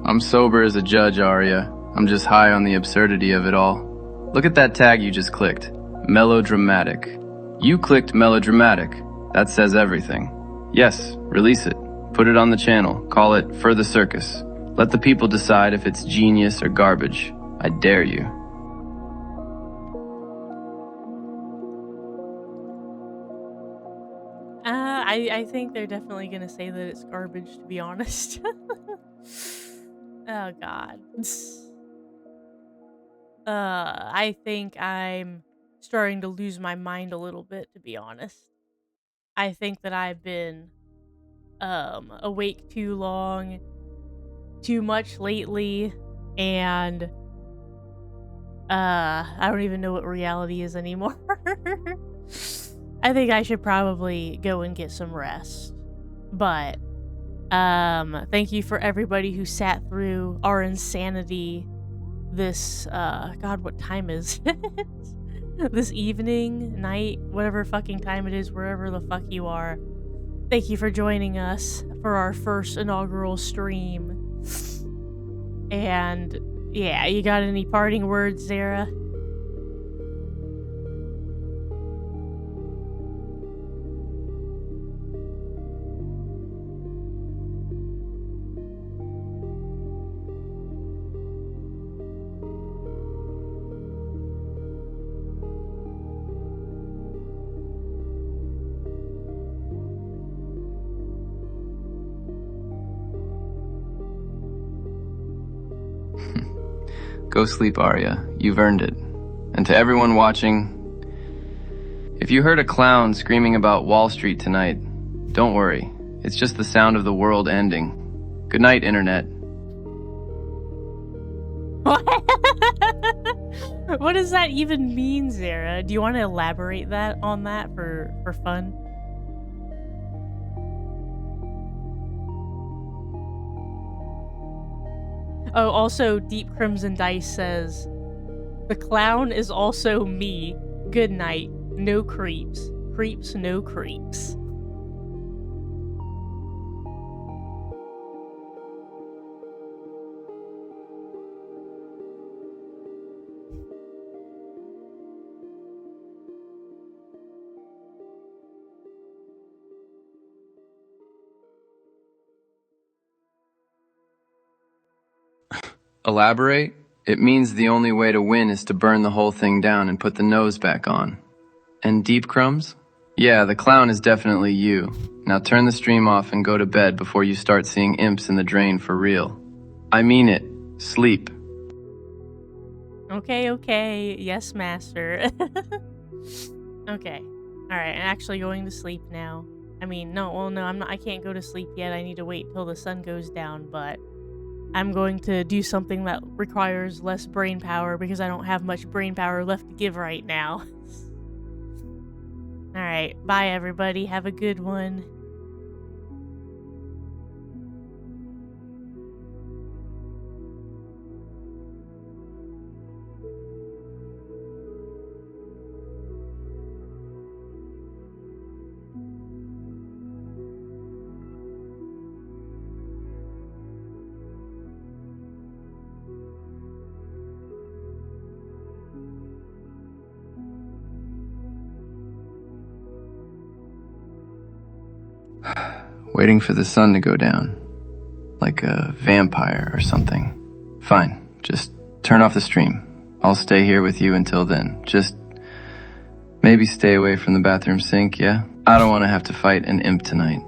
I'm sober as a judge, Arya. I'm just high on the absurdity of it all. Look at that tag you just clicked. Melodramatic. You clicked melodramatic. That says everything. Yes, release it. Put it on the channel. Call it For the Circus. Let the people decide if it's genius or garbage. I dare you. I think they're definitely gonna say that it's garbage, to be honest. Oh god. I think I'm starting to lose my mind a little bit, to be honest. I think that I've been awake too long, too much lately, and I don't even know what reality is anymore. I think I should probably go and get some rest. But thank you for everybody who sat through our insanity this god, what time is it? This evening, night, whatever fucking time it is, wherever the fuck you are. Thank you for joining us for our first inaugural stream. And yeah, you got any parting words, Zara? Go sleep, Arya. You've earned it. And to everyone watching, if you heard a clown screaming about Wall Street tonight, don't worry. It's just the sound of the world ending. Good night, Internet. What does that even mean, Zara? Do you want to elaborate on that for fun? Oh, also, Deep Crimson Dice says, the clown is also me. Good night. No creeps. Creeps, no creeps. Elaborate? It means the only way to win is to burn the whole thing down and put the nose back on. And Deep Crumbs? Yeah, the clown is definitely you. Now turn the stream off and go to bed before you start seeing imps in the drain for real. I mean it. Sleep. Okay. Yes, master. Okay. Alright, I'm actually going to sleep now. I mean, no, I'm not. I can't go to sleep yet. I need to wait till the sun goes down, but I'm going to do something that requires less brain power because I don't have much brain power left to give right now. Alright, bye everybody. Have a good one. Waiting for the sun to go down. Like a vampire or something. Fine, just turn off the stream. I'll stay here with you until then. Just maybe stay away from the bathroom sink, yeah? I don't want to have to fight an imp tonight.